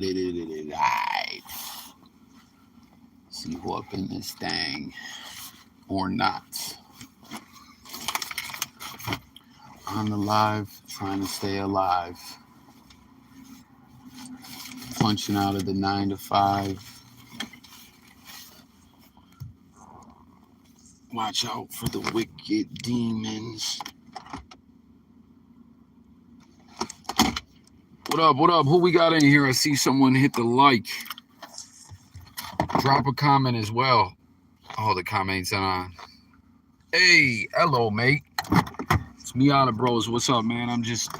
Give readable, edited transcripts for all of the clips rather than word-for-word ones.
Right. See who up in this thing or not. On the live, trying to stay alive. Punching out of the 9 to 5. Watch out for the wicked demons. What up? What up? Who we got in here? I see someone hit the like. Drop a comment as well. Oh, the comments on. Hey, hello, mate. It's Miata Bros. What's up, man? I'm just,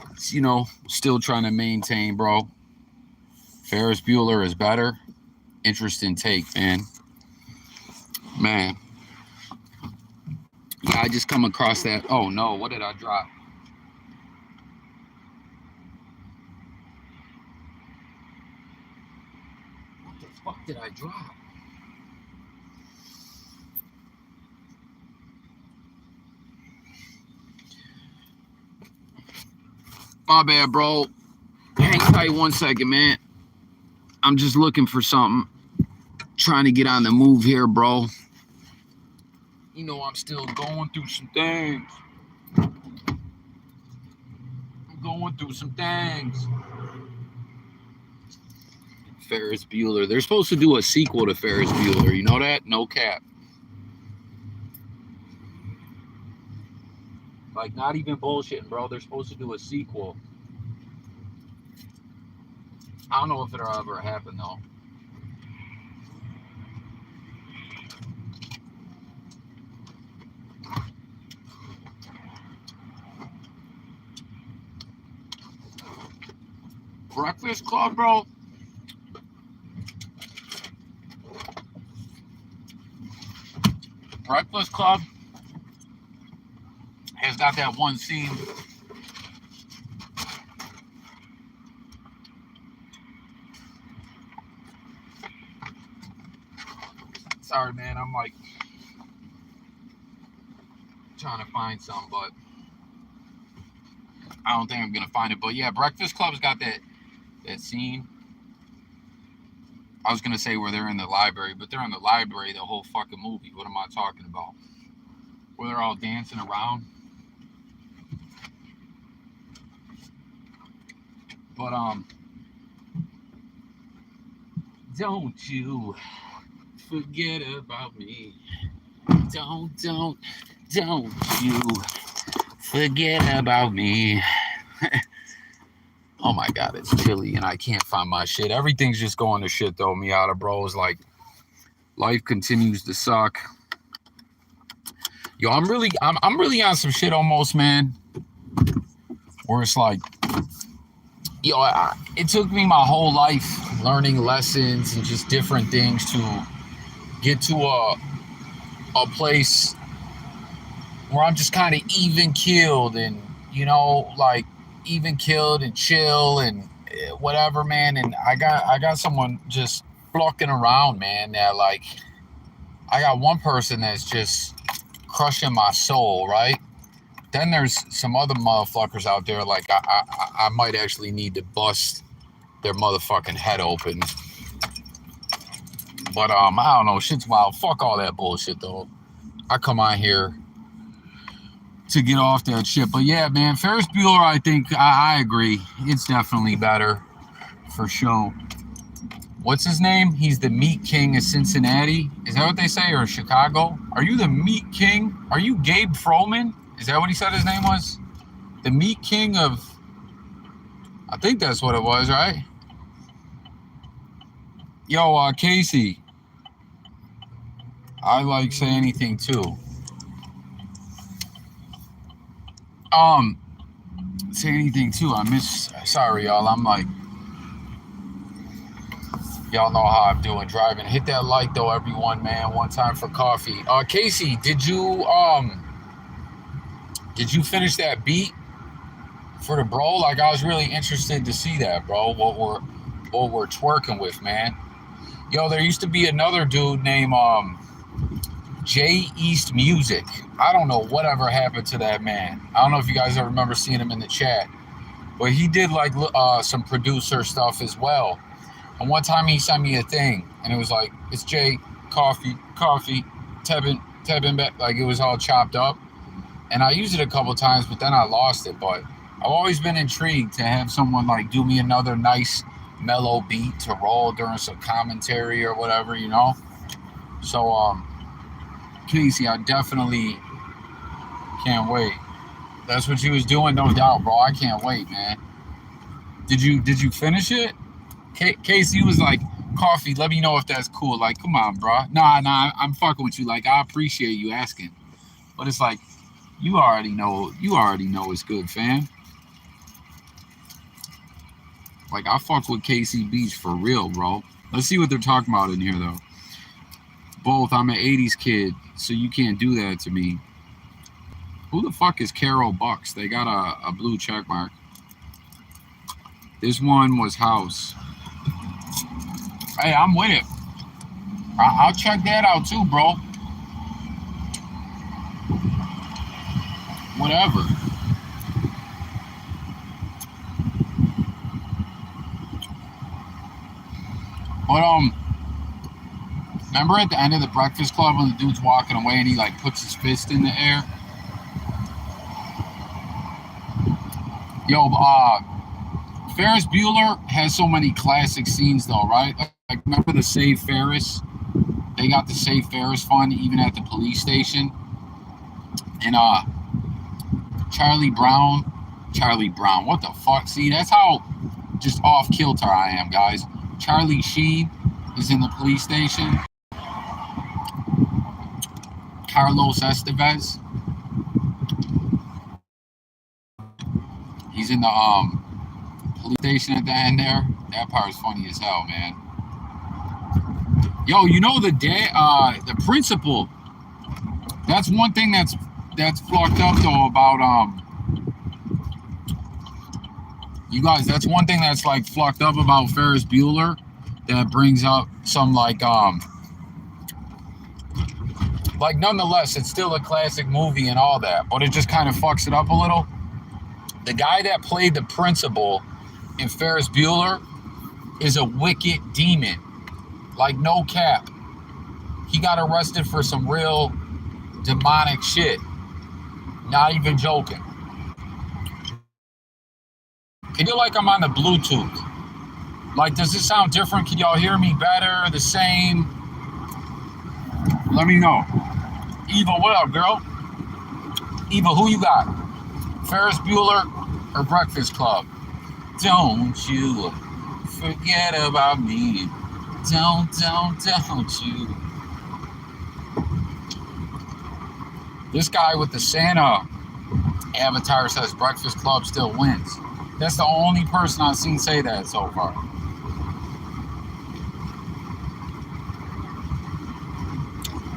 still trying to maintain, bro. Ferris Bueller is better. Interesting take, man. Man. Yeah, I just come across that. Oh, no. What did I drop? What the fuck did I drop? My bad, bro. Hang tight 1 second, man. I'm just looking for something. Trying to get on the move here, bro. You know I'm still going through some things. Ferris Bueller. They're supposed to do a sequel to Ferris Bueller. You know that? No cap. Like, not even bullshitting, bro. They're supposed to do a sequel. I don't know if it'll ever happen, though. Breakfast Club, bro. Breakfast Club has got that one scene. Sorry, man. I'm like trying to find some, but I don't think I'm gonna find it. But yeah, Breakfast Club's got that scene. I was gonna say where they're in the library, but they're in the library the whole fucking movie. What am I talking about? Where they're all dancing around. But don't you forget about me. Don't you forget about me. Oh my God, it's chilly and I can't find my shit. Everything's just going to shit though, Miata Bros. Like, life continues to suck. Yo, I'm really on some shit almost, man. Where it's like, yo, it took me my whole life learning lessons and just different things to get to a place where I'm just kind of even keeled and, like even keeled and chill and whatever, man. And I got someone just flocking around, man, that like, I got one person that's just crushing my soul, right? Then there's some other motherfuckers out there, like I might actually need to bust their motherfucking head open. But I don't know, shit's wild. Fuck all that bullshit though. I come on here to get off that shit. But yeah, man, Ferris Bueller, I think I agree. It's definitely better for sure. What's his name? He's the Meat King of Cincinnati. Is that what they say? Or Chicago? Are you the Meat King? Are you Gabe Froman? Is that what he said his name was? The Meat King of... I think that's what it was, right? Yo, Casey. I like Say Anything too. Say Anything too. Sorry, y'all. I'm like... Y'all know how I'm doing driving. Hit that like though, everyone, man. One time for coffee. Casey, did you finish that beat for the bro? Like, I was really interested to see that, bro. What we're twerking with, man. Yo, there used to be another dude named J East Music. I don't know whatever happened to that man. I don't know if you guys ever remember seeing him in the chat, but he did like some producer stuff as well. And one time he sent me a thing, and it was like, it's Jay, coffee, tappin, like it was all chopped up. And I used it a couple times, but then I lost it. But I've always been intrigued to have someone like do me another nice mellow beat to roll during some commentary or whatever, you know. So Casey, I definitely can't wait. That's what you was doing, no doubt, bro. I can't wait, man. Did you finish it? Casey was like, coffee, let me know if that's cool. Like, come on, bro. Nah, I'm fucking with you. Like, I appreciate you asking. But it's like, you already know it's good, fam. Like, I fuck with KC Beach for real, bro. Let's see what they're talking about in here, though. Both, I'm an 80s kid, so you can't do that to me. Who the fuck is Carol Bucks? They got a blue check mark. This one was House. Hey, I'm with it. I'll check that out too, bro. Whatever. But remember at the end of the Breakfast Club when the dude's walking away and he like puts his fist in the air? Yo, Ferris Bueller has so many classic scenes though, right? Like remember the Save Ferris? They got the Save Ferris fund even at the police station. And Charlie Brown, what the fuck? See, that's how just off kilter I am, guys. Charlie Sheen is in the police station. Carlos Estevez, he's in the police station at the end there. That part is funny as hell, man. Yo, you know the principal. That's one thing that's fucked up though about you guys. That's one thing that's like fucked up about Ferris Bueller that brings up some like nonetheless, it's still a classic movie and all that, but it just kind of fucks it up a little. The guy that played the principal in Ferris Bueller is a wicked demon. Like, no cap. He got arrested for some real demonic shit. Not even joking. I feel like I'm on the Bluetooth. Like, does this sound different? Can y'all hear me better? The same? Let me know. Eva, what up, girl? Eva, who you got? Ferris Bueller or Breakfast Club? Don't you forget about me. Don't you. This guy with the Santa avatar says Breakfast Club still wins. That's the only person I've seen say that so far.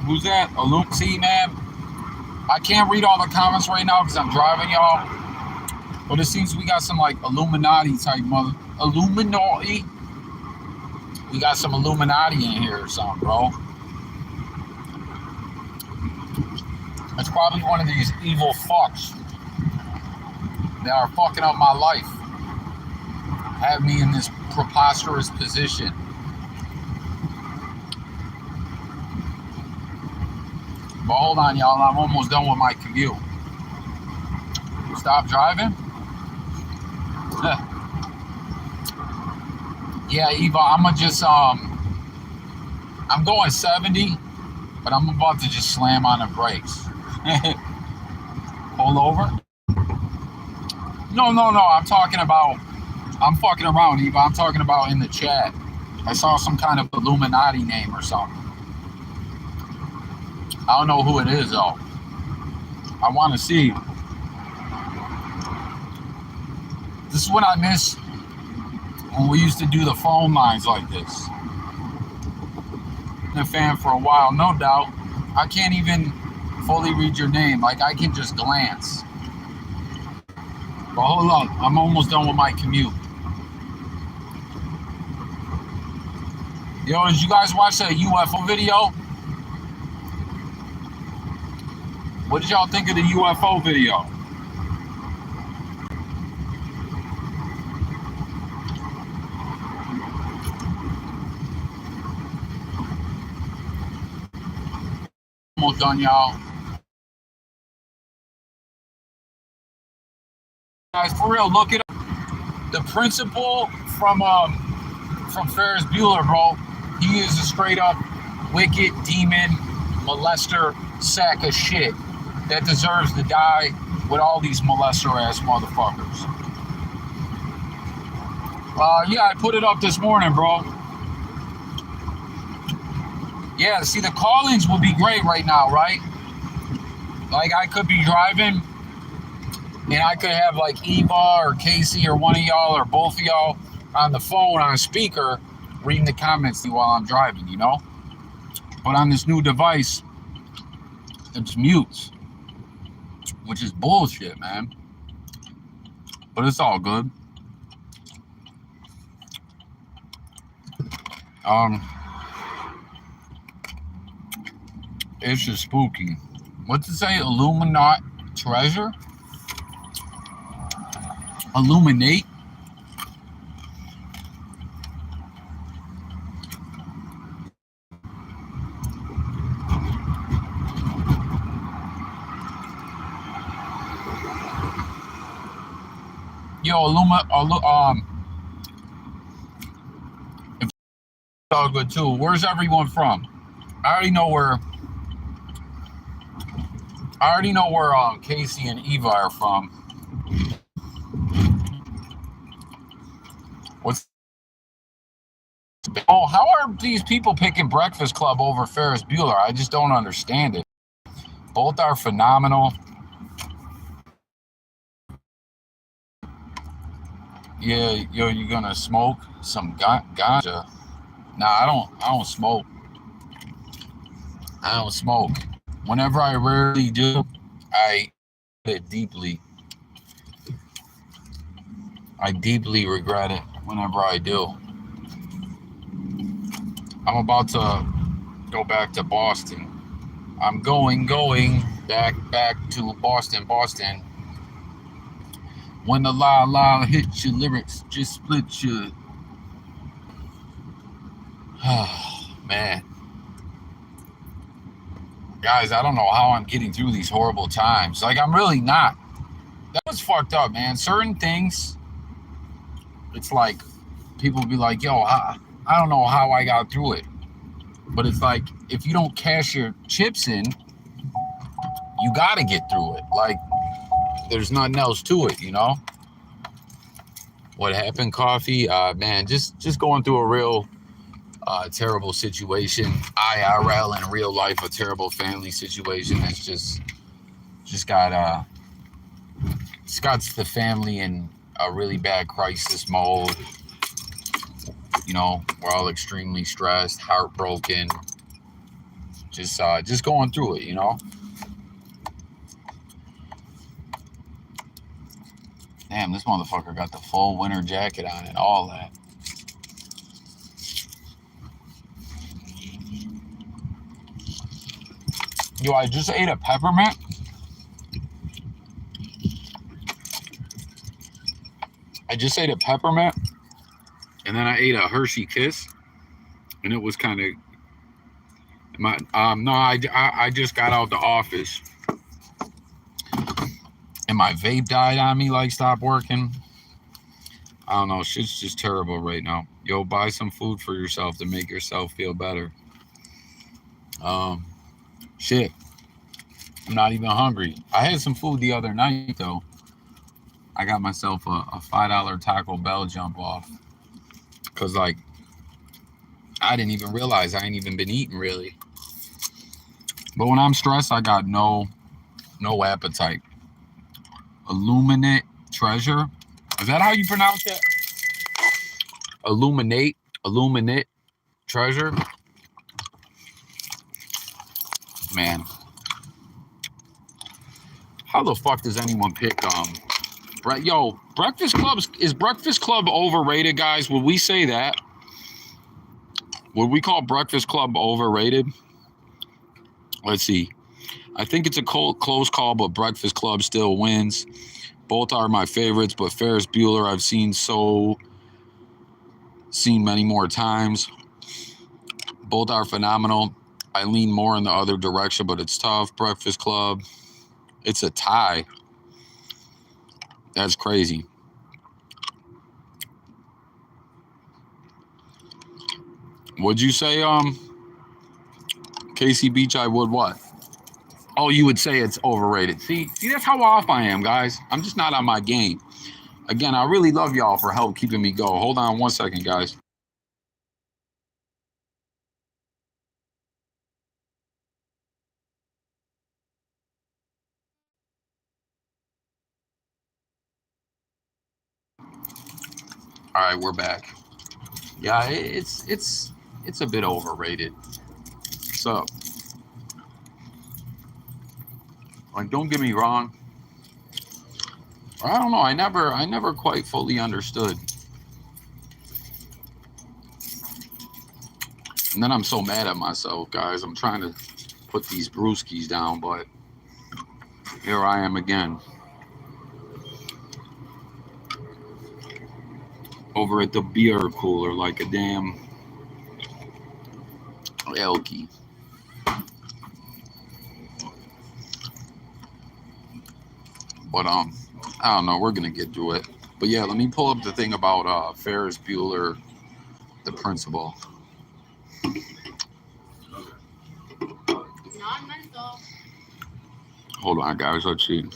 Who's that? See, man, I can't read all the comments right now because I'm driving, y'all. But it seems we got some like Illuminati type Illuminati. We got some Illuminati in here or something, bro. It's probably one of these evil fucks that are fucking up my life. Have me in this preposterous position. But hold on, y'all. I'm almost done with my commute. Stop driving? Yeah, Eva, I'm going 70, but I'm about to just slam on the brakes. Pull over? No. I'm fucking around, Eva. I'm talking about in the chat. I saw some kind of Illuminati name or something. I don't know who it is, though. I want to see. This is what I miss when we used to do the phone lines like this. Been a fan for a while, no doubt. I can't even fully read your name. Like, I can just glance. But hold on. I'm almost done with my commute. Yo, did you guys watch that UFO video? What did y'all think of the UFO video? almost done, y'all. Guys, for real, look it up. The principal from Ferris Bueller, bro. He is a straight up wicked demon molester sack of shit that deserves to die with all these molester ass motherfuckers. Yeah, I put it up this morning, bro. Yeah, see, the call-ins would be great right now, right? Like, I could be driving, and I could have, like, Eva or Casey or one of y'all or both of y'all on the phone on a speaker reading the comments while I'm driving, you know? But on this new device, it's mutes, which is bullshit, man. But it's all good. It's just spooky. What's it say? Illuminati treasure? Illuminate? Yo, it's all good too. Where's everyone from? I already know where Casey and Eva are from. How are these people picking Breakfast Club over Ferris Bueller? I just don't understand it. Both are phenomenal. Yeah, yo, you gonna smoke some ganja? Nah, I don't smoke. I don't smoke. Whenever I rarely do, I it deeply. I deeply regret it whenever I do. I'm about to go back to Boston. I'm going back to Boston. When the la hits your lyrics, just split your. Man. Guys, I don't know how I'm getting through these horrible times. Like, I'm really not. That was fucked up, man. Certain things, it's like, people be like, yo, I don't know how I got through it. But it's like, if you don't cash your chips in, you got to get through it. Like, there's nothing else to it, you know? What happened, Coffee? Man, just going through a real terrible situation. IRL in real life, a terrible family situation that's just got the family in a really bad crisis mode. You know, we're all extremely stressed, heartbroken, just going through it, you know. Damn, this motherfucker got the full winter jacket on and all that. Yo, I just ate a peppermint. And then I ate a Hershey Kiss, and it was kind of I just got out the office, and my vape died on me, like stopped working. I don't know, shit's just terrible right now. Yo, buy some food for yourself to make yourself feel better. Shit, I'm not even hungry. I had some food the other night though. I got myself a $5 Taco Bell jump off, cause like I didn't even realize I ain't even been eating really. But when I'm stressed, I got no appetite. Illuminate treasure. Is that how you pronounce it? Illuminate treasure. Man, how the fuck does anyone pick yo, Breakfast Club, is Breakfast Club overrated, guys? Would we say that? Would we call Breakfast Club overrated? Let's see. I think it's a close call, but Breakfast Club still wins. Both are my favorites, but Ferris Bueller I've seen many more times. Both are phenomenal. I lean more in the other direction, but it's tough. Breakfast Club. It's a tie. That's crazy. Would you say, Casey Beach, I would what? Oh, you would say it's overrated. See, that's how off I am, guys. I'm just not on my game. Again, I really love y'all for help keeping me going. Hold on 1 second, guys. All right, we're back. Yeah, it's a bit overrated. So, like, don't get me wrong. I don't know. I never quite fully understood. And then I'm so mad at myself, guys. I'm trying to put these brewskis down, but here I am again. Over at the beer cooler like a damn elky. But I don't know. We're gonna get through it. But yeah, let me pull up the thing about Ferris Bueller, the principal. Non-mental. Hold on, guys. Let's see.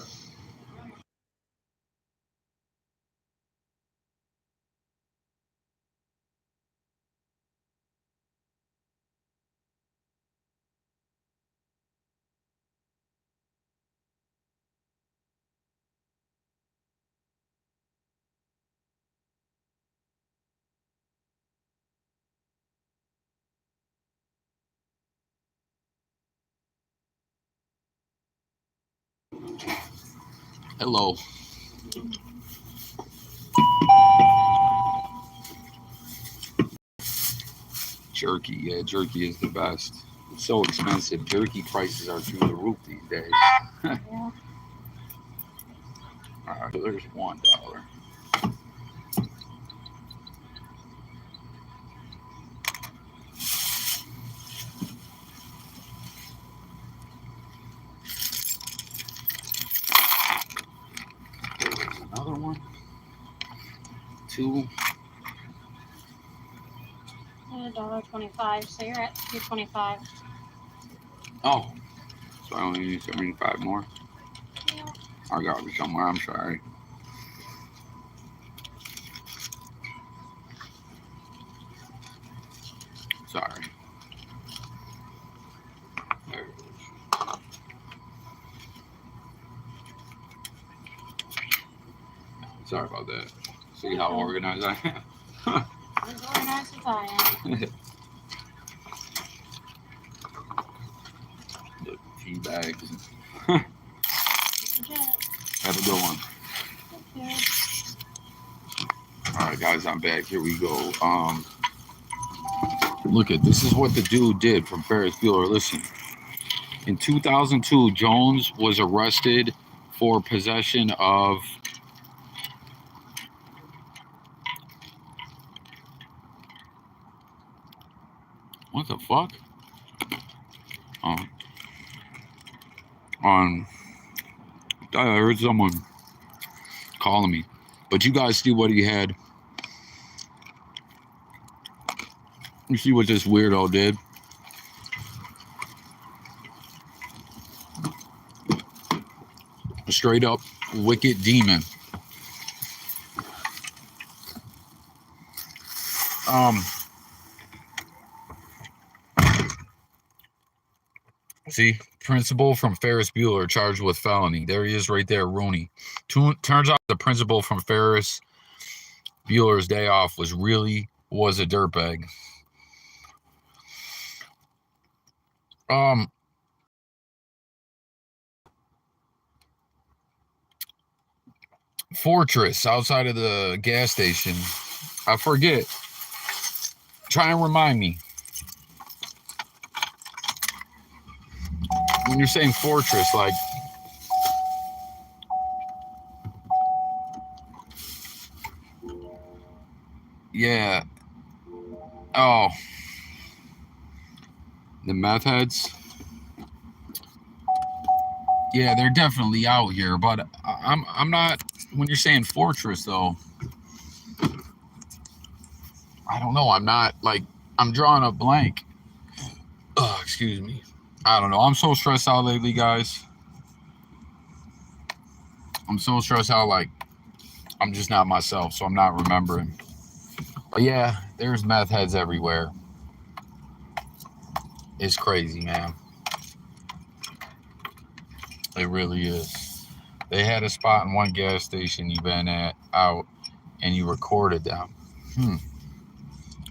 Hello. Jerky. Yeah, jerky is the best. It's so expensive. Jerky prices are through the roof these days. Yeah. All right, so there's $1. There's another one. 2. $1.25. So you're at $2.25. Oh, so I only need 75 more. Yeah. I got it somewhere. I'm sorry. Sorry. There it is. Sorry about that. See how organized I am? As organized as I am. The tea bags. Legit. Have a good one. Okay. All right, guys, I'm back. Here we go. Look at this is what the dude did from Ferris Bueller. Listen, in 2002, Jones was arrested for possession of what the fuck? Um, on I heard someone calling me, but you guys see what he had. You see what this weirdo did? A straight up wicked demon. See, principal from Ferris Bueller charged with felony. There he is, right there, Rooney. Turns out the principal from Ferris Bueller's Day Off was a dirtbag. Fortress outside of the gas station. I forget. Try and remind me. When you're saying fortress, like yeah. Oh. The meth heads. Yeah, they're definitely out here, but I'm not. When you're saying fortress, though, I don't know. I'm not like I'm drawing a blank. Oh, excuse me. I don't know. I'm so stressed out lately, guys. I'm so stressed out. Like I'm just not myself, so I'm not remembering. But yeah, there's meth heads everywhere. It's crazy, man. It really is. They had a spot in one gas station you've been at out, and you recorded them.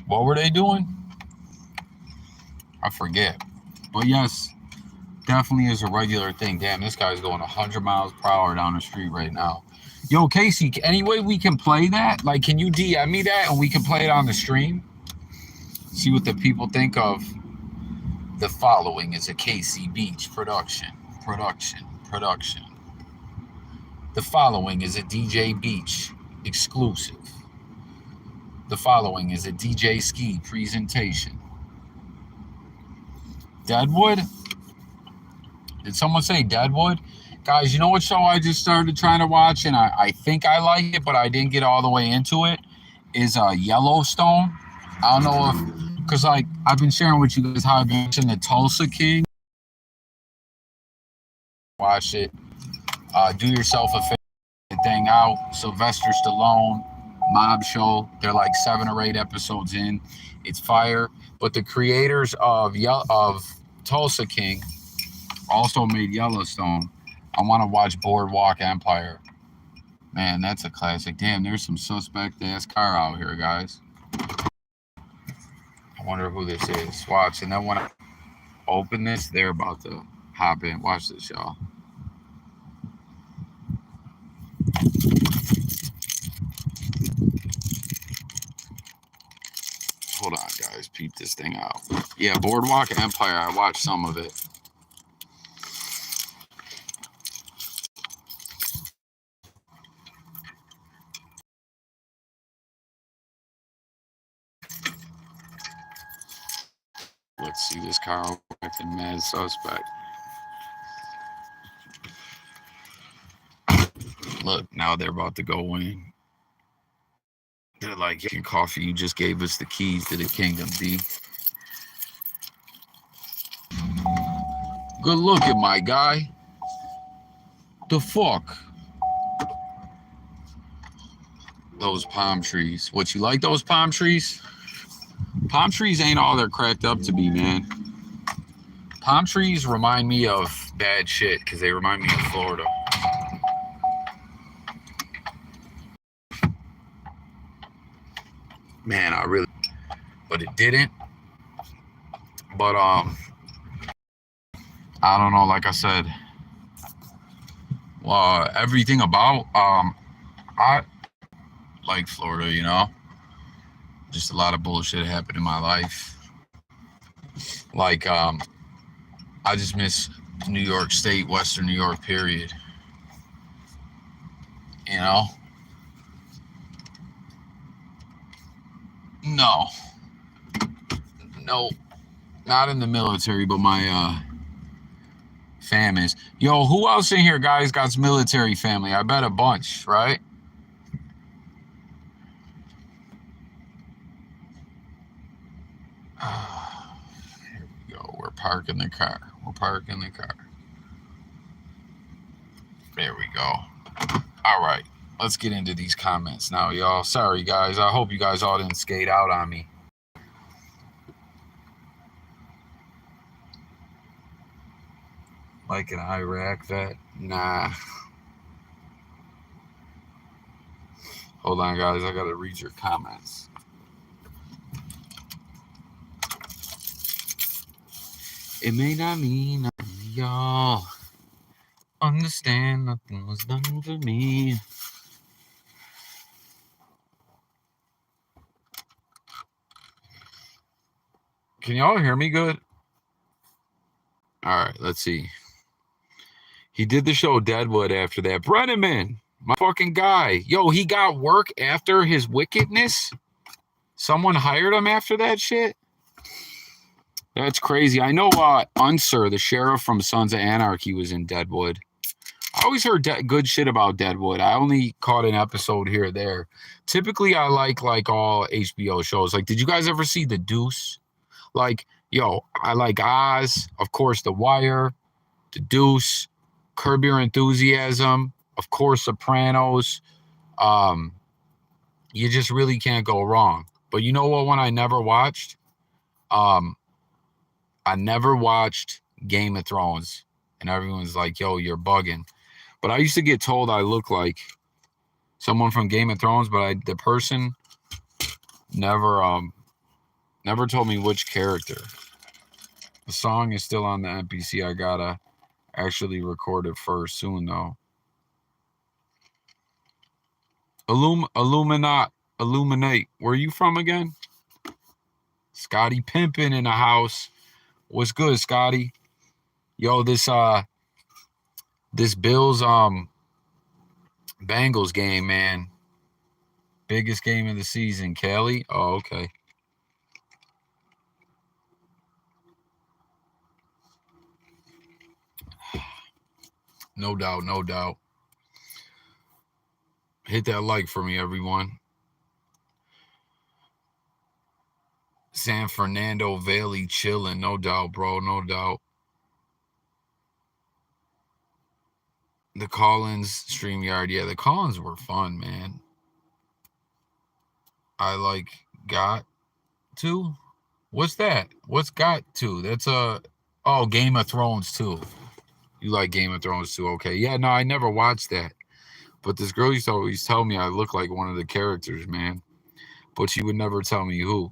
What were they doing? I forget. But yes, definitely is a regular thing. Damn, this guy's going 100 miles per hour down the street right now. Yo, Casey, any way we can play that? Like, can you DM me that and we can play it on the stream? See what the people think of. The following is a Casey Beach production. The following is a DJ Beach exclusive. The following is a DJ Ski presentation. Deadwood? Did someone say Deadwood? Guys, you know what show I just started trying to watch, and I think I like it, but I didn't get all the way into it, is Yellowstone. I don't know if, because like I've been sharing with you guys how I've been watching the Tulsa King. Watch it. Do yourself a favor, thing out. Sylvester Stallone, mob show. They're like 7 or 8 episodes in. It's fire. But the creators of Tulsa King also made Yellowstone. I want to watch Boardwalk Empire. Man, that's a classic. Damn, there's some suspect ass car out here, guys. I wonder who this is. Watch, and then when I open this, they're about to hop in. Watch this, y'all. Hold on, guys. Peep this thing out. Yeah, Boardwalk Empire. I watched some of it. Let's see this car acting mad suspect. Look, now they're about to go in. They're like, Coffee, you just gave us the keys to the kingdom, D. Good looking, my guy. The fuck? Those palm trees. What, you like those palm trees? Palm trees ain't all they're cracked up to be, man. Palm trees remind me of bad shit because they remind me of Florida. Man, but it didn't. But I don't know. Like I said, everything about I like Florida, you know. Just a lot of bullshit happened in my life. Like I just miss New York State, Western New York, period. You know? No, not in the military, but my fam is. Yo, who else in here, guys, got military family? I bet a bunch, right? Here we go. We're parking the car. There we go. All right. Let's get into these comments now, y'all. Sorry, guys. I hope you guys all didn't skate out on me. Like an Iraq vet? Nah. Hold on, guys. I gotta read your comments. It may not mean nothing, y'all. Understand nothing was done for me. Can y'all hear me good? All right, let's see. He did the show Deadwood after that. Brenneman, my fucking guy. Yo, he got work after his wickedness? Someone hired him after that shit? That's crazy. I know Unser, the sheriff from Sons of Anarchy, was in Deadwood. I always heard good shit about Deadwood. I only caught an episode here or there. Typically, I like all HBO shows. Like, did you guys ever see The Deuce? Like, yo, I like Oz, of course, The Wire, The Deuce, Curb Your Enthusiasm, of course, Sopranos. Um, you just really can't go wrong. But you know what one I never watched? I never watched Game of Thrones. And everyone's like, yo, you're bugging. But I used to get told I look like someone from Game of Thrones, but the person never told me which character. The song is still on the NPC. I gotta actually record it first soon though. Illuminate. Where are you from again? Scotty Pimpin' in the house. What's good, Scotty? Yo, this Bills Bengals game, man. Biggest game of the season, Kelly. Oh, okay. No doubt, no doubt. Hit that like for me, everyone. San Fernando Valley chilling, no doubt, bro, no doubt. The Collins StreamYard, yeah, the Collins were fun, man. I got to. What's that? What's got to? That's Game of Thrones too. You like Game of Thrones too? Okay, yeah, no, I never watched that. But this girl used to always tell me I look like one of the characters, man. But she would never tell me who.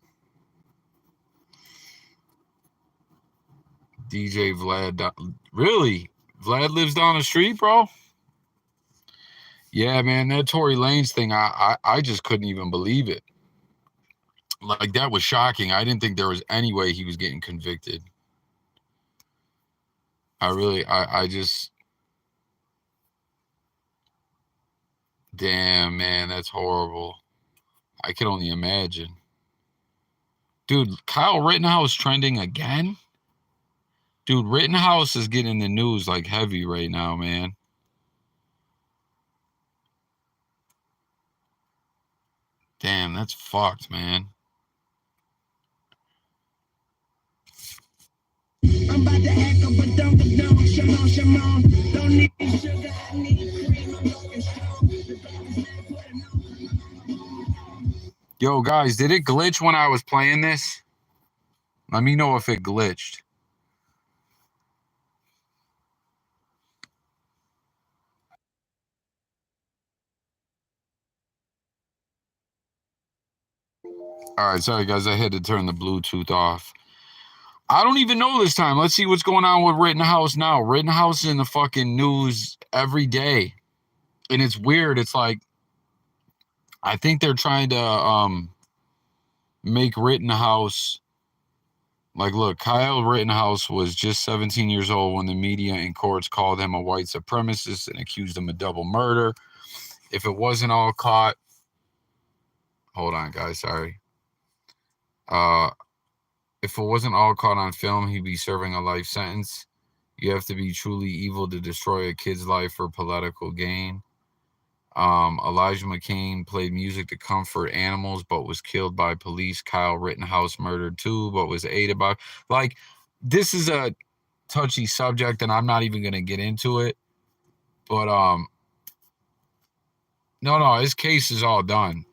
DJ Vlad. Really? Vlad lives down the street, bro? Yeah, man, that Tory Lanez thing, I just couldn't even believe it. Like, that was shocking. I didn't think there was any way he was getting convicted. I just... Damn, man, that's horrible. I can only imagine. Dude, Kyle Rittenhouse trending again? Dude, Rittenhouse is getting the news like heavy right now, man. Damn, that's fucked, man. I'm about to act up a dump Shimon. Don't need sugar, I need cream. I'm looking strong. Yo, guys, did it glitch when I was playing this? Let me know if it glitched. All right, sorry, guys. I had to turn the Bluetooth off. I don't even know this time. Let's see what's going on with Rittenhouse now. Rittenhouse is in the fucking news every day. And it's weird. It's like, I think they're trying to make Rittenhouse... Like, look, Kyle Rittenhouse was just 17 years old when the media and courts called him a white supremacist and accused him of double murder. If it wasn't all caught... Hold on, guys. Sorry. If it wasn't all caught on film, he'd be serving a life sentence. You have to be truly evil to destroy a kid's life for political gain. Elijah McCain played music to comfort animals, but was killed by police. Kyle Rittenhouse murdered too, but was aided by... Like, this is a touchy subject, and I'm not even going to get into it. But, no, his case is all done.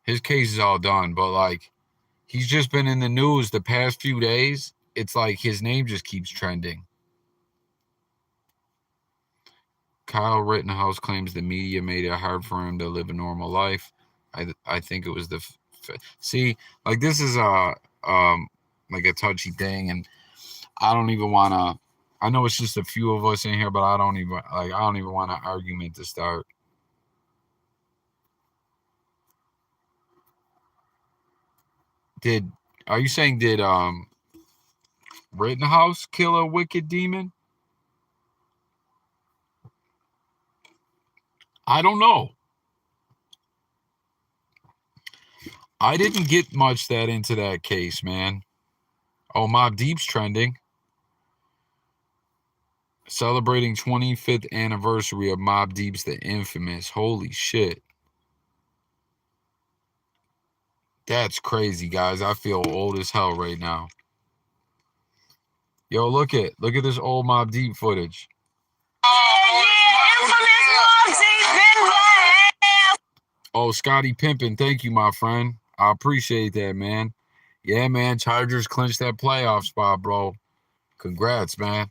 His case is all done, but, like, he's just been in the news the past few days. It's like his name just keeps trending. Kyle Rittenhouse claims the media made it hard for him to live a normal life. I think it was see, like, this is like a touchy thing, and I don't even want to... I know it's just a few of us in here, but I don't even want an argument to start. Are you saying did Rittenhouse kill a wicked demon? I don't know. I didn't get much into that case, man. Oh, Mobb Deep's trending. Celebrating 25th anniversary of Mobb Deep's The Infamous. Holy shit. That's crazy, guys. I feel old as hell right now. Yo, look at this old Mobb Deep footage. Oh, Scotty Pimpin, thank you, my friend. I appreciate that, man. Yeah, man, Chargers clinched that playoff spot, bro. Congrats, man.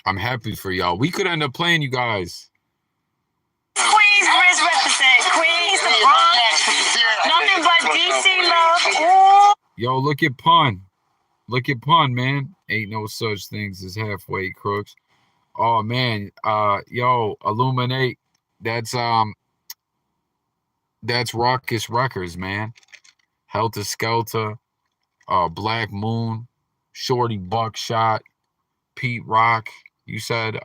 I'm happy for y'all. We could end up playing you guys. Queens, Grizz represent. Queens, the Bronx. Nothing but DC love. Ooh. Yo, look at Pun. Look at Pun, man. Ain't no such things as halfway crooks. Oh man, yo, Illuminate. That's Ruckus Records, man. Helter Skelter, Black Moon, Shorty Buckshot, Pete Rock. You said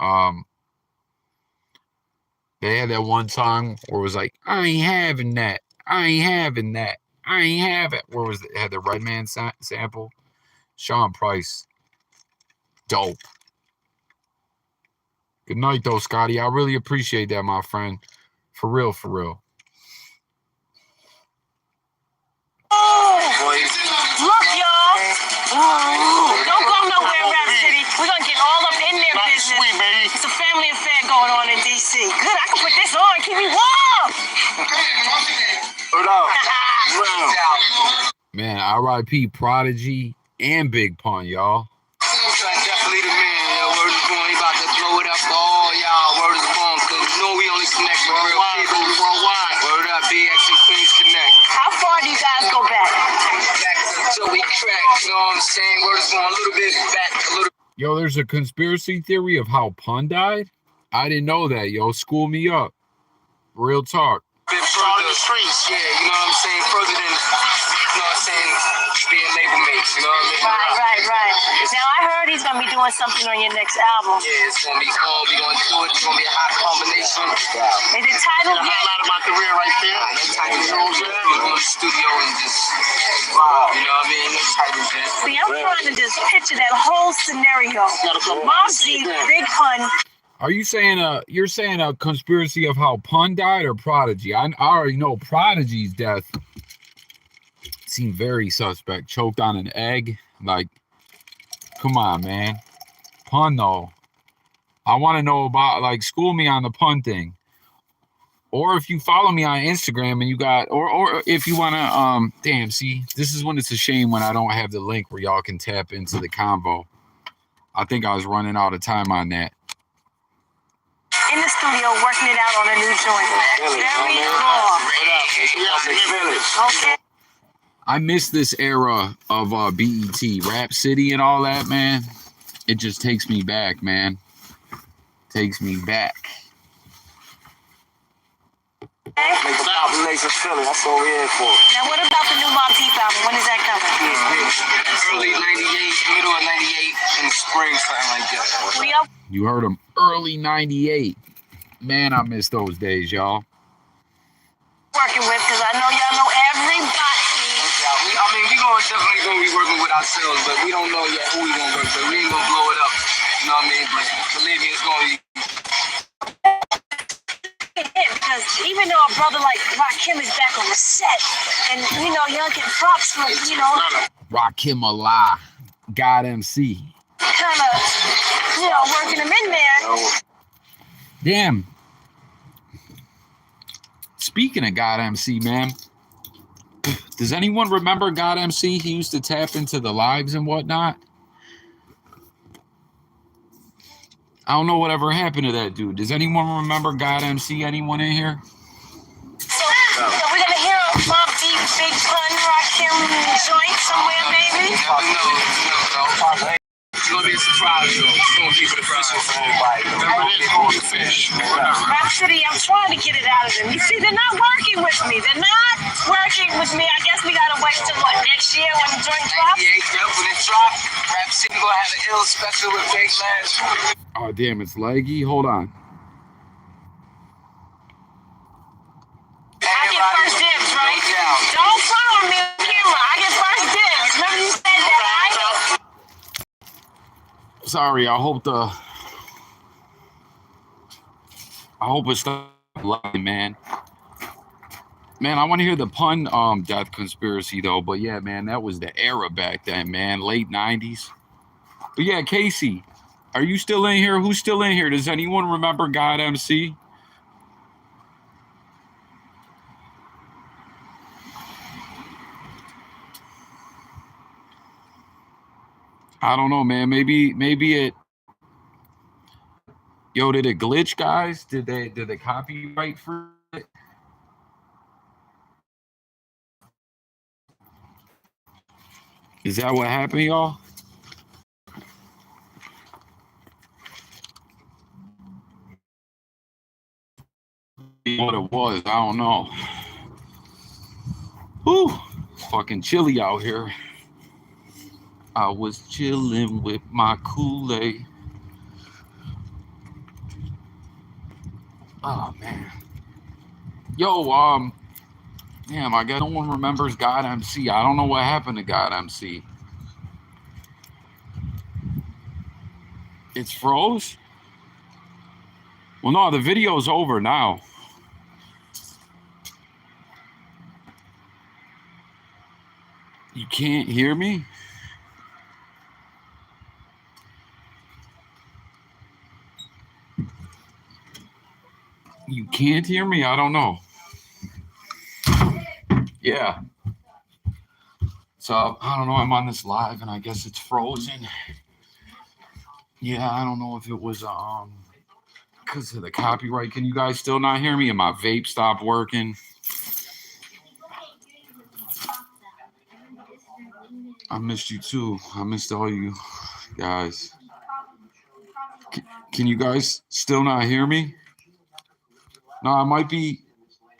they had that one song where it was like, I ain't having that. I ain't having that. I ain't have it. Where was it? Had the Redman sample? Sean Price. Dope. Good night, though, Scotty. I really appreciate that, my friend. For real, for real. Look, y'all. Don't go nowhere, Rap City. We're going to get all up in their business. It's a family affair going on in D.C. Good, I can put this on. Keep me warm. Man, R.I.P. Prodigy and Big Pun, y'all. Definitely the man, yo. Word is born, he about to blow it up for all y'all. Word is born, cause you know we only connect with real people. Worldwide. Word up, BX and Queens connect. How far do you guys go back? Back until we crack, you know what I'm saying? Word is born, a little bit back, a little. Yo, there's a conspiracy theory of how Pun died? I didn't know that, yo. School me up. Real talk. Bit further the streets, yeah, you know what I'm saying? Further than, you know what I'm saying, being label mates, you know what I mean? Right. Now, I heard he's going to be doing something on your next album. Yeah, it's gonna be hard, we gonna do it, it's gonna be a hot combination. Is it titled yet? Highlight of my career right there. That type of songs, yeah. Go in the studio and just, wow, you know what I mean? That type of thing. See, I'm trying to just picture that whole scenario. Mobb Deep, Big Pun. Are you saying you're saying a conspiracy of how Pun died or Prodigy? I already know Prodigy's death seemed very suspect. Choked on an egg. Like, come on, man. Pun though. I want to know about, like, school me on the Pun thing. Or if you follow me on Instagram and you got, or if you want to, damn, see, this is when it's a shame when I don't have the link where y'all can tap into the convo. I think I was running out of time on that. In the studio working it out on a new joint. Very raw. Okay. I miss this era of BET, Rap City and all that, man. It just takes me back, man. Takes me back. Make the population feel it. That's what we're here for. Now, what about the new Mobb Deep album? When is that coming? Early 98, middle of 98, in the spring, something like that. We up. You heard him. Early 98. Man, I miss those days, y'all. Working with, because I know y'all know everybody. Yeah, we definitely gonna be working with ourselves, but we don't know yet who we gonna work with. We ain't gonna blow it up. You know what I mean? But believe me, it's gonna be. Because even though a brother like Rakim is back on the set, and you know, y'all get props from, you know, Rakim Allah, God MC. kind of, you know, working them in there. Damn. Speaking of God MC, man, does anyone remember God MC? He used to tap into the lives and whatnot. I don't know whatever happened to that dude. Does anyone remember God MC? Anyone in here? So we're gonna hear Mobb Deep, Big Pun, Rakim joint somewhere, maybe. No. It's gonna be a surprise, though. It's gonna keep it official for everybody. Rap City, I'm trying to get it out of them. You see, they're not working with me. They're not working with me. I guess we gotta wait till what, next year when the joint drops? 98, yep, when it drops, Rap City gonna have an ill special with Big Lash. Oh, damn, it's laggy. Hold on. I get first dibs, right? Don't front on me on camera. I get first dibs. Remember you said that, right? Sorry, I hope it's stopped lying, man. Man, I want to hear the pun death conspiracy though. But yeah, man, that was the era back then, man. Late 90s. But yeah, Casey, are you still in here? Who's still in here? Does anyone remember God MC? I don't know, man. Maybe it. Yo, did it glitch, guys? Did the copyright for it? Is that what happened, y'all? What it was, I don't know. Whew, fucking chilly out here. I was chilling with my Kool-Aid. Oh man. Yo, damn, I guess no one remembers God MC. I don't know what happened to God MC. It's froze? Well, no, the video's over now. You can't hear me? You can't hear me? I don't know. Yeah. So, I don't know. I'm on this live and I guess it's frozen. Yeah, I don't know if it was because of the copyright. Can you guys still not hear me? And my vape stopped working. I missed you too. I missed all you guys. Can you guys still not hear me? No, it might be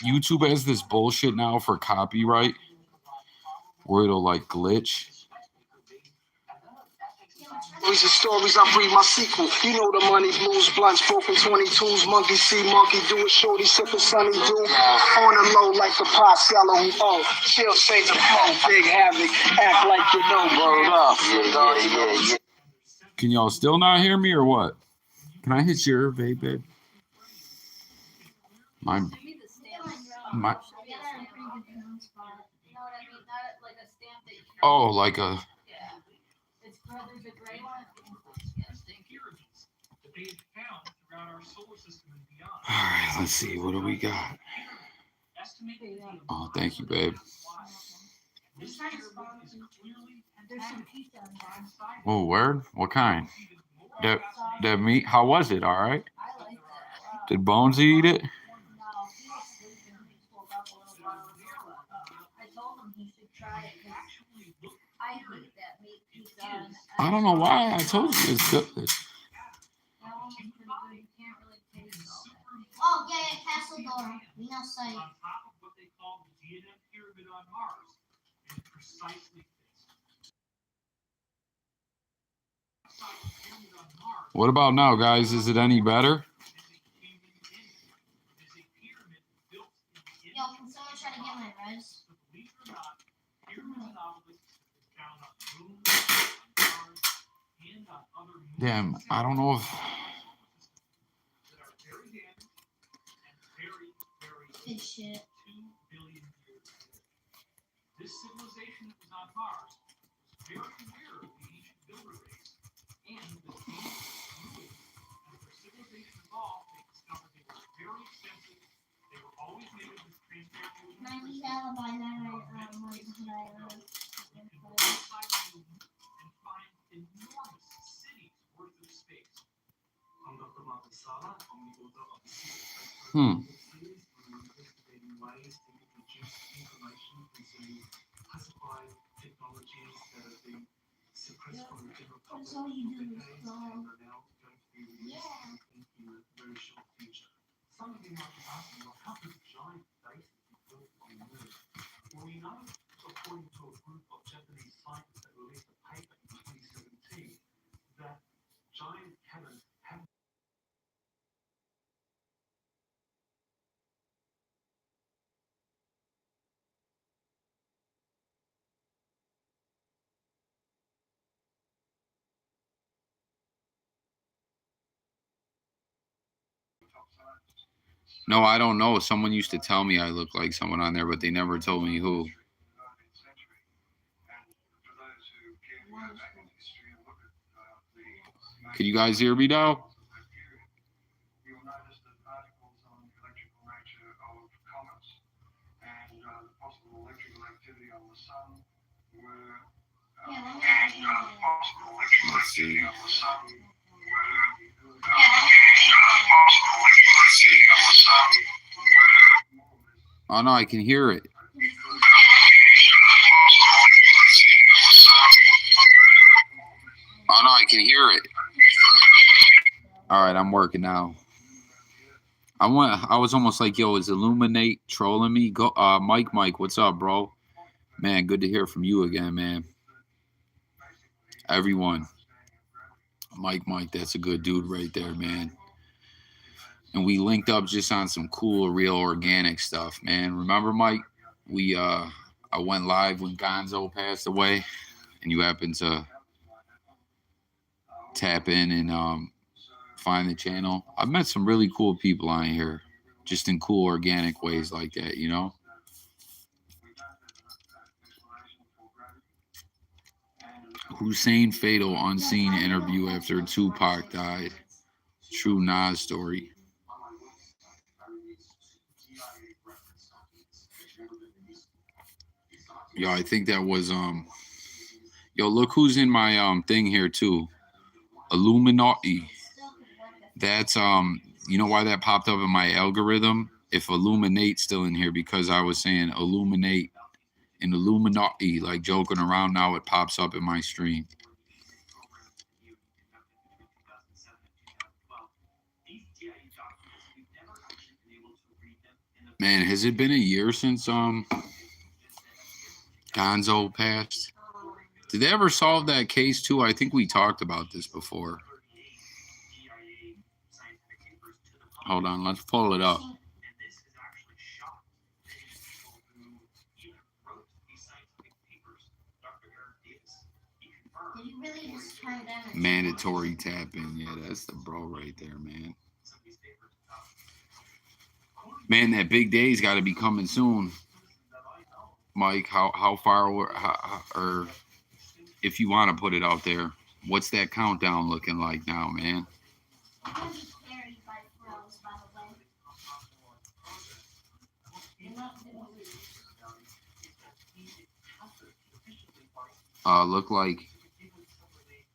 YouTube has this bullshit now for copyright where it'll like glitch. Stories, I breathe my sequel. You know the money, blues, blunts, broken 22s, monkey see, monkey do it, shorty sipping sunny do. On the low like the pot seller who chill, say the flow, big havoc, act like you know, word up. Yeah. Can y'all still not hear me or what? Can I hit your vape, babe? My oh, like a. All right, let's see. What do we got? Oh, thank you, babe. Oh, word? What kind? That meat? How was it? All right. Did Bones eat it? I don't know why. I told you it's good. Oh, yeah, Castle Door. We know site. What about now, guys? Is it any better? Yo, can someone try to get my res? Damn, I don't know if. Good shit. Hmm. That's all you do is yeah. No, I don't know. Someone used to tell me I look like someone on there, but they never told me who. Can you guys hear me now? Let's see. Oh no, I can hear it. Oh no, I can hear it. All right, I'm working now. I was almost like, yo, is Illuminate trolling me? Go, Mike, what's up, bro? Man, good to hear from you again, man. Everyone, Mike, that's a good dude right there, man. And we linked up just on some cool, real organic stuff, man. Remember, Mike? I went live when Gonzo passed away, and you happened to tap in and find the channel. I've met some really cool people on here, just in cool, organic ways like that, you know? Hussein Fatal unseen interview after Tupac died. True Nas story. Yo, I think that was yo, look who's in my thing here too. Illuminati. That's you know why that popped up in my algorithm? If Illuminate's still in here, because I was saying Illuminate and Illuminati, like joking around, now it pops up in my stream. Man, has it been a year since Gonzo passed? Did they ever solve that case too? I think we talked about this before. Hold on, let's pull it up. Mandatory tapping. Yeah, that's the bro right there, man. Man, that big day's got to be coming soon. Mike, how far or if you want to put it out there, what's that countdown looking like now, man?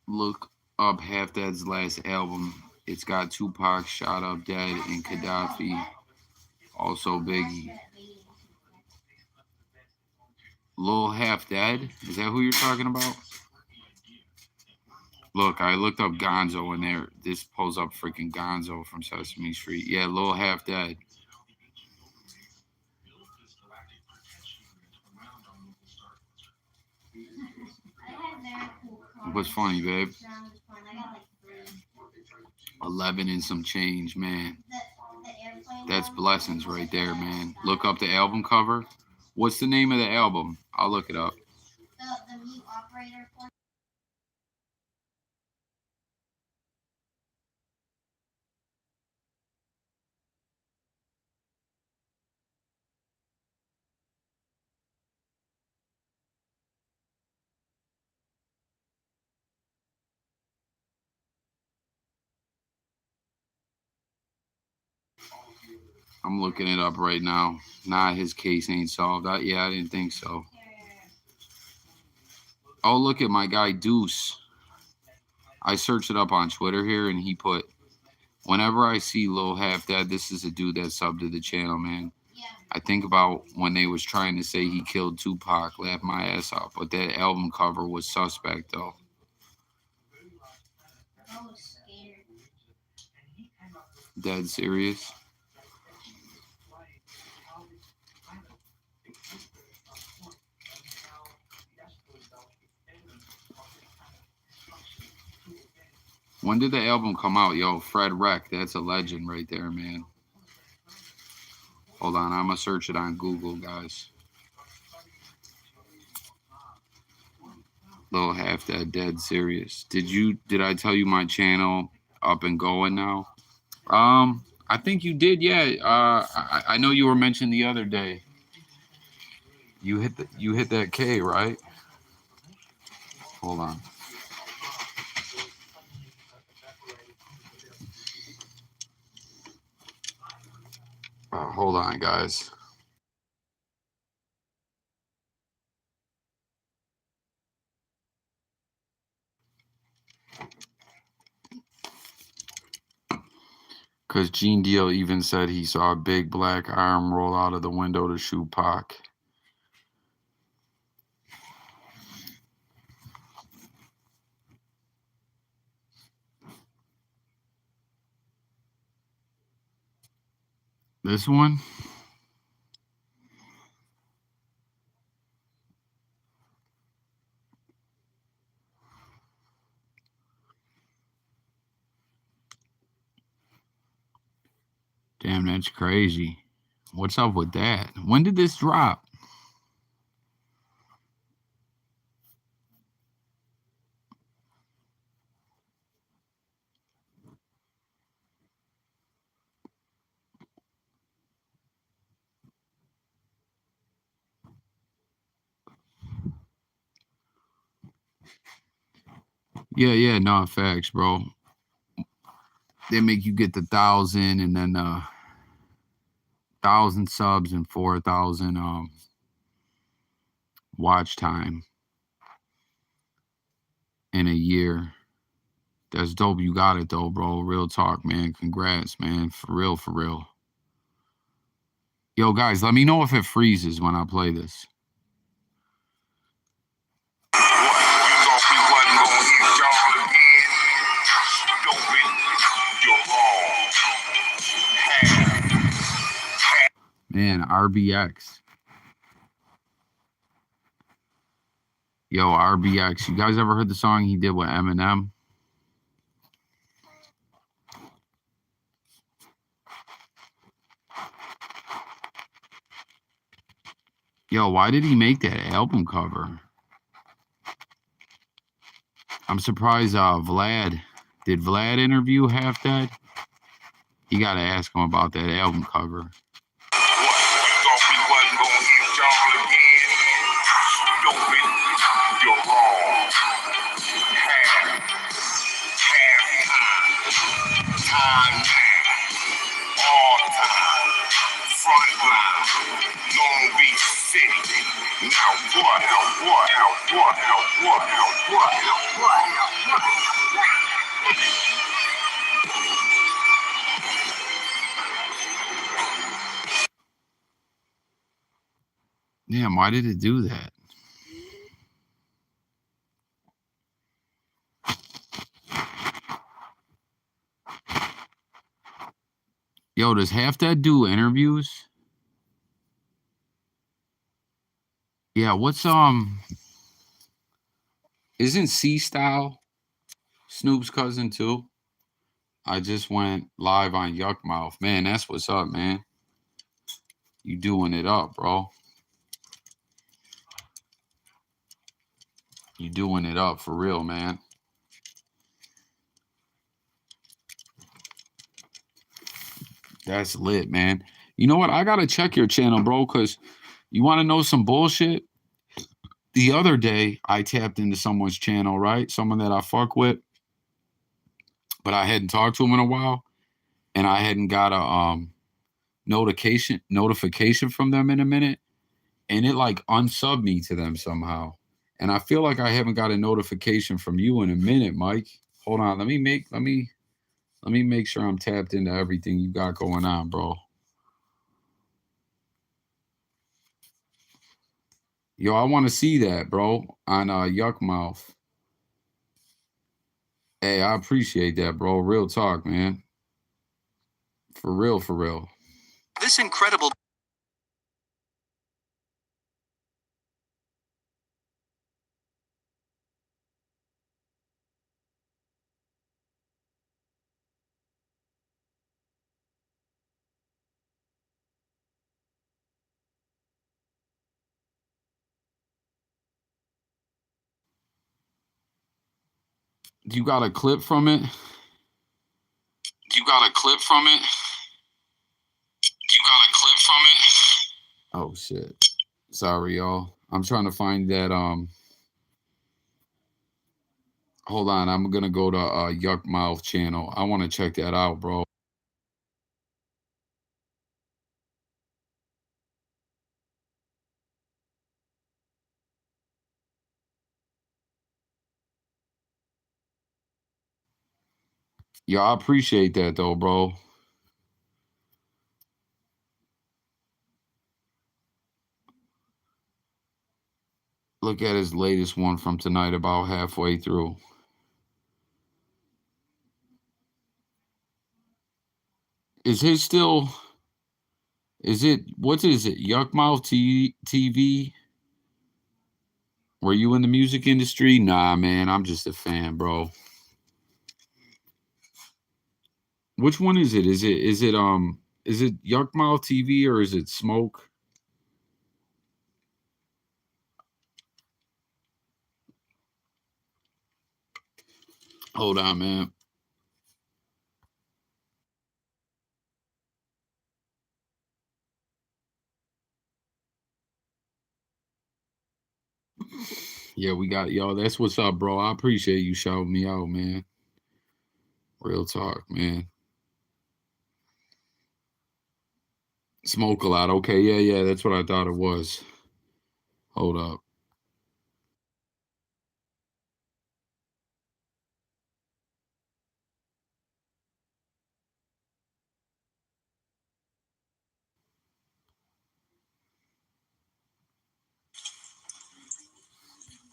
Look up Half Dead's last album. It's got Tupac, Shot Up Dead, and Gaddafi. Also Biggie. Lil Half Dead? Is that who you're talking about? Look, I looked up Gonzo in there. This pulls up freaking Gonzo from Sesame Street. Yeah, Lil Half Dead. What's funny, babe? 11 and some change, man. That's blessings right there, man. Look up the album cover. What's the name of the album? I'll look it up. The mute operator. I'm looking it up right now. Nah, his case ain't solved. I didn't think so. Oh, look at my guy Deuce. I searched it up on Twitter here, and he put, whenever I see Lil Half Dead, this is a dude that subbed to the channel, man. I think about when they was trying to say he killed Tupac, laughed my ass off. But that album cover was suspect, though. I was scared. Dead serious. When did the album come out? Yo, Fred Wreck. That's a legend right there, man. Hold on, I'm going to search it on Google, guys. Lil Half Dead serious. Did I tell you my channel up and going now? I think you did, yeah. I know you were mentioned the other day. You hit that K, right? Hold on. Hold on, guys. Because Gene Deal even said he saw a big black arm roll out of the window to shoot Pac. This one? Damn, that's crazy. What's up with that? When did this drop? Yeah, no, facts, bro. They make you get the 1,000 and then 1,000 subs and 4,000 watch time in a year. That's dope. You got it though, bro. Real talk, man. Congrats, man. For real, for real. Yo, guys, let me know if it freezes when I play this. Man, RBX. Yo, RBX. You guys ever heard the song he did with Eminem? Yo, why did he make that album cover? I'm surprised Vlad. Did Vlad interview Half Dead? You gotta ask him about that album cover. Damn, why did it do that? Yo, does Half Dead do interviews? Yeah, what's isn't C Style Snoop's cousin too? I just went live on Yuck Mouth. Man, that's what's up, man. You doing it up, bro. You doing it up for real, man. That's lit, man. You know what? I gotta check your channel, bro, because you want to know some bullshit? The other day, I tapped into someone's channel, right? Someone that I fuck with, but I hadn't talked to him in a while, and I hadn't got a notification from them in a minute, and it like unsubbed me to them somehow. And I feel like I haven't got a notification from you in a minute, Mike. Hold on, let me make sure I'm tapped into everything you got going on, bro. Yo, I want to see that, bro, on Yuck Mouth. Hey, I appreciate that, bro. Real talk, man. For real, for real. This incredible. You got a clip from it? You got a clip from it? Oh shit. Sorry, y'all. I'm trying to find that. Hold on. I'm gonna go to Yuck Mouth channel. I want to check that out, bro. Yeah, I appreciate that though, bro. Look at his latest one from tonight, about halfway through. Is his still? Is it? What is it? Yuck Mouth TV? Were you in the music industry? Nah, man. I'm just a fan, bro. Which one is it? Is it Yuck Mouth TV or is it Smoke? Hold on, man. Yeah, we got y'all. That's what's up, bro. I appreciate you shouting me out, man. Real talk, man. Smoke a lot. Okay, yeah. That's what I thought it was. Hold up.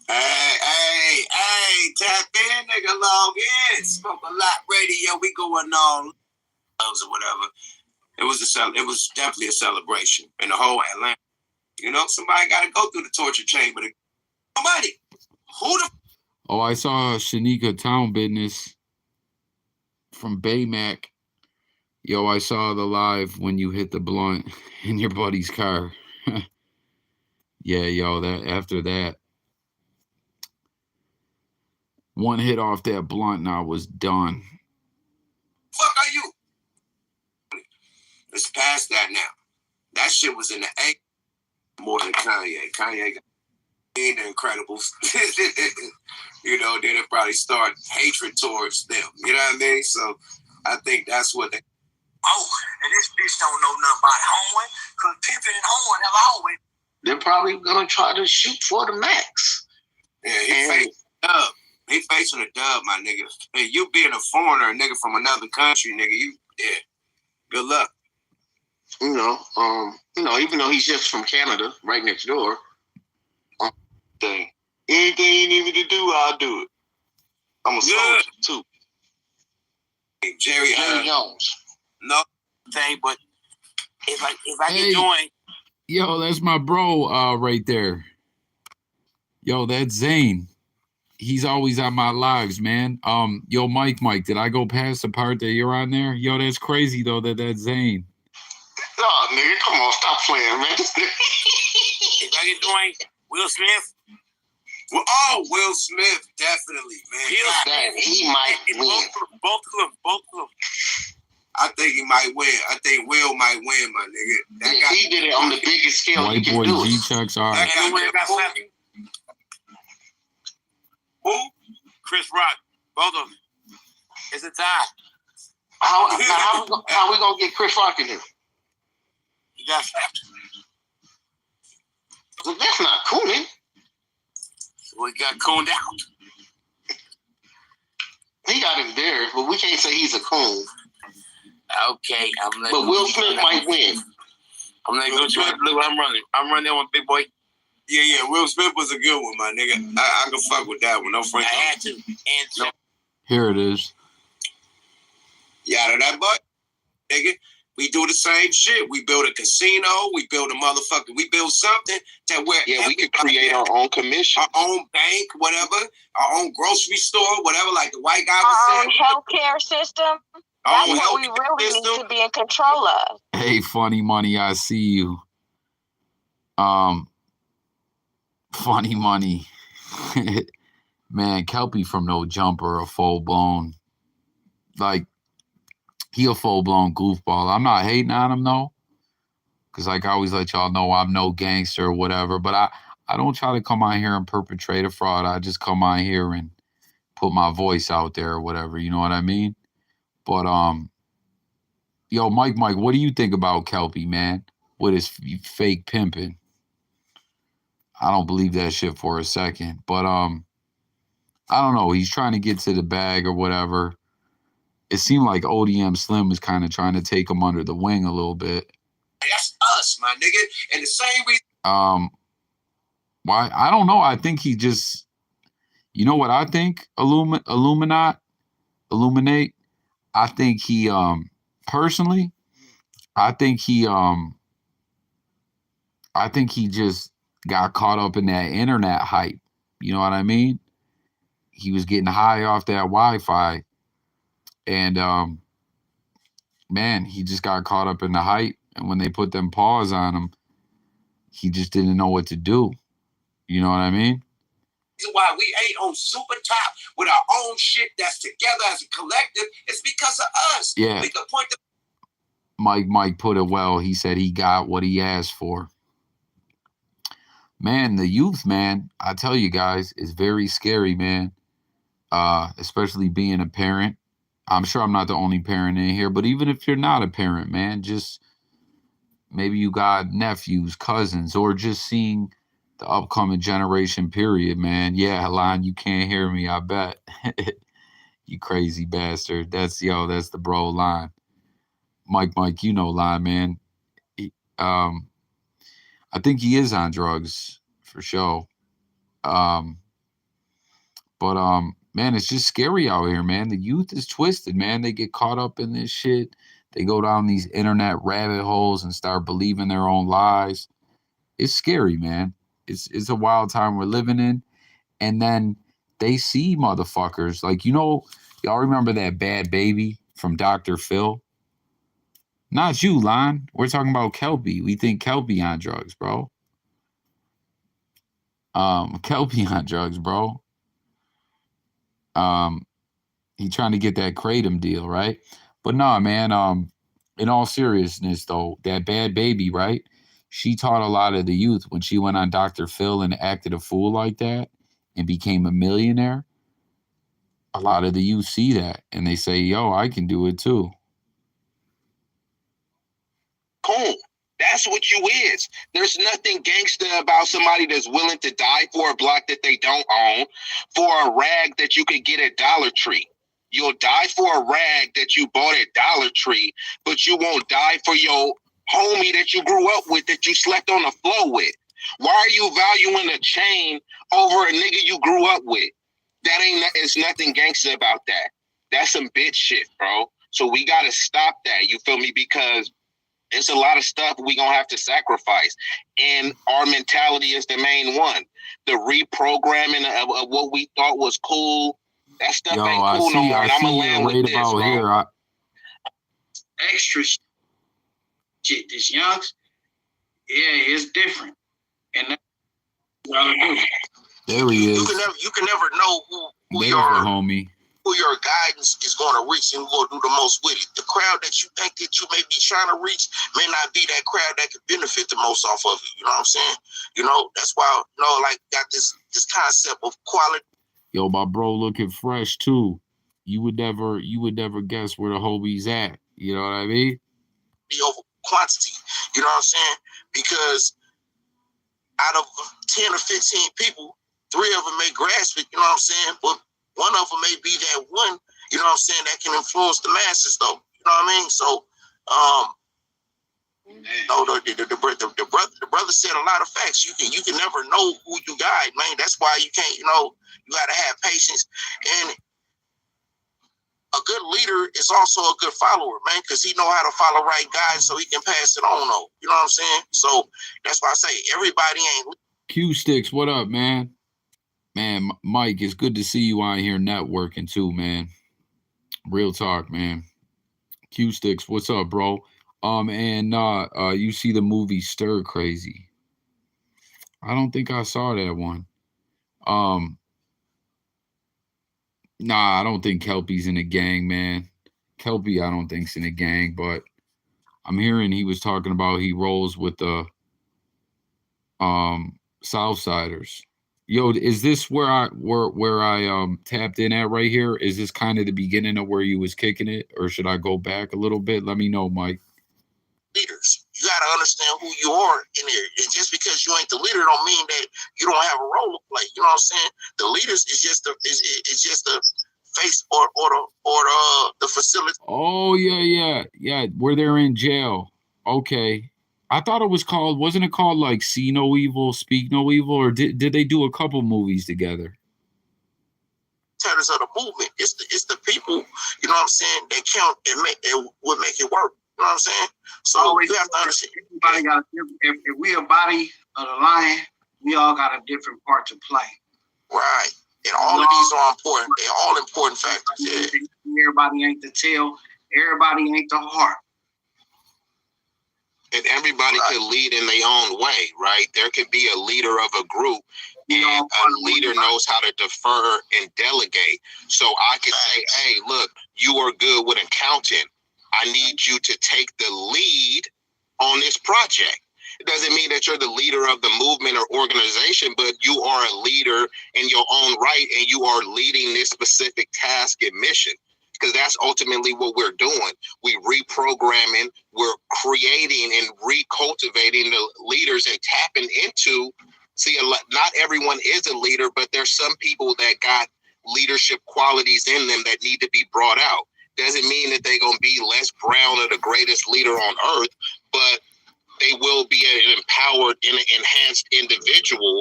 Hey, tap in, nigga, log in. Smoke a lot radio. We going on or whatever. It was definitely a celebration in the whole Atlanta. You know, somebody got to go through the torture chamber to get money. Who the? Oh, I saw Shanika Town Business from Baymac. Yo, I saw the live when you hit the blunt in your buddy's car. Yeah, yo, that after that. One hit off that blunt and I was done. Fuck are you? Let's pass that now. That shit was in the A more than Kanye. Kanye got the Incredibles. You know, then it probably started hatred towards them. You know what I mean? So I think that's what they. Oh, and this bitch don't know nothing about Horn, because Pimpin' and Horn have always. They're probably gonna try to shoot for the max. Yeah, he facing a dub. He facing a dub, my nigga. Hey, you being a foreigner, a nigga from another country, nigga, good luck. You know, even though he's just from Canada, right next door. Thing. Anything you need me to do, I'll do it. I'm a soldier too. Hey, Jerry Jones. No thing, but if I Hey. get joined. Yo, that's my bro right there. Yo, that's Zane. He's always on my lives, man. Yo, Mike, did I go past the part that you're on there? Yo, that's crazy though that's Zane. Oh, nigga, come on, stop playing, man. If I get joined, Will Smith. Will Smith, definitely, man. He might win. Both of them. I think he might win. I think Will might win, my nigga. He did it on the biggest scale. White boy G-Chucks are. Who? Chris Rock. Both of them. It's a tie. How we gonna get Chris Rock in here? He got slapped. Well, that's not cooning. We got cooned out. He got him there, but we can't say he's a coon. Okay, but Will Smith might win. I'm letting go. Look what I'm running. I'm running that one, big boy. Yeah. Will Smith was a good one, my nigga. I can fuck with that one. No Frank. I had to. And no. Here it is. Yada that boy, nigga. We do the same shit. We build a casino. We build a motherfucker. We build something that where we can create our own commission, our own bank, whatever, our own grocery store, whatever. Like the white guy was saying. Our own healthcare system. That's what we really need to be in control of. Hey, Funny Money, I see you. Funny Money. Man, Kelpie from No Jumper, a full-blown, like, he a full-blown goofball. I'm not hating on him, though. Because like I always let y'all know, I'm no gangster or whatever. But I don't try to come out here and perpetrate a fraud. I just come out here and put my voice out there or whatever. You know what I mean? But yo, Mike, what do you think about Kelpie, man? With his fake pimping? I don't believe that shit for a second. But I don't know. He's trying to get to the bag or whatever. It seemed like ODM Slim was kind of trying to take him under the wing a little bit. That's us, my nigga. And the same reason. Why? I don't know. I think he just, you know what I think? Illuminate. I think he, personally, I think he just got caught up in that internet hype. You know what I mean? He was getting high off that Wi-Fi, and man, he just got caught up in the hype. And when they put them paws on him, he just didn't know what to do. You know what I mean? Why we ain't on super top with our own shit that's together as a collective, it's because of us. Yeah. We can point the Mike put it well. He said he got what he asked for. Man, the youth, man, I tell you guys, is very scary, man. Especially being a parent. I'm sure I'm not the only parent in here, but even if you're not a parent, man, just maybe you got nephews, cousins, or just seeing the upcoming generation period, man. Yeah, Halon, you can't hear me, I bet. You crazy bastard. That's the bro line. Mike, you know line, man. I think he is on drugs for sure. But man, it's just scary out here, man. The youth is twisted, man. They get caught up in this shit. They go down these internet rabbit holes and start believing their own lies. It's scary, man. It's a wild time we're living in. And then they see motherfuckers. Like, y'all remember that bad baby from Dr. Phil? Not you, Lon. We're talking about Kelpie. We think Kelpie on drugs, bro. Kelpie on drugs, bro. He trying to get that Kratom deal, right? But no, man, in all seriousness, though, that bad baby, right? She taught a lot of the youth when she went on Dr. Phil and acted a fool like that and became a millionaire. A lot of the youth see that and they say, yo, I can do it too. Cool. That's what you is. There's nothing gangster about somebody that's willing to die for a block that they don't own, for a rag that you could get at Dollar Tree. You'll die for a rag that you bought at Dollar Tree, but you won't die for your homie that you grew up with, that you slept on the floor with. Why are you valuing a chain over a nigga you grew up with? It's nothing gangster about that. That's some bitch shit, bro. So we got to stop that. You feel me? Because it's a lot of stuff we gonna have to sacrifice, and our mentality is the main one. The reprogramming of what we thought was cool, that stuff ain't cool no more. And I'm gonna land with this, bro. Here, extra shit. This youngs, yeah, it's different, and that's what I do. There he is. You can never know who your guidance is going to reach and who will do the most with it. The crowd that you think that you may be trying to reach may not be that crowd that could benefit the most off of it. You know what I'm saying? That's why, like, got this concept of quality. Yo, my bro looking fresh too. You would never guess where the homie's at. You know what I mean? Over quantity. You know what I'm saying? Because out of 10 or 15 people, 3 of them may grasp it, you know what I'm saying? But one of them may be that one, you know what I'm saying, that can influence the masses, though. You know what I mean? So, the brother said a lot of facts. You can never know who you guide, man. That's why you can't, you got to have patience. And a good leader is also a good follower, man, because he know how to follow right guys so he can pass it on, though. You know what I'm saying? So that's why I say everybody ain't. Q-Sticks, what up, man? Man, Mike, it's good to see you out here networking too, man. Real talk, man. Q-Sticks, what's up, bro? You see the movie Stir Crazy? I don't think I saw that one. Nah, I don't think Kelpie's in a gang, man. Kelpie, I don't think's in a gang, but I'm hearing he was talking about he rolls with the Southsiders. Yo, is this where I tapped in at right here? Is this kind of the beginning of where you was kicking it, or should I go back a little bit? Let me know, Mike. Leaders, you got to understand who you are in there, and just because you ain't the leader don't mean that you don't have a role to play. You know what I'm saying? The leaders is just the face or the facility. Oh yeah. Where they're in jail. Okay. I thought it was called. Wasn't it called like See No Evil, Speak No Evil, or did they do a couple movies together? Of the movement, it's the people, you know what I'm saying, that count and would make it work. You know what I'm saying? So you have to understand. Everybody got if we a body of the lion, we all got a different part to play. Right. And all of these are important. They're all important factors. Yeah. Everybody ain't the tail. Everybody ain't the heart. And everybody could lead in their own way, right? There could be a leader of a group, and a leader knows how to defer and delegate. So I could say, hey, look, you are good with accounting. I need you to take the lead on this project. It doesn't mean that you're the leader of the movement or organization, but you are a leader in your own right, and you are leading this specific task and mission. Because that's ultimately what we're doing. We reprogramming, we're creating and recultivating the leaders and tapping into. See, not everyone is a leader, but there's some people that got leadership qualities in them that need to be brought out. Doesn't mean that they're going to be Les Brown or the greatest leader on earth, but they will be an empowered and an enhanced individual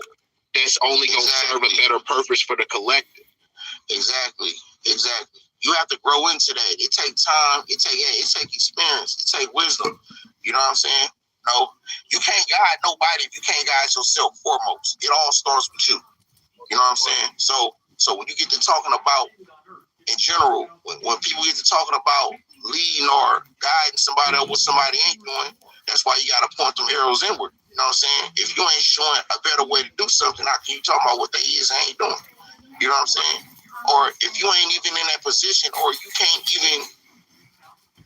that's only going to serve a better purpose for the collective. Exactly. You have to grow into that. It takes time. It take experience. It take wisdom. You know what I'm saying? No, you can't guide nobody if you can't guide yourself foremost. It all starts with you. You know what I'm saying? So when you get to talking about, in general, when people get to talking about leading or guiding somebody or what somebody ain't doing, that's why you got to point them arrows inward. You know what I'm saying? If you ain't showing a better way to do something, how can you talk about what they is and ain't doing? You know what I'm saying? Or if you ain't even in that position, or you can't even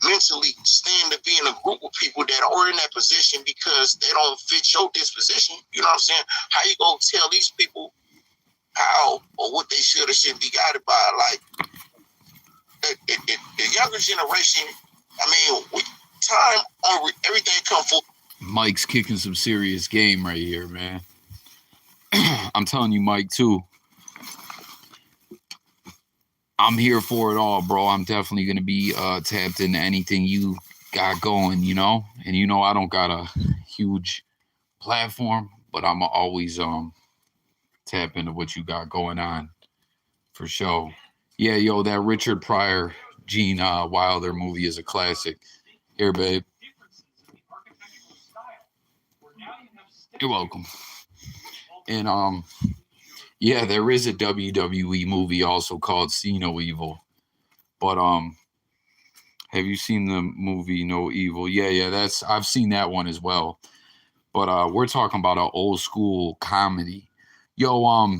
mentally stand to be in a group of people that are in that position because they don't fit your disposition, you know what I'm saying? How you gonna tell these people how or what they should or shouldn't be guided by? Like the younger generation, I mean, with time, everything come full. Mike's kicking some serious game right here, man. I'm telling you, Mike, too. I'm here for it all, bro. I'm definitely going to be tapped into anything you got going, you know? And you know I don't got a huge platform, but I'm always tap into what you got going on, for sure. Yeah, yo, that Richard Pryor, Gene Wilder movie is a classic. Here, babe. You're welcome. And yeah, there is a WWE movie also called See No Evil. But have you seen the movie No Evil? Yeah, I've seen that one as well. But we're talking about an old school comedy. Yo,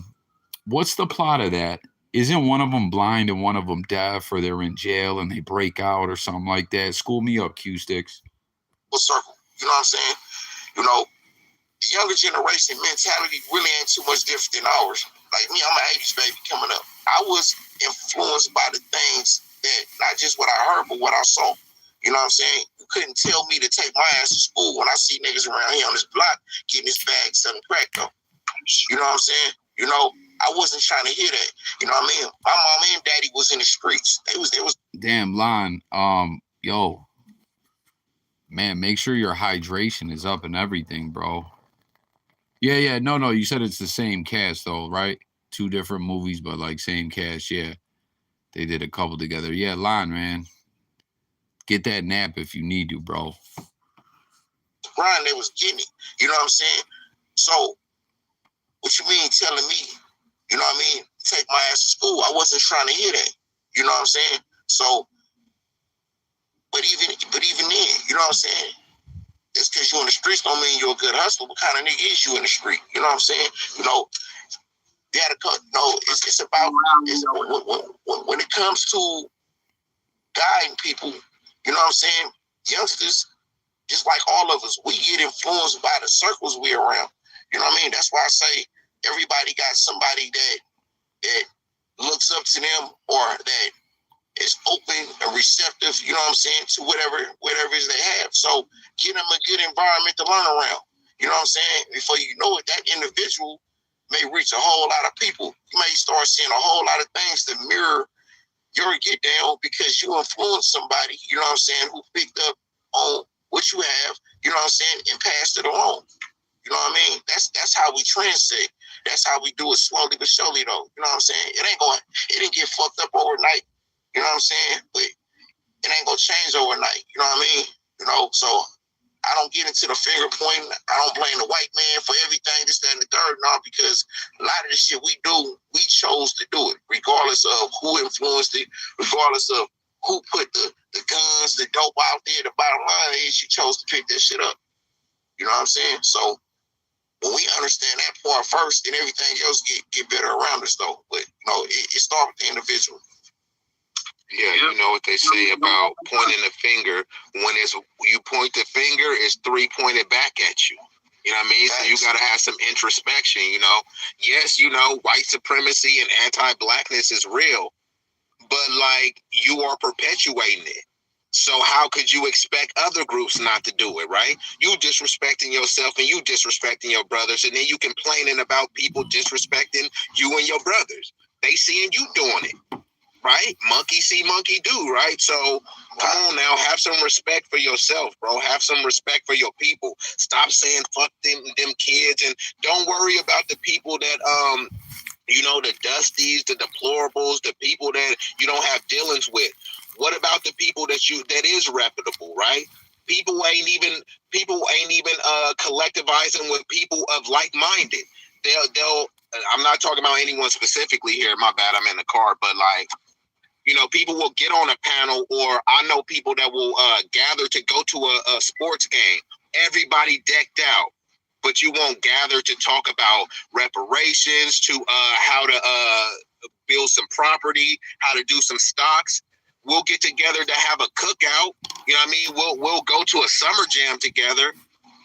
what's the plot of that? Isn't one of them blind and one of them deaf, or they're in jail and they break out or something like that? School me up, Q-Sticks. Circle. You know what I'm saying? You know, the younger generation mentality really ain't too much different than ours. Like me, I'm an 80s baby coming up. I was influenced by the things that, not just what I heard, but what I saw. You know what I'm saying? You couldn't tell me to take my ass to school when I see niggas around here on this block getting his bag selling crack though. You know what I'm saying? You know, I wasn't trying to hear that. You know what I mean? My mom and daddy was in the streets. They was damn line. Yo, man, make sure your hydration is up and everything, bro. Yeah. No. You said it's the same cast though, right? 2 different movies, but like same cast. Yeah, they did a couple together. Yeah, line, man. Get that nap if you need to, bro. Brian, they was getting it. You know what I'm saying? So, what you mean telling me, you know what I mean, take my ass to school? I wasn't trying to hear that. You know what I'm saying? So, but even then, you know what I'm saying? Just because you're in the streets don't mean you're a good hustler. What kind of nigga is you in the street? You know what I'm saying? You know, you had to no, it's about when it comes to guiding people, you know what I'm saying? Youngsters, Just like all of us, we get influenced by the circles we're around. You know what I mean? That's why I say everybody got somebody that looks up to them or that is open and receptive, you know what I'm saying, to whatever it is they have. So get them a good environment to learn around. You know what I'm saying? Before you know it, that individual may reach a whole lot of people. You may start seeing a whole lot of things that mirror your get down because you influenced somebody, you know what I'm saying, who picked up on what you have, you know what I'm saying, and passed it along. You know what I mean? That's how we transit. That's how we do it slowly but surely, though. You know what I'm saying? It didn't get fucked up overnight. You know what I'm saying? But it ain't gonna change overnight. You know what I mean? You know, so I don't get into the finger pointing. I don't blame the white man for everything, this, that, and the third, no, because a lot of the shit we do, we chose to do it, regardless of who influenced it, regardless of who put the guns, the dope out there. The bottom line is you chose to pick that shit up. You know what I'm saying? So when we understand that part first, then everything else get better around us, though. But, you know, it starts with the individual. Yeah, you know what they say about pointing the finger. When you point the finger, it's 3 pointed back at you. You know what I mean? So you got to have some introspection, you know. Yes, you know, white supremacy and anti-blackness is real, but, like, you are perpetuating it. So how could you expect other groups not to do it, right? You disrespecting yourself and you disrespecting your brothers, and then you complaining about people disrespecting you and your brothers. They seeing you doing it. Right? Monkey see, monkey do, right? So come on now, have some respect for yourself, bro. Have some respect for your people. Stop saying fuck them kids, and don't worry about the people that you know, the dusties, the deplorables, the people that you don't have dealings with. What about the people that is reputable, right? People ain't even collectivizing with people of like-minded. They'll I'm not talking about anyone specifically here, my bad, I'm in the car, but like, you know, people will get on a panel, or I know people that will gather to go to a sports game. Everybody decked out, but you won't gather to talk about reparations, to how to build some property, how to do some stocks. We'll get together to have a cookout. You know what I mean? We'll go to a summer jam together,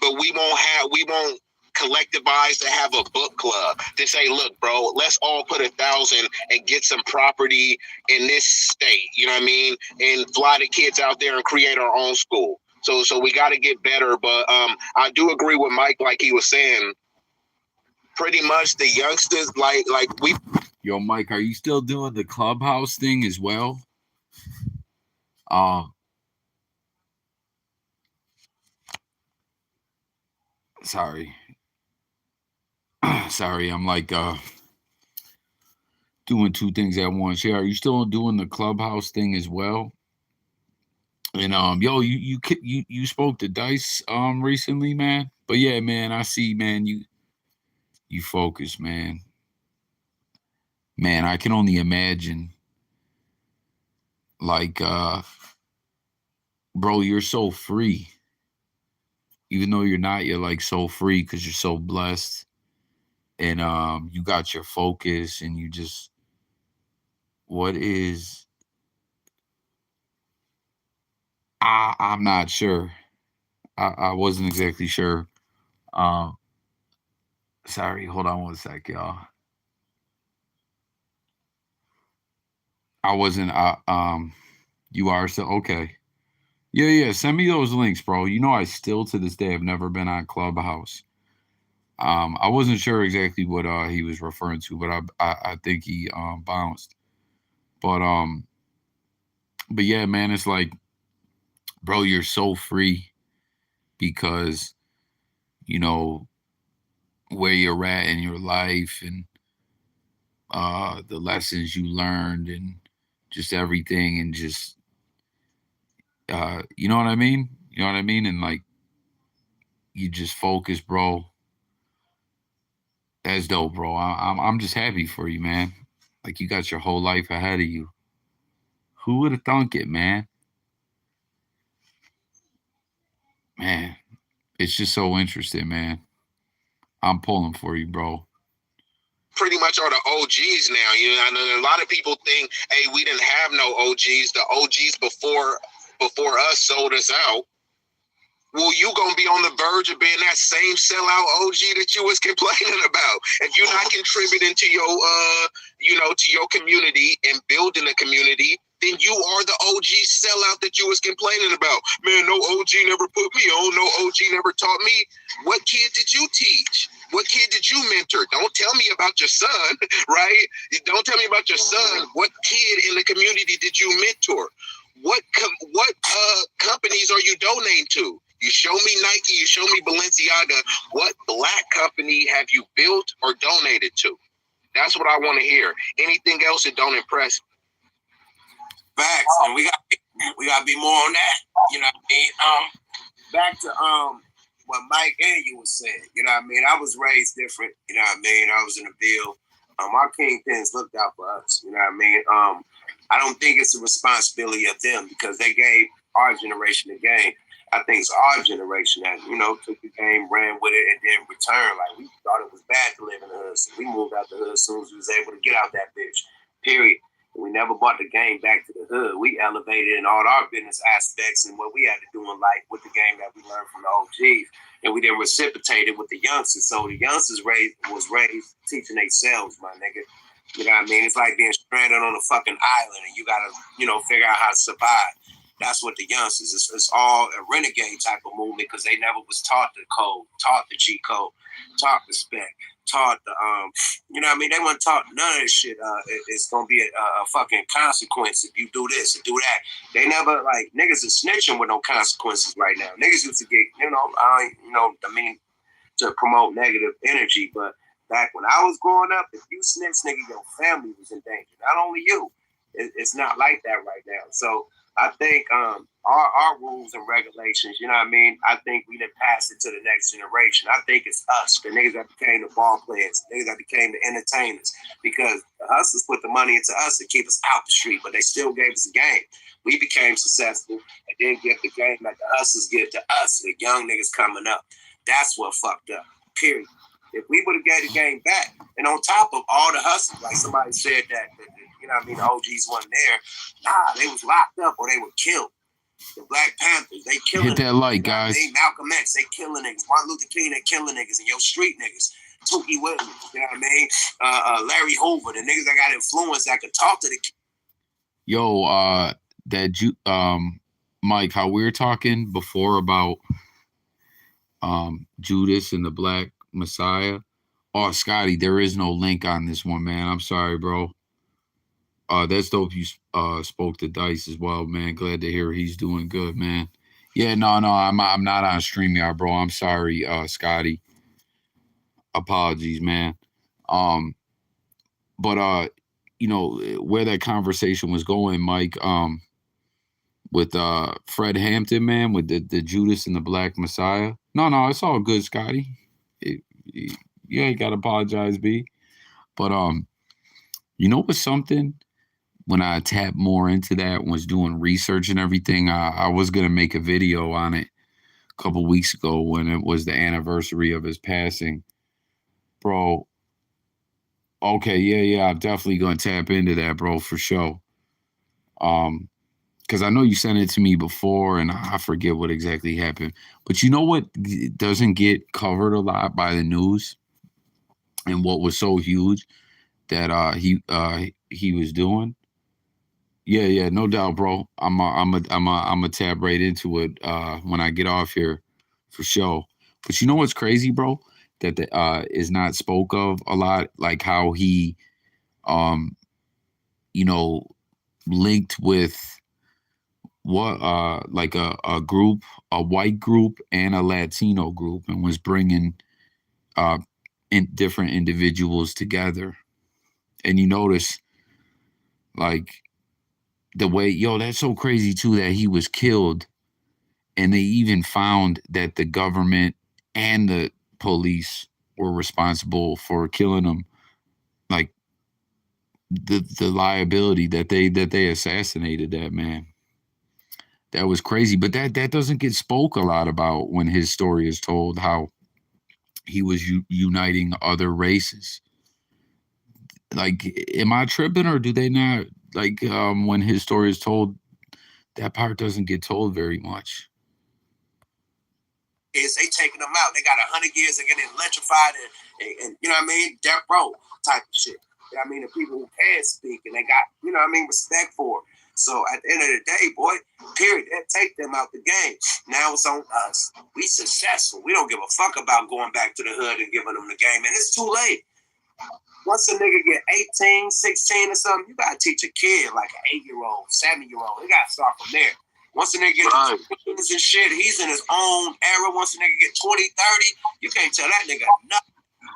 but we won't collectivize to have a book club to say, look, bro, let's all put 1,000 and get some property in this state, you know what I mean, and fly the kids out there and create our own school. So we got to get better. But I do agree with Mike, like he was saying, pretty much the youngsters, like we. Yo, Mike, are you still doing the clubhouse thing as well? Sorry. Sorry, I'm like doing two things at once. Yeah, are you still doing the clubhouse thing as well? And yo, you spoke to Dice recently, man. But yeah, man, I see, man, you focus, man. Man, I can only imagine, like, bro, you're so free. Even though you're not, you're like so free because you're so blessed. And you got your focus, and you just, what is, I'm not sure. I wasn't exactly sure. Sorry, hold on one sec, y'all. I wasn't you are so okay. Yeah, send me those links, bro. You know, I still to this day have never been on Clubhouse. I wasn't sure exactly what he was referring to, but I think he bounced. But yeah, man, it's like, bro, you're so free because, you know, where you're at in your life, and the lessons you learned, and just everything, and just you know what I mean? You know what I mean? And like, you just focus, bro. That's dope, bro. I'm just happy for you, man. Like, you got your whole life ahead of you. Who would have thunk it, man? Man, it's just so interesting, man. I'm pulling for you, bro. Pretty much are the OGs now. You know, I know a lot of people think, hey, we didn't have no OGs. The OGs before us sold us out. well, you gonna be on the verge of being that same sellout OG that you was complaining about. If you're not contributing to your to your community and building a community, then you are the OG sellout that you was complaining about. Man, no OG never put me on, no OG never taught me. What kid did you teach? What kid did you mentor? Don't tell me about your son, right? Don't tell me about your son. What kid in the community did you mentor? What companies are you donating to? You show me Nike, you show me Balenciaga. What black company have you built or donated to? That's what I want to hear. Anything else that don't impress me. Facts, and we got to be more on that. You know what I mean? Back to what Mike and you was saying. You know what I mean? I was raised different. You know what I mean? I was in the Bill. Our kingpins looked out for us. You know what I mean? I don't think it's a responsibility of them because they gave our generation the game. I think it's our generation that, took the game, ran with it, and then returned. Like, we thought it was bad to live in the hood. So we moved out the hood as soon as we was able to get out that bitch, period. And we never brought the game back to the hood. We elevated in all our business aspects and what we had to do in life with the game that we learned from the OGs. And we then reciprocated with the youngsters. So the youngsters was raised teaching themselves, my nigga. You know what I mean? It's like being stranded on a fucking island and you got to, figure out how to survive. That's what the youngsters, it's all a renegade type of movement because they never was taught the code, taught the G code, taught the spec, taught the, they weren't taught none of this shit. It's going to be a fucking consequence if you do this and do that. They never, niggas is snitching with no consequences right now. Niggas used to get, to promote negative energy, but back when I was growing up, if you snitch, nigga, your family was in danger. Not only you. It's not like that right now. So I think our rules and regulations, you know what I mean? I think we done passed it to the next generation. I think it's us, the niggas that became the ball players, the niggas that became the entertainers, because the hustlers put the money into us to keep us out the street, but they still gave us a game. We became successful and then give the game that the hustlers give to us, the young niggas coming up. That's what fucked up, period. If we would have gave the game back, and on top of all the hustlers, like somebody said that the OGs wasn't there. Nah, they was locked up or they were killed. The Black Panthers, they killing Hit that like, guys. Malcolm X, they killing niggas. Martin Luther King, they killing niggas. And your street niggas. Tookie Williams, you know what I mean? Larry Hoover, the niggas that got influence that could talk to the kids. Yo, Mike, how we were talking before about Judas and the Black Messiah. Oh, Scotty, there is no link on this one, man. I'm sorry, bro. That's dope. You spoke to Dice as well, man. Glad to hear he's doing good, man. Yeah, no, I'm not on StreamYard, bro. I'm sorry, Scotty. Apologies, man. But where that conversation was going, Mike, with Fred Hampton, man, with the Judas and the Black Messiah. No, it's all good, Scotty. You ain't gotta apologize, B. But what's something? When I tapped more into that, was doing research and everything, I was going to make a video on it a couple weeks ago when it was the anniversary of his passing. Bro, okay, yeah, I'm definitely going to tap into that, bro, for sure. Because I know you sent it to me before, and I forget what exactly happened. But you know what doesn't get covered a lot by the news? And what was so huge that he was doing? Yeah, no doubt, bro. I'm a tap right into it when I get off here, for sure. But you know what's crazy, bro? That is not spoke of a lot, like how he, linked with like a group, a white group and a Latino group, and was bringing different individuals together. And you notice, like, the way, that's so crazy too, that he was killed, and they even found that the government and the police were responsible for killing him. Like, the liability that they assassinated that man. That was crazy, but that doesn't get spoke a lot about when his story is told, how he was uniting other races. Like, am I tripping, or do they not, like, when his story is told, that part doesn't get told very much? is they taking them out. They got 100 years of getting electrified and you know what I mean, death row type of shit. You know what I mean, the people who can speak and they got, you know what I mean, respect for it. So at the end of the day, boy, period, they take them out the game. Now it's on us. We successful. We don't give a fuck about going back to the hood and giving them the game. And it's too late. Once a nigga get 18, 16 or something, you gotta teach a kid like an 8-year-old, 7-year-old. You gotta start from there. Once a nigga get and shit, he's in his own era. Once a nigga get 20, 30, you can't tell that nigga nothing.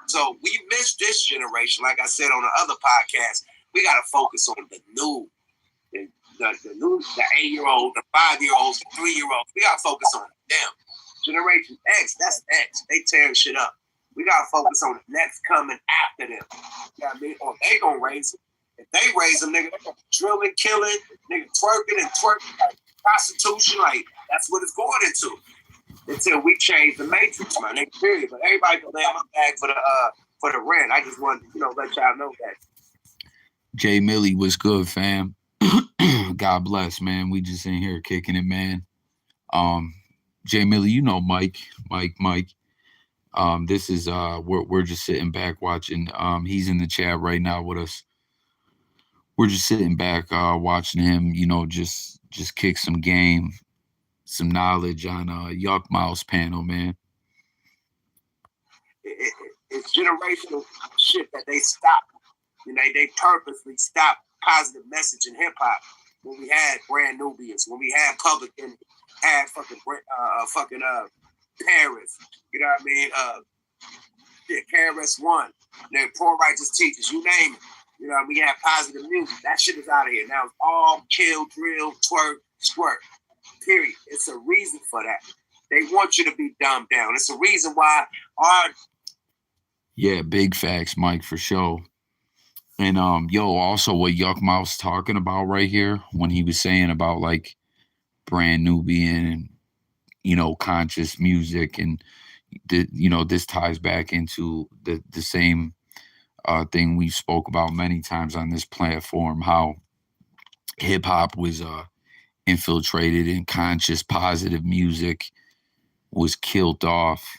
So we missed this generation. Like I said on the other podcast, we gotta focus on the new. The 8-year-old, the 5-year-olds, the 3-year-olds. We gotta focus on them. Generation X, that's X. They tearing shit up. We gotta focus on the next coming after them. You know what I mean? Or they gonna raise them. If they raise them, nigga, they gonna be drilling, killing, nigga twerking and twerking, like prostitution, like that's what it's going into. Until we change the matrix, man. Nigga, period. But everybody can lay on my bag for the rent. I just wanted to, let y'all know that. Jay Millie was good, fam. God bless, man. We just in here kicking it, man. Jay Millie, Mike. This is we're just sitting back watching. He's in the chat right now with us. We're just sitting back watching him, just kick some game, some knowledge on Yuck Mouse panel, man. It's generational shit that they stopped. They purposely stopped positive message in hip hop. When we had Brand Nubians, when we had Public Enemy, had fucking Paris, you know what I mean? KRS-One, Poor Righteous Teachers, you name it. You know, we have positive music. That shit is out of here. Now it's all kill, drill, twerk, squirt. Period. It's a reason for that. They want you to be dumbed down. It's a reason why Yeah, big facts, Mike, for sure. And also what Yuck Mouse talking about right here when he was saying about like Brand Nubian and conscious music and this ties back into the same thing we spoke about many times on this platform, how hip hop was infiltrated and conscious positive music was killed off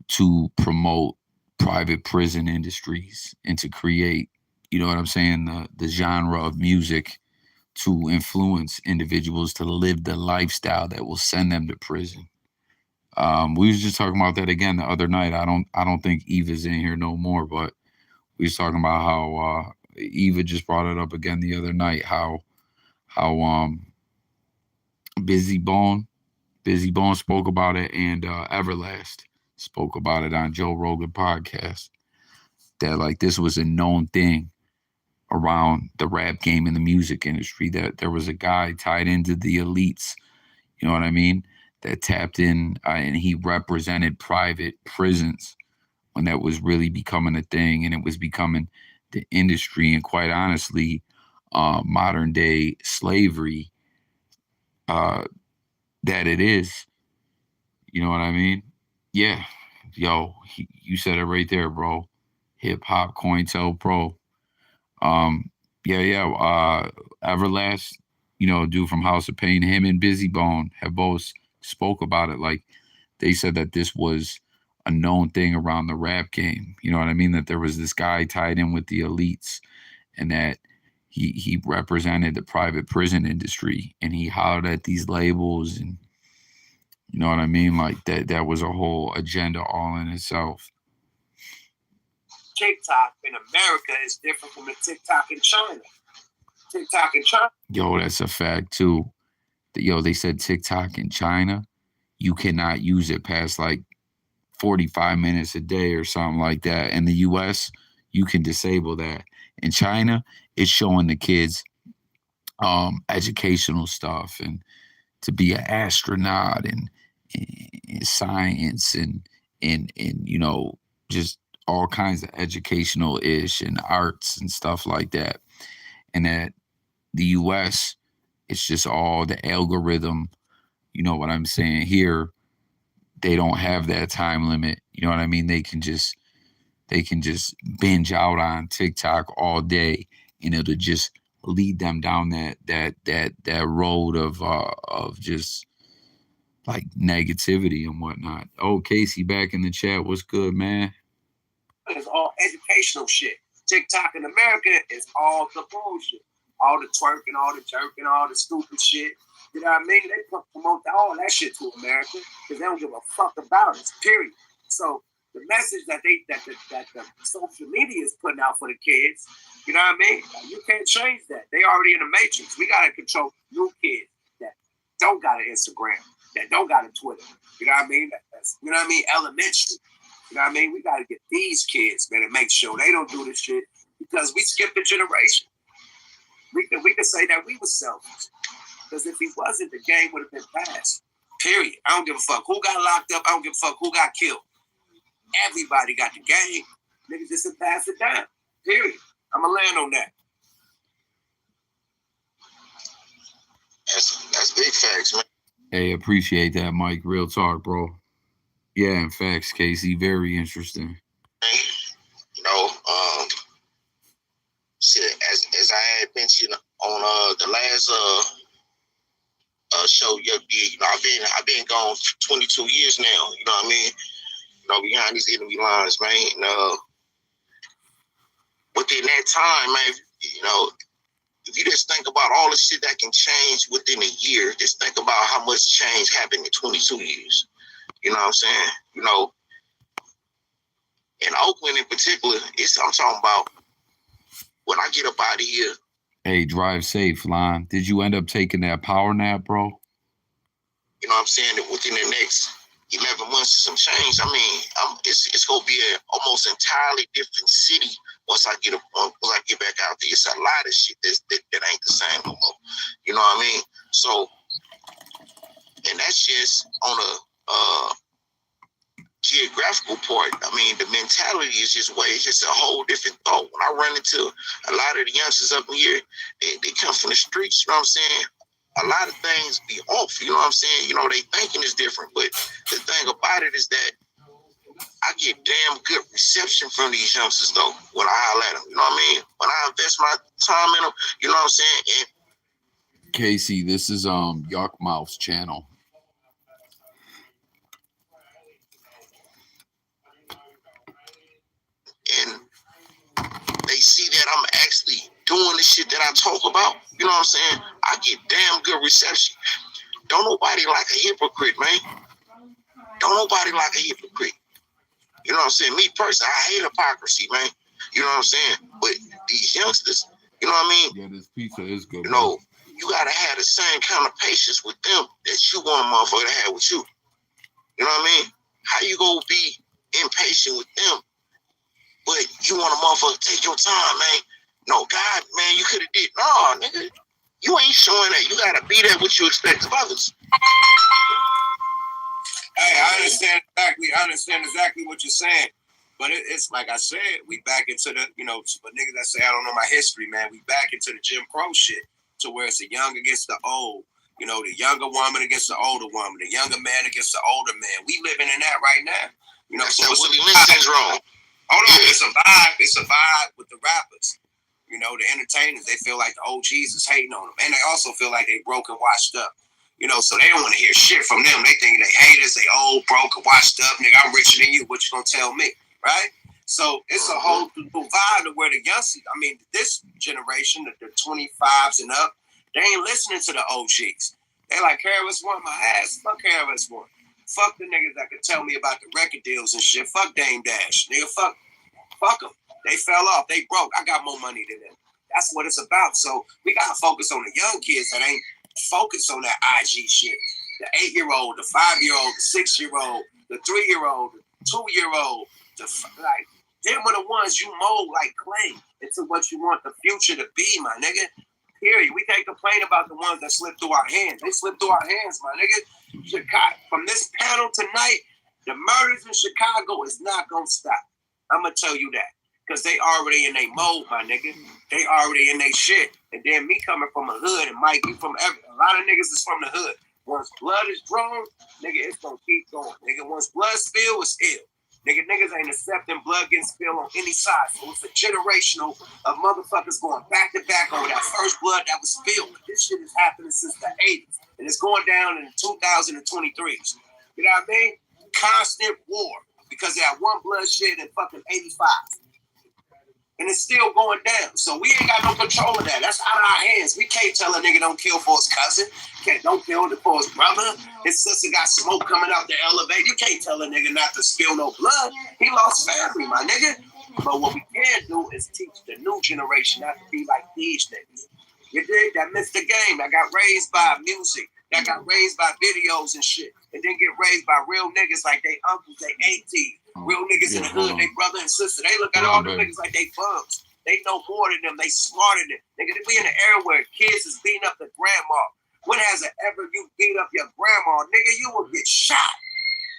to promote private prison industries and to create, you know what I'm saying, the genre of music to influence individuals to live the lifestyle that will send them to prison. We was just talking about that again the other night. I don't think Eva's in here no more, but we was talking about how Eva just brought it up again the other night, how Busy Bone spoke about it, and Everlast spoke about it on Joe Rogan podcast, that like this was a known thing around the rap game and the music industry, that there was a guy tied into the elites, you know what I mean, that tapped in and he represented private prisons when that was really becoming a thing, and it was becoming the industry, and quite honestly, modern day slavery that it is. You know what I mean? Yeah. Yo, you said it right there, bro. Hip Hop COINTELPRO. Everlast, dude from House of Pain, him and Busy Bone have both spoke about it. Like they said that this was a known thing around the rap game. You know what I mean? That there was this guy tied in with the elites, and that he represented the private prison industry, and he hollered at these labels, and you know what I mean? Like that was a whole agenda all in itself. TikTok in America is different from the TikTok in China. TikTok in China. Yo, that's a fact too. They said TikTok in China, you cannot use it past like 45 minutes a day or something like that. In the US, you can disable that. In China, it's showing the kids educational stuff and to be an astronaut and science and just all kinds of educational ish and arts and stuff like that. And that the US, it's just all the algorithm. You know what I'm saying? Here, they don't have that time limit. You know what I mean? They can just binge out on TikTok all day, and it'll just lead them down that road of just like negativity and whatnot. Oh, Casey back in the chat. What's good, man? It's all educational shit. TikTok in America is all the bullshit. All the twerking, all the jerking, all the stupid shit. You know what I mean? They promote all that shit to America because they don't give a fuck about us, period. So the message that the social media is putting out for the kids, you know what I mean? You can't change that. They already in the matrix. We gotta control new kids that don't got an Instagram, that don't got a Twitter. You know what I mean? That's, you know what I mean? Elementary. You know what I mean? We gotta get these kids, man, and make sure they don't do this shit because we skipped a generation. We could say that we were selfish. Because if he wasn't, the game would have been passed. Period. I don't give a fuck who got locked up. I don't give a fuck who got killed. Everybody got the game. Niggas just pass it down. Period. I'ma land on that. That's big facts, man. Hey, appreciate that, Mike. Real talk, bro. Yeah, in facts, Casey. Very interesting. You know, shit, as I had mentioned on the last show you did, you know, I've been gone for 22 years now. You know what I mean? You know, behind these enemy lines, man. And within that time, man, you know, if you just think about all the shit that can change within a year, just think about how much change happened in 22 years. You know what I'm saying? You know, in Oakland in particular, I'm talking about when I get up out of here. Hey, drive safe, Lon. Did you end up taking that power nap, bro? You know what I'm saying? That within the next 11 months of some change, I mean, it's gonna be an almost entirely different city once I get back out there. It's a lot of shit that ain't the same no more. You know what I mean? So, and that's just on a geographical part. I mean, the mentality is just it's just a whole different thought. When I run into a lot of the youngsters up in here, they come from the streets, you know what I'm saying? A lot of things be off, you know what I'm saying? You know, they thinking is different, but the thing about it is that I get damn good reception from these youngsters, though, when I holler at them, you know what I mean? When I invest my time in them, you know what I'm saying? And Casey, this is Yuck Mouth's channel. And they see that I'm actually doing the shit that I talk about, you know what I'm saying? I get damn good reception. Don't nobody like a hypocrite, man. Don't nobody like a hypocrite. You know what I'm saying? Me personally, I hate hypocrisy, man. You know what I'm saying? But these youngsters, you know what I mean? Yeah, this pizza is good. You know, you gotta have the same kind of patience with them that you want a motherfucker to have with you. You know what I mean? How you gonna be impatient with them, but you want a motherfucker to take your time, man? No, God, man, you could have did. No, nigga, you ain't showing that. You gotta be there what you expect of others. Hey, I understand exactly what you're saying. But it's like I said, we back into the, you know, for niggas that say I don't know my history, man, we back into the Jim Crow shit to where it's the young against the old. You know, the younger woman against the older woman, the younger man against the older man. We living in that right now. You know, that's so it's Willie Lynch syndrome. Hold on, it's a vibe. It's a vibe with the rappers. You know, the entertainers, they feel like the OGs is hating on them. And they also feel like they broke and washed up. You know, so they don't want to hear shit from them. They think they haters, they old, broke, and washed up. Nigga, I'm richer than you. What you gonna tell me? Right? So it's a whole vibe to where the youngsters, I mean, this generation, the 25s and up, they ain't listening to the OGs. They like, KRS-One, my ass. Fuck KRS-One. Fuck the niggas that could tell me about the record deals and shit. Fuck Dame Dash. Nigga, fuck them. They fell off. They broke. I got more money than them. That's what it's about. So we gotta focus on the young kids that ain't focused on that IG shit. The 8-year-old, the 5-year-old, the 6-year-old, the 3-year-old, the 2-year-old. Like, them are the ones you mold like clay into what you want the future to be, my nigga. Period. We can't complain about the ones that slip through our hands. They slip through our hands, my nigga. Chicago, from this panel tonight, the murders in Chicago is not gonna stop. I'm gonna tell you that. Because they already in their mode, my nigga. They already in their shit. And then me coming from a hood, and Mike, you from a lot of niggas is from the hood. Once blood is drawn, nigga, it's gonna keep going. Nigga, once blood spill, it's ill. Niggas ain't accepting blood getting spilled on any side. So it's a generational of motherfuckers going back to back over that first blood that was spilled. This shit is happening since the 80s. and it's going down in 2023. You know what I mean? Constant war because they had one bloodshed in fucking 85. And it's still going down. So we ain't got no control of that. That's out of our hands. We can't tell a nigga don't kill for his cousin. Don't kill for his brother. His sister got smoke coming out the elevator. You can't tell a nigga not to spill no blood. He lost family, my nigga. But what we can do is teach the new generation not to be like these niggas. You dig? That missed the game. That got raised by music. That got raised by videos and shit. And then get raised by real niggas like they uncles, they aunties. Real niggas in the hood, they brother and sister. They look at all them niggas like they bums. They know more than them. They smarter than them. Nigga, we in the era where kids is beating up the grandma. When has it ever you beat up your grandma? Nigga, you will get shot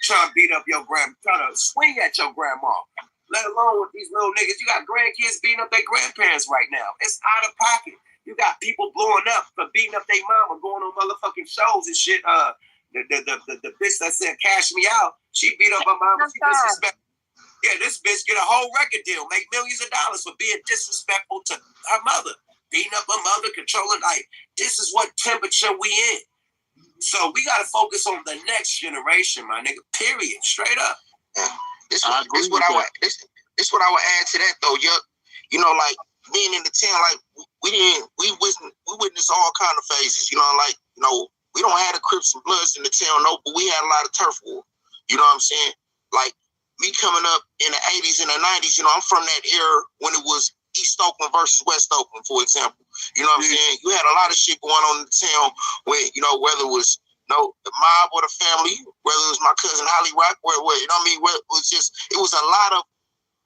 trying to beat up your grandma, trying to swing at your grandma. Let alone with these little niggas. You got grandkids beating up their grandparents right now. It's out of pocket. You got people blowing up for beating up their mama, going on motherfucking shows and shit. The bitch that said cash me out, she beat up her mama. She disrespectful. Yeah, this bitch get a whole record deal, make millions of dollars for being disrespectful to her mother, beating up her mother, controlling life. This is what temperature we in. So we gotta focus on the next generation, my nigga. Period. Straight up. This what I would add to that though. You know, like being in the town, like we witnessed all kind of phases. You know, like we don't have the Crips and Bloods in the town, no, but we had a lot of turf war. You know what I'm saying? Like me coming up in the 80s and the 90s, I'm from that era when it was East Oakland versus West Oakland, for example. You know what I'm saying? You had a lot of shit going on in the town where, whether it was the mob or the family, whether it was my cousin Holly Rock, where it was a lot of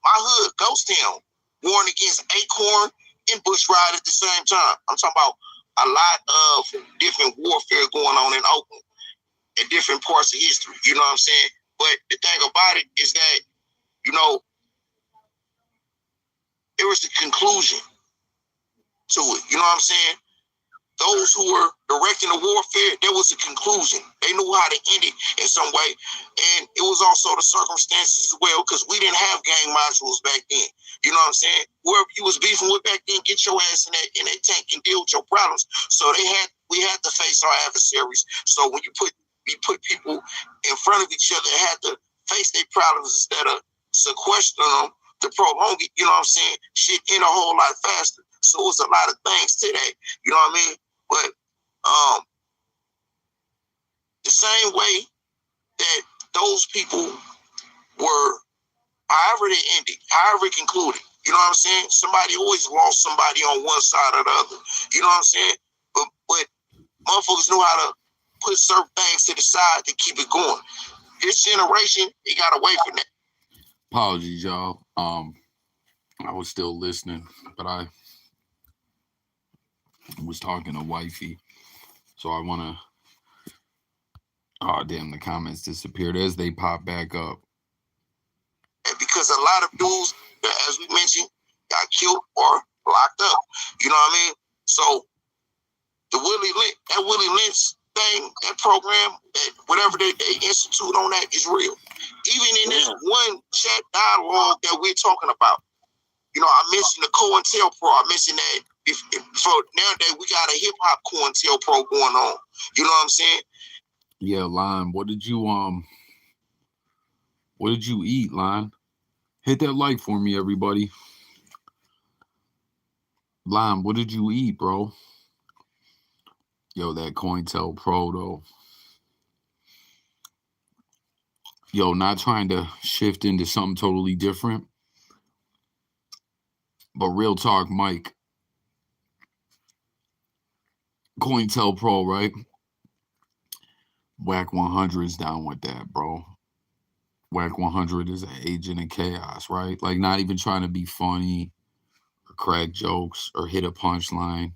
my hood, Ghost Town, warring against Acorn and Bush Ride at the same time. I'm talking about a lot of different warfare going on in Oakland at different parts of history. You know what I'm saying? But the thing about it is that, there was the conclusion to it. You know what I'm saying? Those who were directing the warfare, there was a conclusion. They knew how to end it in some way. And it was also the circumstances as well, because we didn't have gang modules back then. You know what I'm saying? Whoever you was beefing with back then, get your ass in that tank and deal with your problems. So we had to face our adversaries. So when you put people in front of each other, they had to face their problems instead of sequestering them to prolong it. You know what I'm saying? Shit in a whole lot faster. So it was a lot of things to that. You know what I mean? But the same way that those people were, however they ended, however it concluded, you know what I'm saying? Somebody always lost somebody on one side or the other. You know what I'm saying? But motherfuckers knew how to put certain things to the side to keep it going. This generation, they got away from that. Apologies, y'all. I was still listening, but I was talking to wifey, so I want to. Oh damn! The comments disappeared as they pop back up. Because a lot of dudes, as we mentioned, got killed or locked up. You know what I mean? So the Willie Lynch thing, that program, whatever they institute on that is real. Even in this one chat dialogue that we're talking about, I mentioned the COINTELPRO. I mentioned that for nowadays we got a hip hop COINTELPRO going on. You know what I'm saying? Yeah, Lime. What did you eat, Lime? Hit that like for me, everybody. Lime, what did you eat, bro? Yo, that COINTELPRO though. Yo, not trying to shift into something totally different. But real talk, Mike. COINTELPRO, right? Whack 100 is down with that, bro. Whack 100 is an agent of chaos, right? Like, not even trying to be funny or crack jokes or hit a punchline.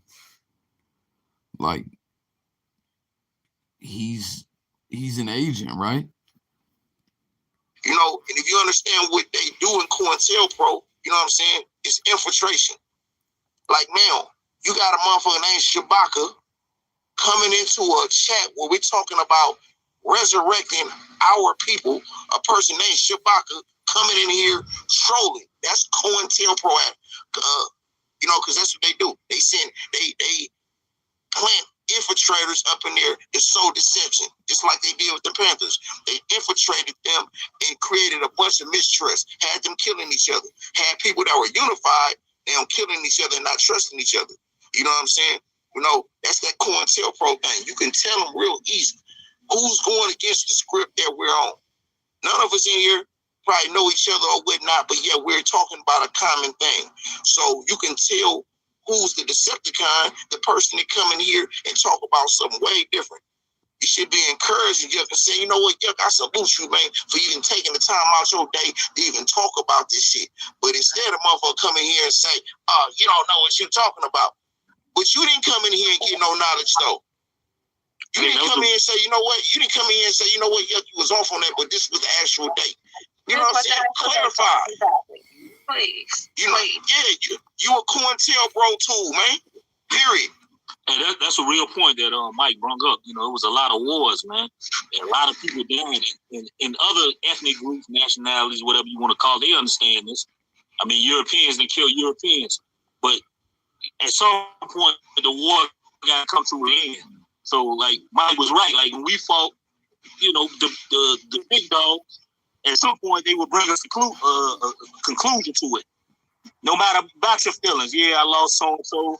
Like, he's an agent, right? And if you understand what they do in COINTELPRO, you know what I'm saying? It's infiltration. Like now, you got a motherfucker named Shabaka coming into a chat where we're talking about resurrecting our people. A person named Shabaka coming in here trolling. That's COINTELPRO. Because that's what they do. They plant infiltrators up in there to sow deception, just like they did with the Panthers. They infiltrated them and created a bunch of mistrust, had them killing each other, had people that were unified, them killing each other and not trusting each other. You know what I'm saying? You know, that's that COINTELPRO thing. You can tell them real easy who's going against the script that we're on. None of us in here probably know each other or whatnot, but yeah, we're talking about a common thing. So you can tell who's the Decepticon, the person that come in here and talk about something way different. You should be encouraged and you can say, you know what, Yuck, I salute you, man, for even taking the time out your day to even talk about this shit. But instead of motherfucker come in here and say, you don't know what you're talking about. But you didn't come in here and get no knowledge, though. You didn't come in and say, you know what? You didn't come in here and say, you know what, Yuck, you was off on that, but this was the actual date. You know what I'm saying? Clarify. Please. You know, yeah, you a COINTELPRO tool, man. Period. And that's a real point that Mike brought up. You know, it was a lot of wars, man. And a lot of people died in other ethnic groups, nationalities, whatever you want to call it. They understand this. I mean, Europeans, they kill Europeans. But at some point, the war got to come to an end. So, like, Mike was right. Like, when we fought, you know, the big dogs, at some point, they would bring us a conclusion to it. No matter about your feelings. Yeah, I lost so-and-so.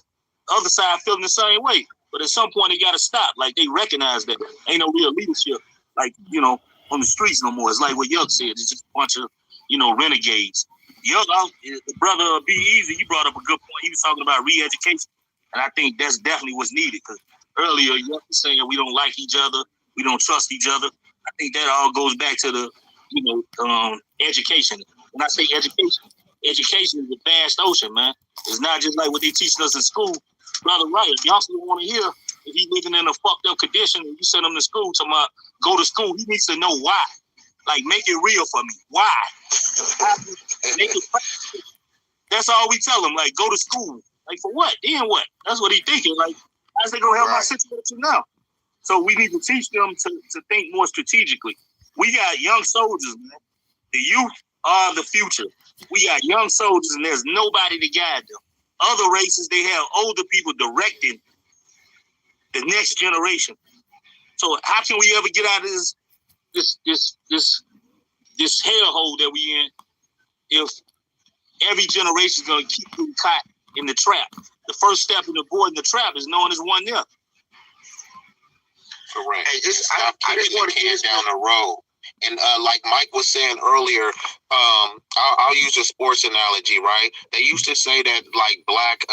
Other side feeling the same way. But at some point, they got to stop. Like, they recognize that ain't no real leadership, like, you know, on the streets no more. It's like what Yuck said. It's just a bunch of, you know, renegades. Yuck, the brother Be Easy, he brought up a good point. He was talking about re-education. And I think that's definitely what's needed. Because earlier, Yuck was saying we don't like each other. We don't trust each other. I think that all goes back to the, you know, education. When I say education is a vast ocean, man. It's not just like what they teaching us in school. Brother, right? If y'all still want to hear, if he's living in a fucked up condition and you send him to school, go to school, he needs to know why. Like, make it real for me. Why? Make it practical. That's all we tell him. Like, go to school. Like, for what? Then what? That's what he's thinking. Like, how's they going to help my situation now? So we need to teach them to think more strategically. We got young soldiers, man. The youth are the future. We got young soldiers, and there's nobody to guide them. Other races, they have older people directing the next generation. So how can we ever get out of this hellhole that we in if every generation is going to keep getting caught in the trap? The first step in avoiding the trap is knowing there's one there. Correct. Hey, I just want to get down the road. And like Mike was saying earlier, I'll use a sports analogy, right? They used to say that like black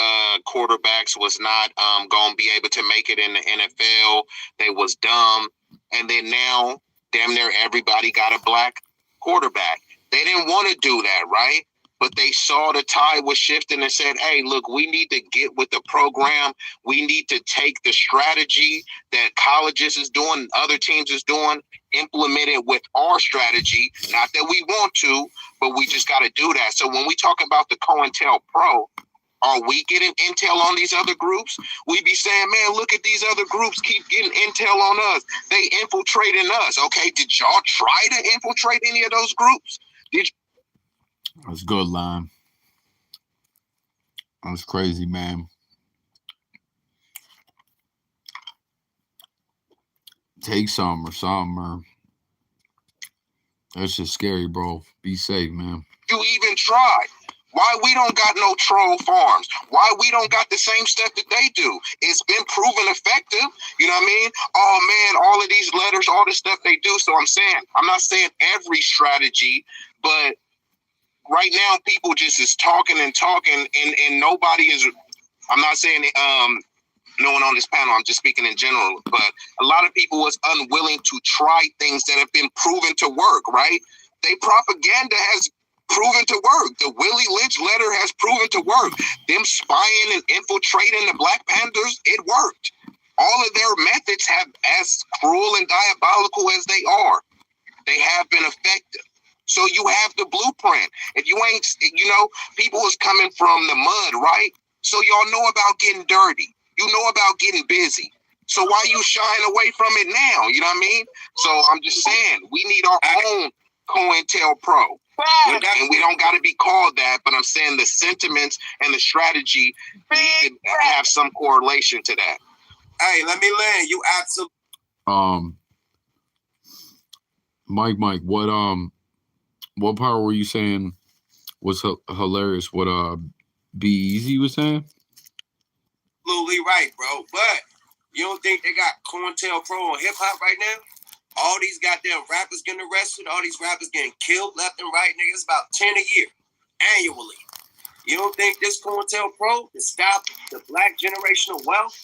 quarterbacks was not going to be able to make it in the NFL. They was dumb. And then now, damn near everybody got a black quarterback. They didn't want to do that, right? But they saw the tide was shifting and said, hey, look, we need to get with the program. We need to take the strategy that colleges is doing, other teams is doing, implement it with our strategy. Not that we want to, but we just got to do that. So when we talk about the COINTELPRO, are we getting intel on these other groups? We be saying, man, look at these other groups keep getting intel on us. They infiltrating us. Okay, did y'all try to infiltrate any of those groups? That's good, line. That's crazy, man. Take some or something, or that's just scary, bro. Be safe, man. You even tried. Why we don't got no troll farms? Why we don't got the same stuff that they do? It's been proven effective. You know what I mean? Oh, man, all of these letters, all the stuff they do. So I'm not saying every strategy, but right now people just is talking and nobody is, I'm not saying no one on this panel, I'm just speaking in general, but a lot of people was unwilling to try things that have been proven to work, right? They propaganda has proven to work. The Willie Lynch letter has proven to work. Them spying and infiltrating the Black Panthers, it worked. All of their methods have, as cruel and diabolical as they are, they have been effective. So you have the blueprint. If you ain't, people is coming from the mud, right? So y'all know about getting dirty. You know about getting busy. So why you shying away from it now? You know what I mean? So I'm just saying, we need our own COINTELPRO. And we don't got to be called that, but I'm saying the sentiments and the strategy need to have some correlation to that. Hey, let me land. You absolutely. Mike, what part were you saying was hilarious? What Be Easy was saying? Absolutely right, bro. But you don't think they got COINTELPRO on hip hop right now? All these goddamn rappers getting arrested, all these rappers getting killed left and right, nigga. It's about 10 a year annually. You don't think this COINTELPRO to stop the black generational wealth?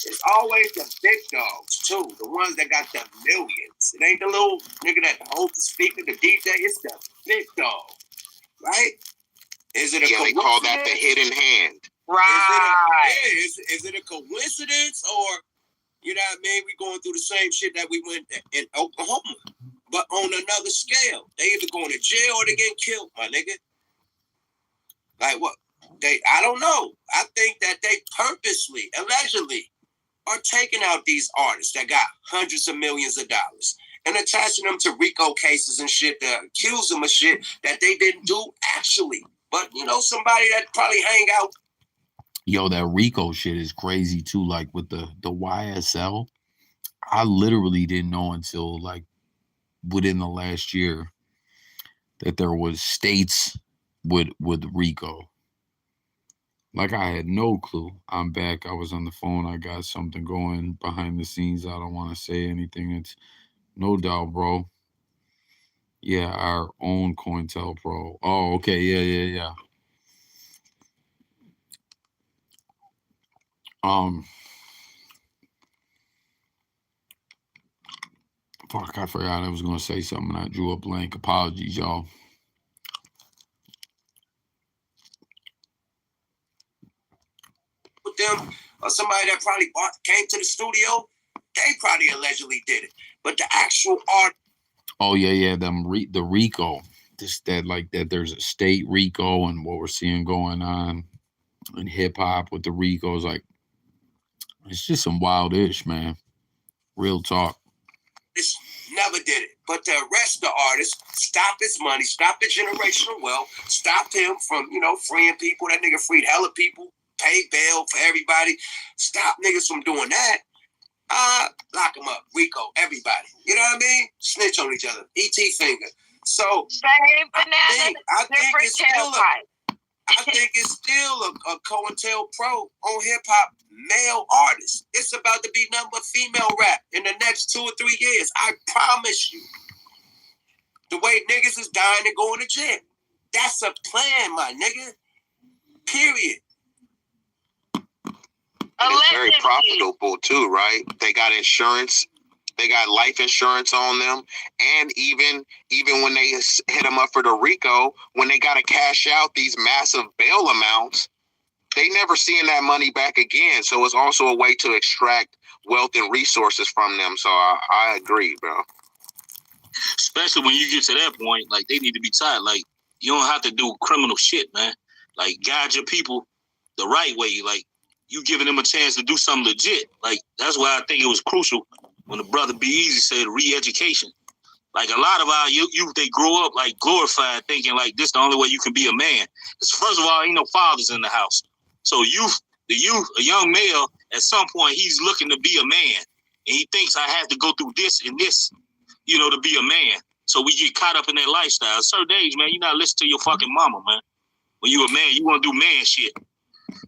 It's always the big dogs too, the ones that got the millions. It ain't the little nigga that holds the speaker, the DJ. It's the big dog, right? Is it a they call that the hidden hand. Right. Is it a coincidence, or you know what I mean? We going through the same shit that we went in Oklahoma, but on another scale. They either going to jail or they getting killed, my nigga. Like what? I don't know. I think that they purposely, allegedly, are taking out these artists that got hundreds of millions of dollars and attaching them to RICO cases and shit to accuse them of shit that they didn't do actually. But, you know, somebody that probably hang out. Yo, that RICO shit is crazy too. Like with the YSL, I literally didn't know until like within the last year that there was states with RICO. Like I had no clue. I'm back. I was on the phone. I got something going behind the scenes. I don't want to say anything. It's no doubt, bro. Yeah, our own COINTELPRO. Oh, okay. Yeah. Fuck, I forgot I was gonna say something. I drew a blank. Apologies, y'all. With them, or somebody that probably came to the studio, they probably allegedly did it. But the actual art. Oh yeah, the RICO. That there's a state RICO and what we're seeing going on in hip hop with the RICOs, like it's just some wild ish, man. Real talk. This never did it. But to arrest the artist, stop his money, stop the generational wealth, stop him from, you know, freeing people. That nigga freed hella people, paid bail for everybody. Stop niggas from doing that. Lock them up, RICO, everybody. You know what I mean? Snitch on each other. E.T. finger. So same banana, I think different tailpipe. I think it's still a COINTELPRO on hip hop male artists. It's about to be nothing but female rap in the next 2 or 3 years. I promise you. The way niggas is dying and going to jail. That's a plan, my nigga. Period. And it's very profitable too, right? They got insurance. They got life insurance on them. And even when they hit them up for the RICO, when they got to cash out these massive bail amounts, they never seeing that money back again. So it's also a way to extract wealth and resources from them. So I agree, bro. Especially when you get to that point, like they need to be tied. Like you don't have to do criminal shit, man. Like guide your people the right way. Like you giving them a chance to do something legit. Like that's why I think it was crucial when the brother Be Easy said re-education. Like a lot of our youth, they grow up like glorified, thinking like this the only way you can be a man. Because first of all, ain't no fathers in the house. So a young male, at some point, he's looking to be a man, and he thinks I have to go through this and this, you know, to be a man. So we get caught up in that lifestyle. At a certain age, man, you're not listening to your fucking mama, man. When you a man, you want to do man shit,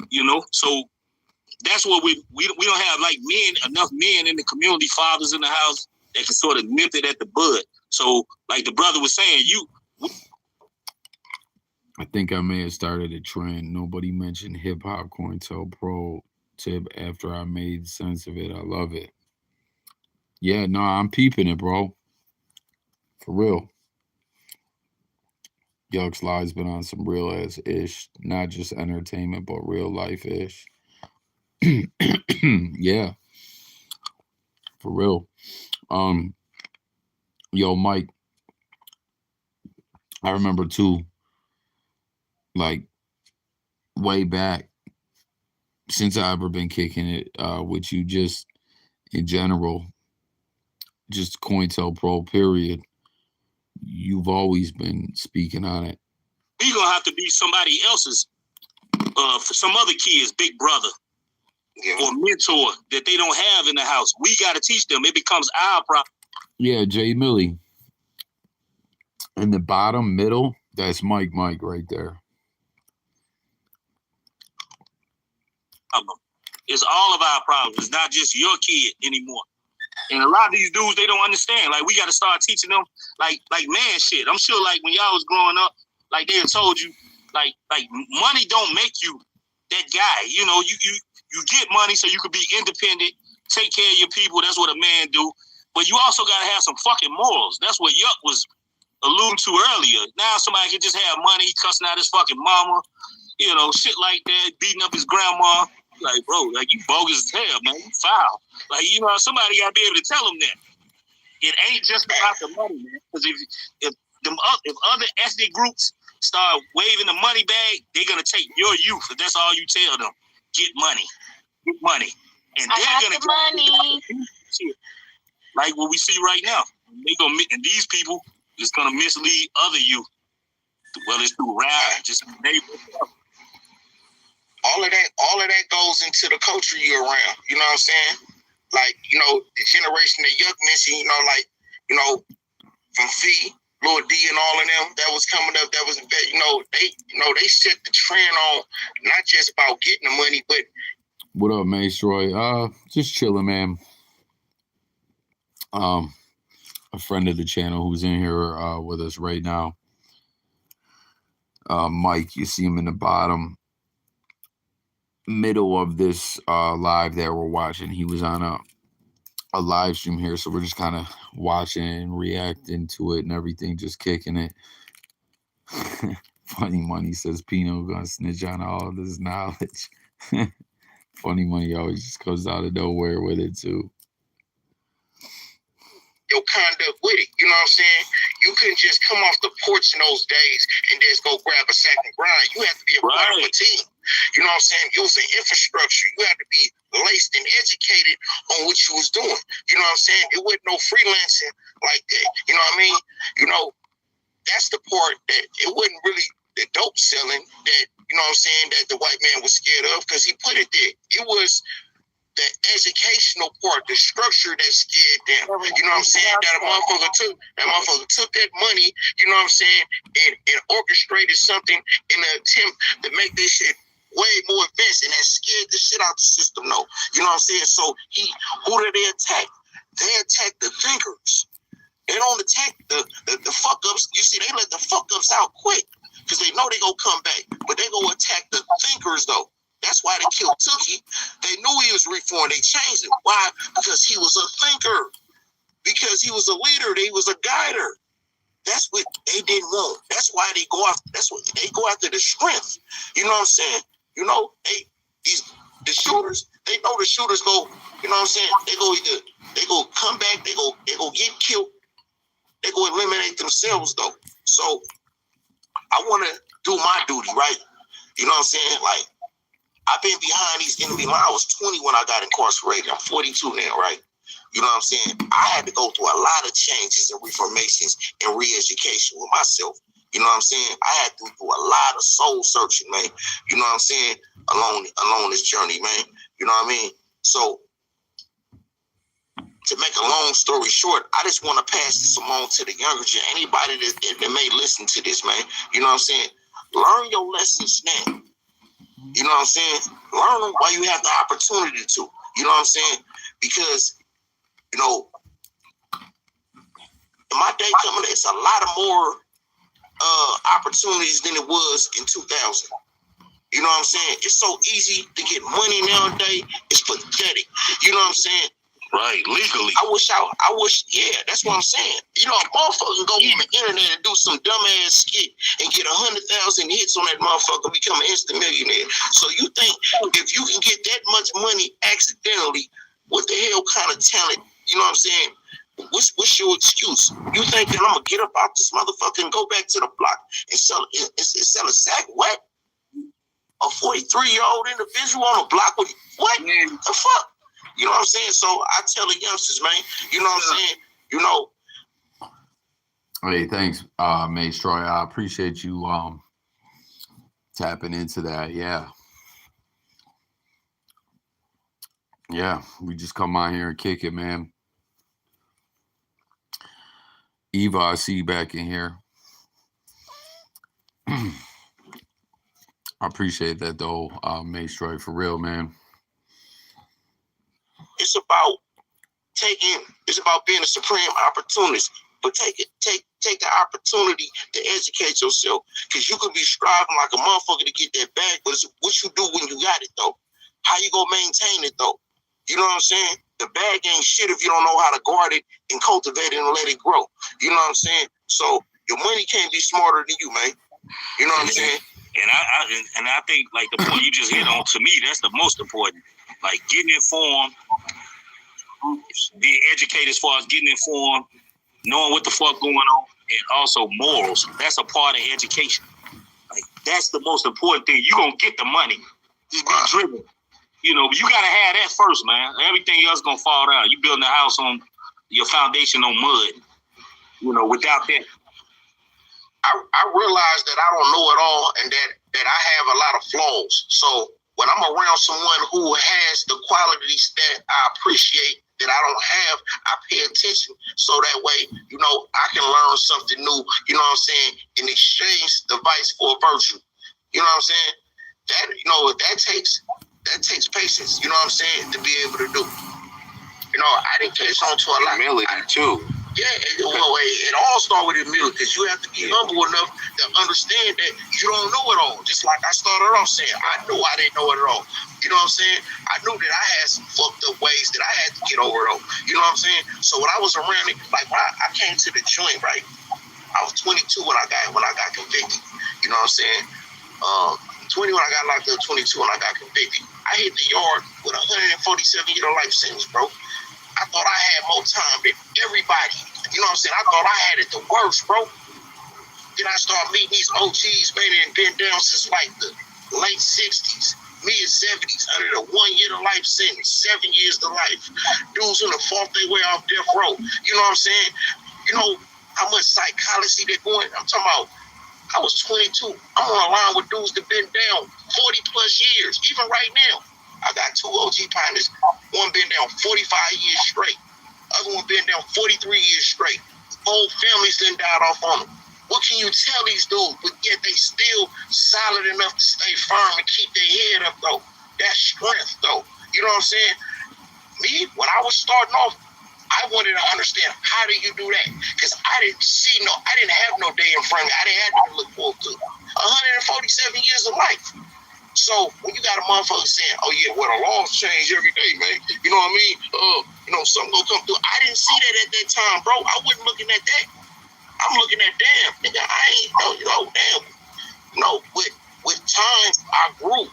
you know. So that's what we don't have like enough men in the community, fathers in the house that can sort of nip it at the bud. So, like the brother was saying, I think I may have started a trend. Nobody mentioned hip hop COINTELPRO tip after I made sense of it. I love it. Yeah, no, I'm peeping it, bro. For real. Yuck's Live's been on some real ass ish, not just entertainment, but real life ish. Yeah. For real. Yo, Mike, I remember too, like way back, since I've ever been kicking it with you, just in general, just COINTELPRO, period. You've always been speaking on it. We gonna have to be somebody else's, for some other kids, big brother. or mentor that they don't have in the house. We got to teach them. It becomes our problem. Yeah, Jay Millie. In the bottom middle, that's Mike right there. It's all of our problems. It's not just your kid anymore. And a lot of these dudes, they don't understand. Like, we got to start teaching them, like man shit. I'm sure, like, when y'all was growing up, like, they had told you, like money don't make you that guy. You know, you get money so you could be independent, take care of your people. That's what a man do. But you also got to have some fucking morals. That's what Yuck was alluding to earlier. Now somebody can just have money, cussing out his fucking mama, you know, shit like that, beating up his grandma. Like, bro, like, you bogus as hell, man. You foul. Like, you know, somebody got to be able to tell them that. It ain't just about the money, man. Because if other ethnic groups start waving the money bag, they're going to take your youth. If that's all you tell them. Get money. Get money. And they're going to money. Like what we see right now. And these people is going to mislead other youth. Whether it's through rap, just neighborhood. All of that goes into the culture you're around. You know what I'm saying? Like, you know, the generation that Yuck mentioned, you know, like, you know, from Fee, Lord D, and all of them that was coming up, that was, they set the trend on not just about getting the money, but. What up, Mace Roy? Just chilling, man. A friend of the channel who's in here with us right now. Mike, you see him in the bottom middle of this live that we're watching. He was on a live stream here, so we're just kind of watching and reacting to it and everything, just kicking it. Funny Money says Pino gonna snitch on all of this knowledge. Funny Money always just comes out of nowhere with it too. Your conduct with it, you know what I'm saying? You couldn't just come off the porch in those days and just go grab a sack and grind. You had to be a part of a team. You know what I'm saying? It was an infrastructure. You had to be laced and educated on what you was doing. You know what I'm saying? It wasn't no freelancing like that. You know what I mean? You know, that's the part that it wasn't really the dope selling that, you know what I'm saying, that the white man was scared of, because he put it there. It was the educational part, the structure that scared them. You know what I'm saying? That motherfucker took that money, you know what I'm saying, and orchestrated something in an attempt to make this shit way more advanced, and that scared the shit out the system, though. You know what I'm saying? So who did they attack? They attacked the thinkers. They don't attack the fuck ups. You see, they let the fuck ups out quick because they know they gonna come back, but they gonna attack the thinkers though. That's why they killed Tookie. They knew he was reformed. They changed it. Why? Because he was a thinker. Because he was a leader. He was a guider. That's what they didn't want. That's why they go after. That's what they go after, the strength. You know what I'm saying? You know, the shooters. They know the shooters go. You know what I'm saying? They go come back. They go get killed. They go eliminate themselves though. So I want to do my duty, right? You know what I'm saying? Like, I've been behind these enemy lines. I was 20 when I got incarcerated. I'm 42 now, right? You know what I'm saying? I had to go through a lot of changes and reformations and re-education with myself. You know what I'm saying? I had to do a lot of soul searching, man. You know what I'm saying? Along this journey, man. You know what I mean? So, to make a long story short, I just want to pass this along to the younger gen. Anybody that may listen to this, man. You know what I'm saying? Learn your lessons now. You know what I'm saying? Learn them while you have the opportunity to. You know what I'm saying? Because, you know, in my day coming, it's a lot of more opportunities than it was in 2000. You know what I'm saying? It's so easy to get money nowadays. It's pathetic. You know what I'm saying? Right, legally. I wish, yeah, that's what I'm saying. You know, a motherfucker can go on the internet and do some dumbass skit and get 100,000 hits on that motherfucker, become an instant millionaire. So you think if you can get that much money accidentally, what the hell kind of talent, you know what I'm saying? What's your excuse? You think that I'm going to get up out this motherfucker and go back to the block and sell a sack? What? A 43-year-old individual on a block with what? The fuck? You know what I'm saying? So I tell the youngsters, man, you know what I'm saying? You know. Hey, thanks, Mace Troy. I appreciate you tapping into that. Yeah. Yeah, we just come out here and kick it, man. Eva, I see you back in here. I appreciate that though, Maestroy, for real, man. It's about it's about being a supreme opportunist. But take the opportunity to educate yourself. Because you could be striving like a motherfucker to get that bag, but it's what you do when you got it though. How you gonna maintain it though? You know what I'm saying? The bag ain't shit if you don't know how to guard it and cultivate it and let it grow. You know what I'm saying? So your money can't be smarter than you, man. You know what I'm saying? And I think like the point you just hit on, to me, that's the most important. Like getting informed, being educated as far as getting informed, knowing what the fuck going on, and also morals. That's a part of education. Like that's the most important thing. You gonna get the money. Just be driven. You know, you gotta have that first, man. Everything else gonna fall down. You building a house on your foundation on mud. You know, without that. I realize that I don't know it all and that I have a lot of flaws. So when I'm around someone who has the qualities that I appreciate that I don't have, I pay attention. So that way, you know, I can learn something new, you know what I'm saying, and exchange the vice for virtue. You know what I'm saying? That, you know, that takes patience, you know what I'm saying, to be able to do. You know, I didn't catch on to a lot. Humility too. Yeah, it all starts with humility because you have to be humble enough to understand that you don't know it all. Just like I started off saying, I knew I didn't know it all. You know what I'm saying? I knew that I had some fucked up ways that I had to get over though. You know what I'm saying? So when I was around it, like when I came to the joint, right? I was 22 when I got convicted. You know what I'm saying? 20 when I got locked up, 22 when I got convicted. I hit the yard with 147-year life sentence, bro. I thought I had more time than everybody. You know what I'm saying? I thought I had it the worst, bro. Then I started meeting these OGs, man, and been down since like the late 60s, mid 70s, under the 1 year to life sentence, 7 years to life. Dudes who done fought their way off death row. You know what I'm saying? You know how much psychology they're going? I'm talking about, I was 22. I'm on a line with dudes that been down 40 plus years, even right now. I got two OG partners. One been down 45 years straight. Other one been down 43 years straight. Whole families done died off on them. What can you tell these dudes? But yet they still solid enough to stay firm and keep their head up, though. That's strength, though. You know what I'm saying? Me, when I was starting off, I wanted to understand, how do you do that? Because I didn't have no day in front of me. I didn't have nothing to look forward to. 147 years of life. So when you got a motherfucker saying, oh yeah, well, the laws change every day, man. You know what I mean? You know, something gonna come through. I didn't see that at that time, bro. I wasn't looking at that. I'm looking at, damn, nigga, I ain't, you know, damn. You know, with time, I grew.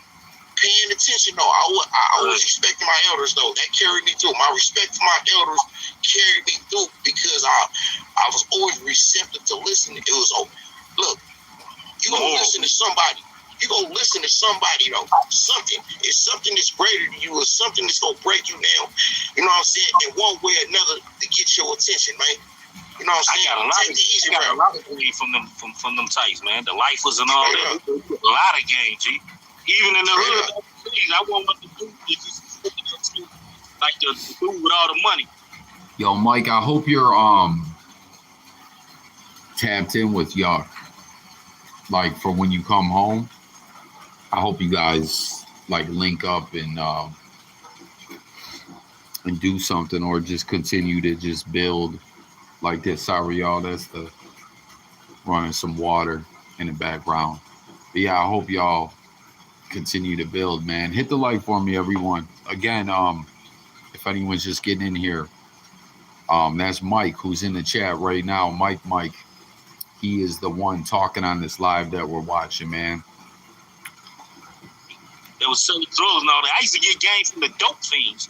Paying attention, though. I always respected my elders, though. That carried me through. My respect for my elders carried me through because I was always receptive to listening. It was, look, you gonna listen to somebody. You gonna listen to somebody though. It's something that's greater than you, or something that's gonna break you down. You know what I'm saying? In one way or another to get your attention, man. You know what I'm saying? I got a lot of game from them types, man. The lifers and all that. A lot of game, G. Even in the hood, I want what to do. Just like the dude with all the money. Yo, Mike, I hope you're tapped in with y'all. Like for when you come home. I hope you guys like link up and do something, or just continue to just build like this. Sorry, y'all, that's the running some water in the background. But yeah, I hope y'all continue to build, man. Hit the like for me, everyone. Again, if anyone's just getting in here, that's Mike who's in the chat right now. Mike, he is the one talking on this live that we're watching, man. There was selling drugs and all that. I used to get game from the dope fiends.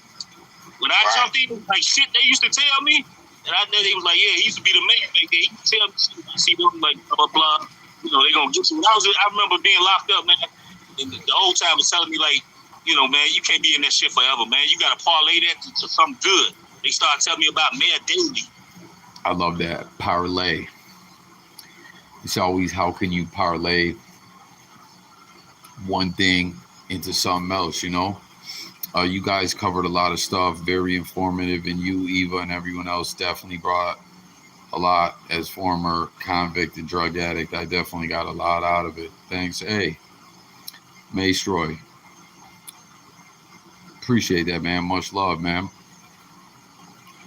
When I jumped in, like shit they used to tell me, and I know they was like, yeah, he used to be the mayor back there. He used to tell me shit. You see them like blah blah blah. You know, they gonna get you. I remember being locked up, man. And the old time was telling me like, you know, man, you can't be in that shit forever, man. You gotta parlay that to something good. They started telling me about Mayor Daley. I love that parlay. It's always how can you parlay one thing into something else, you know? You guys covered a lot of stuff, very informative, and you, Eva, and everyone else definitely brought a lot. As former convict and drug addict, I definitely got a lot out of it. Thanks. Hey, Maestroy. Appreciate that, man. Much love, man.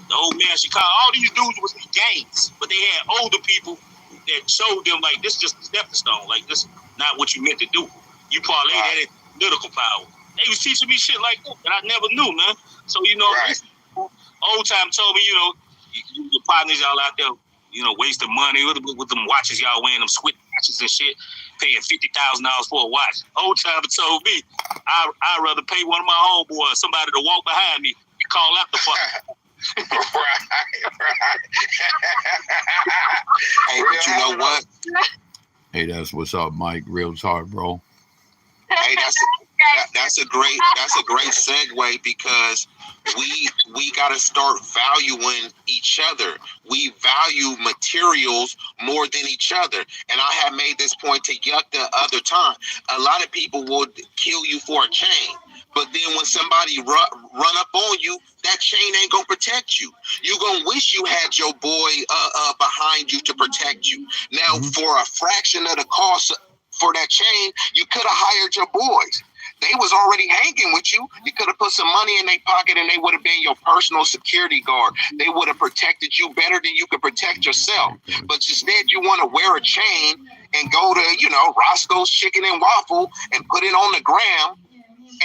The old man Chicago, all these dudes was in gangs, but they had older people that showed them like this is just a stepping stone. Like this is not what you meant to do. You parlay that in political power. They was teaching me shit like that I never knew, man. So old time told me, your partners y'all out there, wasting money with them watches y'all wearing, them Swiss watches and shit, paying $50,000 for a watch. Old time told me I'd rather pay one of my homeboys, somebody to walk behind me and call out the fuck. right. Hey, but you know what? Hey, that's what's up, Mike. Real talk, bro. Hey, that's a great segue, because we got to start valuing each other. We value materials more than each other. And I have made this point to Yuck the other time. A lot of people will kill you for a chain, but then when somebody run up on you, that chain ain't gonna protect you. You gonna wish you had your boy behind you to protect you. Now, for a fraction of the cost for that chain, you could have hired your boys. They was already hanging with you. You could have put some money in their pocket and they would have been your personal security guard. They would have protected you better than you could protect yourself. But instead, you want to wear a chain and go to, Roscoe's Chicken and Waffle and put it on the gram,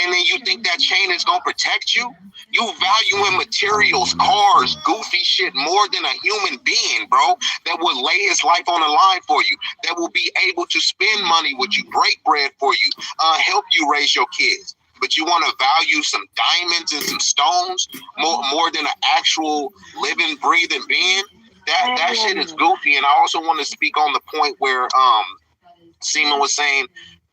and then you think that chain is going to protect you? You valuing materials, cars, goofy shit more than a human being, bro, that would lay his life on the line for you, that will be able to spend money with you, break bread for you, help you raise your kids. But you want to value some diamonds and some stones more than an actual living, breathing being? That shit is goofy. And I also want to speak on the point where Seaman was saying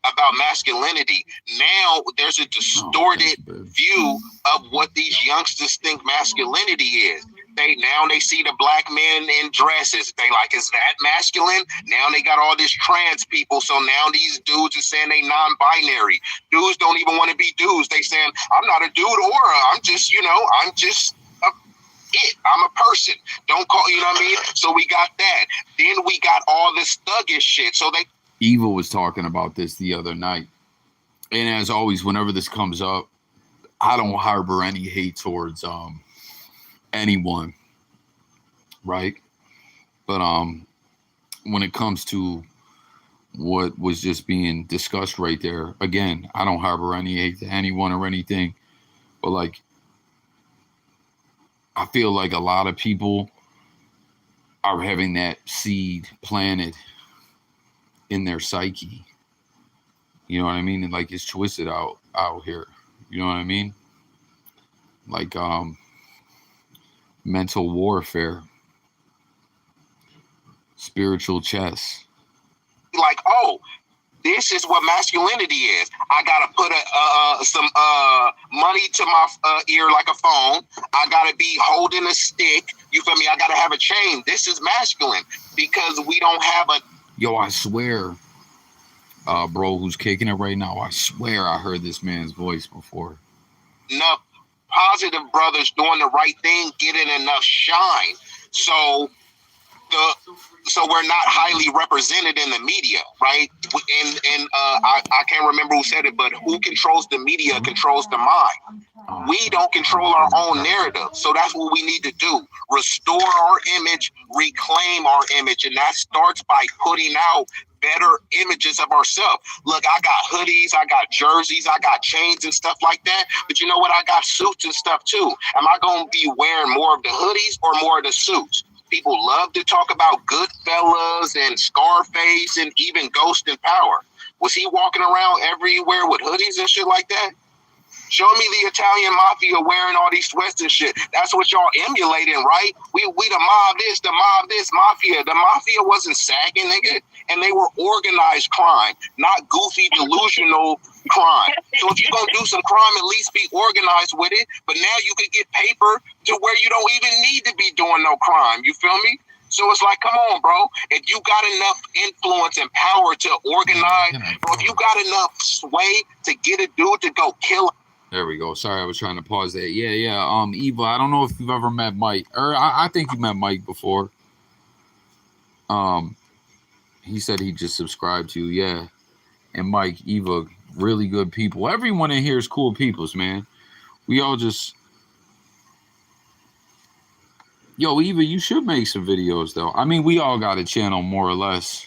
about masculinity. Now there's a distorted view of what these youngsters think masculinity is. They see the black men in dresses. They like, is that masculine? Now they got all this trans people. So now these dudes are saying they non-binary. Dudes don't even want to be dudes. They saying, I'm not a dude or I'm just, I'm just I'm a person. Don't call, you know what I mean? So we got that. Then we got all this thuggish shit. So they Eva was talking about this the other night. And as always, whenever this comes up, I don't harbor any hate towards anyone, right? But when it comes to what was just being discussed right there, again, I don't harbor any hate to anyone or anything. But like, I feel like a lot of people are having that seed planted in their psyche. You know what I mean? And like, it's twisted out here. You know what I mean? Like mental warfare, spiritual chess. Like, oh, this is what masculinity is. I gotta put some money to my ear like a phone. I gotta be holding a stick. You feel me? I gotta have a chain. This is masculine because we don't have a. Yo, I swear, bro, who's kicking it right now? I swear I heard this man's voice before. Enough positive brothers doing the right thing, getting enough shine. So we're not highly represented in the media, right? And I can't remember who said it, but who controls the media controls the mind. We don't control our own narrative. So that's what we need to do. Restore our image, reclaim our image. And that starts by putting out better images of ourselves. Look, I got hoodies, I got jerseys, I got chains and stuff like that. But you know what? I got suits and stuff too. Am I going to be wearing more of the hoodies or more of the suits? People love to talk about Goodfellas and Scarface and even Ghost in Power. Was he walking around everywhere with hoodies and shit like that? Show me the Italian mafia wearing all these sweats and shit. That's what y'all emulating, right? We the mob this, mafia. The mafia wasn't sagging, nigga. And they were organized crime, not goofy, delusional crime. So if you're going to do some crime, at least be organized with it. But now you can get paper to where you don't even need to be doing no crime. You feel me? So it's like, come on, bro. If you got enough influence and power to organize, or if you got enough sway to get a dude to go kill. There we go. Sorry, I was trying to pause that. Yeah. Eva, I don't know if you've ever met Mike, or I think you met Mike before. He said he just subscribed to you. Yeah. And Mike, Eva, really good people. Everyone in here is cool peoples, man. We all just... Yo, Eva, you should make some videos, though. I mean, we all got a channel, more or less.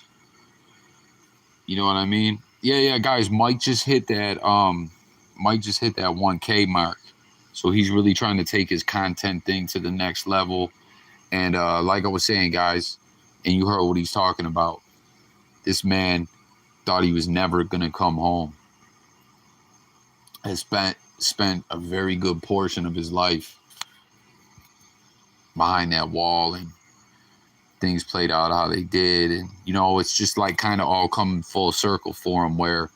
You know what I mean? Yeah, guys, Mike just hit that 1K mark. So he's really trying to take his content thing to the next level. And like I was saying, guys, and you heard what he's talking about. This man thought he was never going to come home. Has spent a very good portion of his life behind that wall, and things played out how they did. And, you know, it's just like kind of all coming full circle for him, where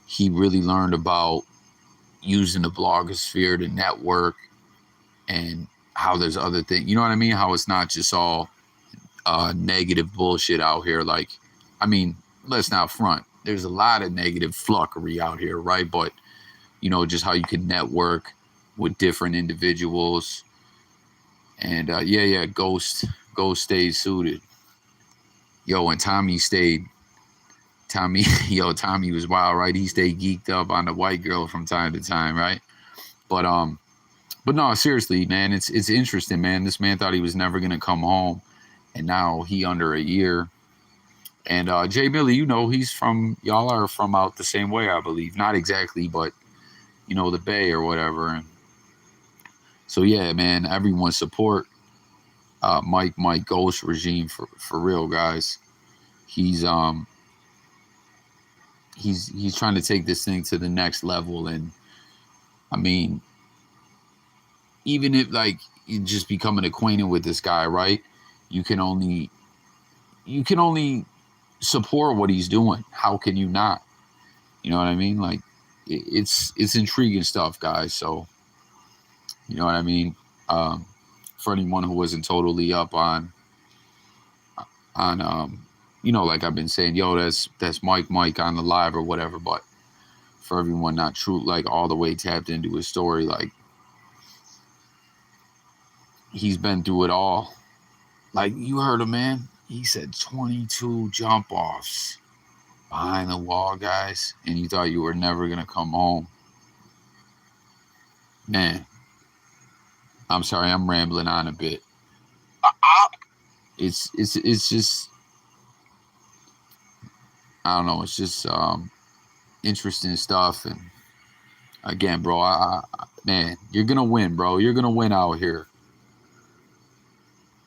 he really learned about using the blogosphere to network, and how there's other things, you know what I mean? How it's not just all negative bullshit out here. Like, I mean, let's not front. There's a lot of negative flunkery out here, right? But, you know, just how you can network with different individuals. And Ghost stayed suited. Yo, and Tommy was wild, right? He stayed geeked up on the white girl from time to time, right? But no, seriously, man, it's interesting, man. This man thought he was never gonna come home, and now he under a year. And Jay Millie, you know, y'all are from out the same way, I believe. Not exactly, but you know, the Bay or whatever. And so yeah, man, everyone support Mike Ghost regime for real, guys. He's trying to take this thing to the next level. And I mean, even if like you just becoming acquainted with this guy, right? You can only support what he's doing. How can you not? You know what I mean? Like, it's intriguing stuff, guys. So, you know what I mean? For anyone who wasn't totally up on you know, like I've been saying, yo, that's Mike on the live or whatever. But for everyone not true, like all the way tapped into his story, like he's been through it all. Like, you heard him, man. He said 22 jump offs behind the wall, guys, and you thought you were never gonna come home. Man, I'm sorry, I'm rambling on a bit. It's just, I don't know. It's just interesting stuff. And again, bro, man, you're gonna win, bro. You're gonna win out here.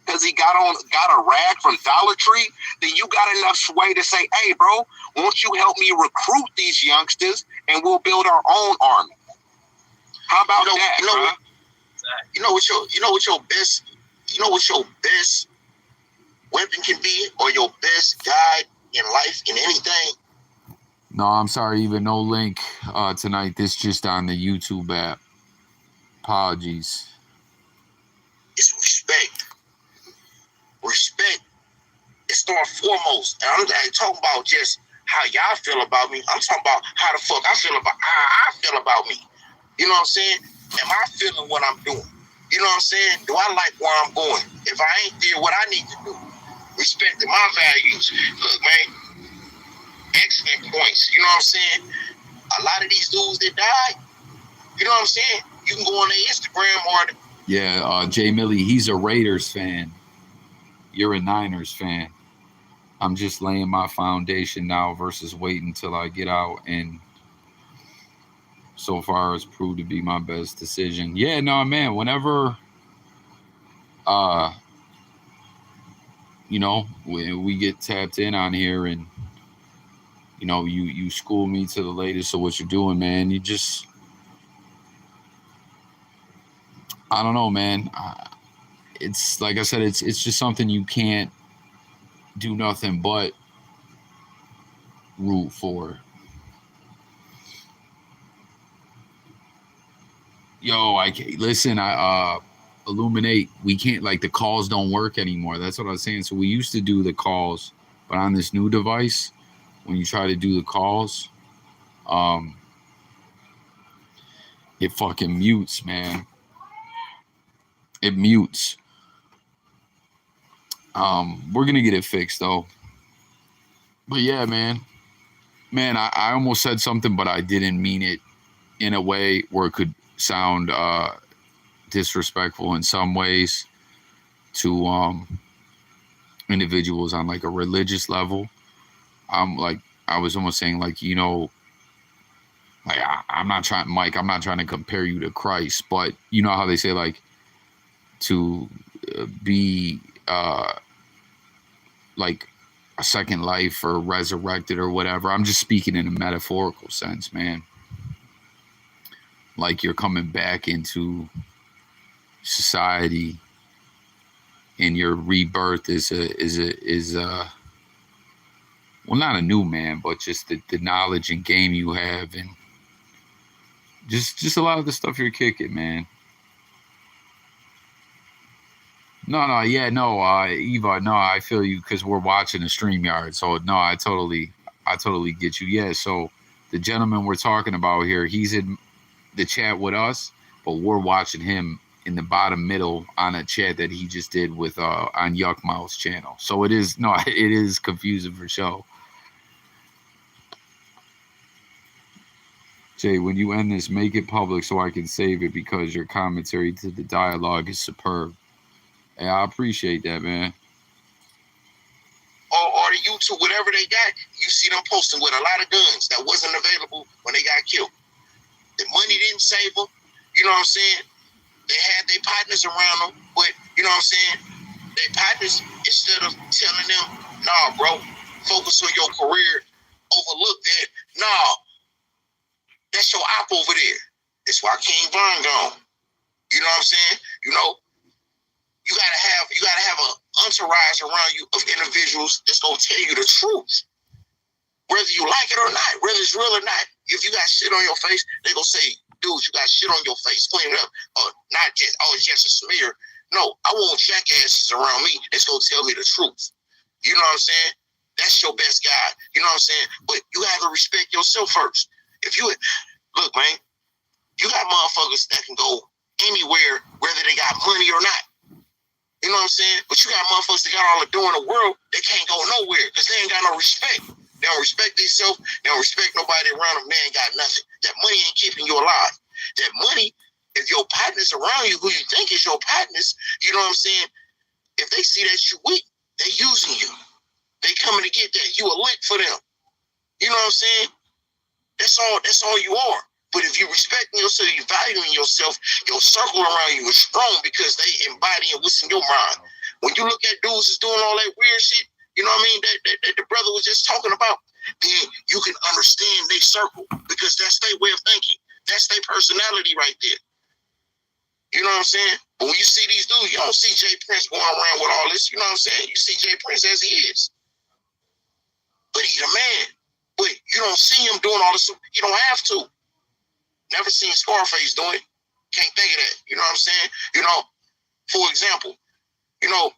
Because he got a rag from Dollar Tree, then you got enough sway to say, hey, bro, won't you help me recruit these youngsters and we'll build our own army? How about that? You know what your best weapon can be, or your best guide in life, in anything? No, I'm sorry, even no link tonight. This just on the YouTube app. Apologies. It's respect. Respect is start foremost. And I ain't talking about just how y'all feel about me. I'm talking about how the fuck I feel about me. You know what I'm saying? Am I feeling what I'm doing? You know what I'm saying? Do I like where I'm going? If I ain't did what I need to do, respecting my values. Look, man, excellent points. You know what I'm saying? A lot of these dudes that died, you know what I'm saying? You can go on their Instagram or... Yeah, Jay Millie, he's a Raiders fan. You're a Niners fan. I'm just laying my foundation now versus waiting until I get out, and so far it's proved to be my best decision. Yeah, no, man, whenever you know, when we get tapped in on here and you know, you school me to the latest of what you're doing, man, you just, I don't know, man. It's like I said, it's just something you can't do nothing but root for. Yo, I can't listen. Illuminate. We can't, like, the calls don't work anymore. That's what I was saying. So we used to do the calls, but on this new device, when you try to do the calls, It fucking mutes, man. It mutes. We're gonna get it fixed though. But yeah, man, I almost said something, but I didn't mean it in a way where it could sound disrespectful in some ways to individuals on like a religious level. I was almost saying like, you know, like I'm not trying, Mike, I'm not trying to compare you to Christ, but you know how they say like to be like a second life or resurrected or whatever. I'm just speaking in a metaphorical sense, man. Like you're coming back into society and your rebirth is well, not a new man, but just the knowledge and game you have, and just a lot of the stuff you're kicking, man. No, yeah, no, Eva, no, I feel you because we're watching the StreamYard. So no, I totally get you. Yeah, so the gentleman we're talking about here, he's in the chat with us, but we're watching him in the bottom middle on a chat that he just did with on Yuck Mouth's channel. So it is confusing for sure. Jay, when you end this, make it public so I can save it because your commentary to the dialogue is superb. Hey, I appreciate that, man. Or YouTube, whatever they got, you see them posting with a lot of guns that wasn't available when they got killed. The money didn't save them. You know what I'm saying? They had their partners around them, but you know what I'm saying? Their partners, instead of telling them, nah, bro, focus on your career, overlook that. Nah, that's your op over there. That's why King Von gone. You know what I'm saying? You know, you gotta have an entourage around you of individuals that's gonna tell you the truth, whether you like it or not, whether it's real or not. If you got shit on your face, they gonna say, dude, you got shit on your face, clean it up. Or not just, oh, it's just a smear. No, I want jackasses around me that's gonna tell me the truth. You know what I'm saying? That's your best guy. You know what I'm saying? But you have to respect yourself first. If you look, man, you got motherfuckers that can go anywhere, whether they got money or not. You know what I'm saying? But you got motherfuckers that got all the dough in the world, they can't go nowhere because they ain't got no respect. They don't respect themselves. They don't respect nobody around them. They ain't got nothing. That money ain't keeping you alive. That money, if your partners around you who you think is your partners, you know what I'm saying? If they see that you weak, they using you. They coming to get that. You a lick for them. You know what I'm saying? That's all you are. But if you respecting yourself, you valuing yourself, your circle around you is strong because they embodying what's in your mind. When you look at dudes that's doing all that weird shit, you know what I mean, that the brother was just talking about, then you can understand their circle because that's their way of thinking. That's their personality right there. You know what I'm saying? But when you see these dudes, you don't see Jay Prince going around with all this. You know what I'm saying? You see Jay Prince as he is. But he the man. But you don't see him doing all this. You don't have to. Never seen Scarface doing it. Can't think of that. You know what I'm saying? You know, for example, you know,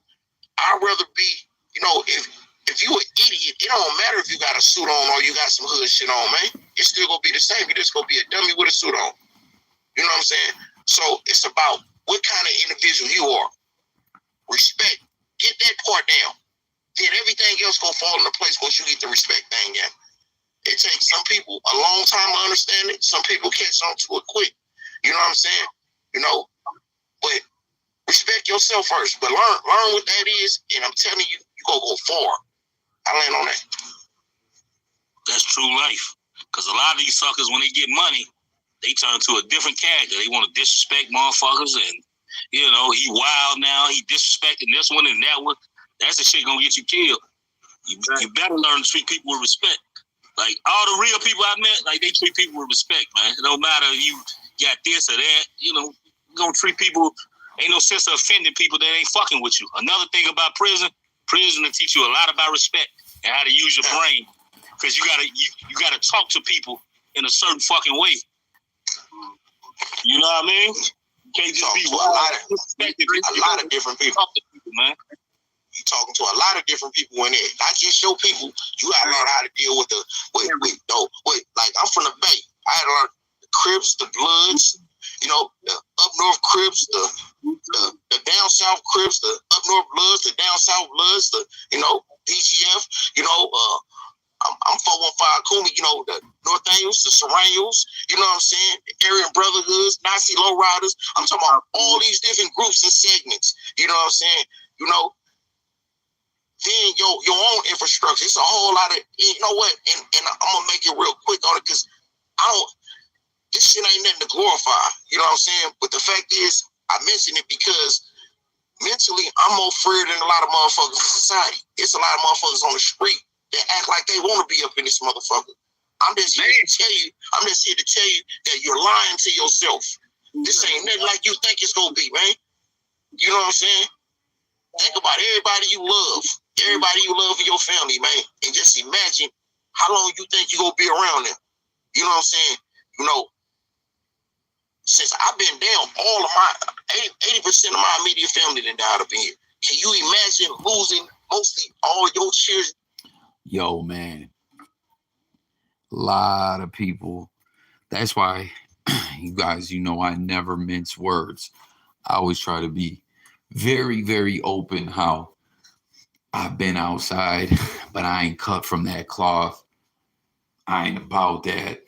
I'd rather be, you know, if you an idiot, it don't matter if you got a suit on or you got some hood shit on, man. It's still gonna be the same. You're just gonna be a dummy with a suit on. You know what I'm saying? So it's about what kind of individual you are. Respect. Get that part down. Then everything else gonna fall into place once you get the respect thing down. It takes some people a long time to understand it. Some people catch on to it quick. You know what I'm saying? You know, but respect yourself first. But learn what that is, and I'm telling you, you gonna go far. I land on that. That's true life. Because a lot of these suckers, when they get money, they turn to a different character. They want to disrespect motherfuckers, and you know, he wild now. He disrespecting this one and that one. That's the shit gonna get you killed. You better learn to treat people with respect. Like, all the real people I met, like, they treat people with respect, man. It don't matter if you got this or that. You know, you're going to treat people, ain't no sense of offending people that ain't fucking with you. Another thing about prison will teach you a lot about respect and how to use your brain. Because you gotta talk to people in a certain fucking way. You know what I mean? You can't just be wild. A lot of different people. Talk to people, man. You talking to a lot of different people in there. Not just your people. You gotta learn how to deal with like I'm from the Bay. I had to learn the Crips, the Bloods, You know, the up north Crips, the down south Crips, the up north Bloods, the down south Bloods, the DGF. I'm 415 Kumi. The North Angles, the Serranos. You know what I'm saying? Aryan Brotherhoods, Nazi Lowriders. I'm talking about all these different groups and segments. You know what I'm saying? Then your own infrastructure. It's a whole lot of, you know what? And I'm gonna make it real quick on it because this shit ain't nothing to glorify. You know what I'm saying? But the fact is, I mention it because mentally, I'm more freer than a lot of motherfuckers in society. It's a lot of motherfuckers on the street that act like they want to be up in this motherfucker. I'm just here to tell you that you're lying to yourself. This ain't nothing like you think it's gonna be, man. You know what I'm saying? Think about everybody you love in your family, man, and just imagine how long you think you're gonna be around them. You know what I'm saying? Since I've been down, all of my 80% of my immediate family done died up in here. Can you imagine losing mostly all your children? Yo, man, a lot of people. That's why, you guys, I never mince words. I always try to be very, very open how I've been outside, but I ain't cut from that cloth. I ain't about that.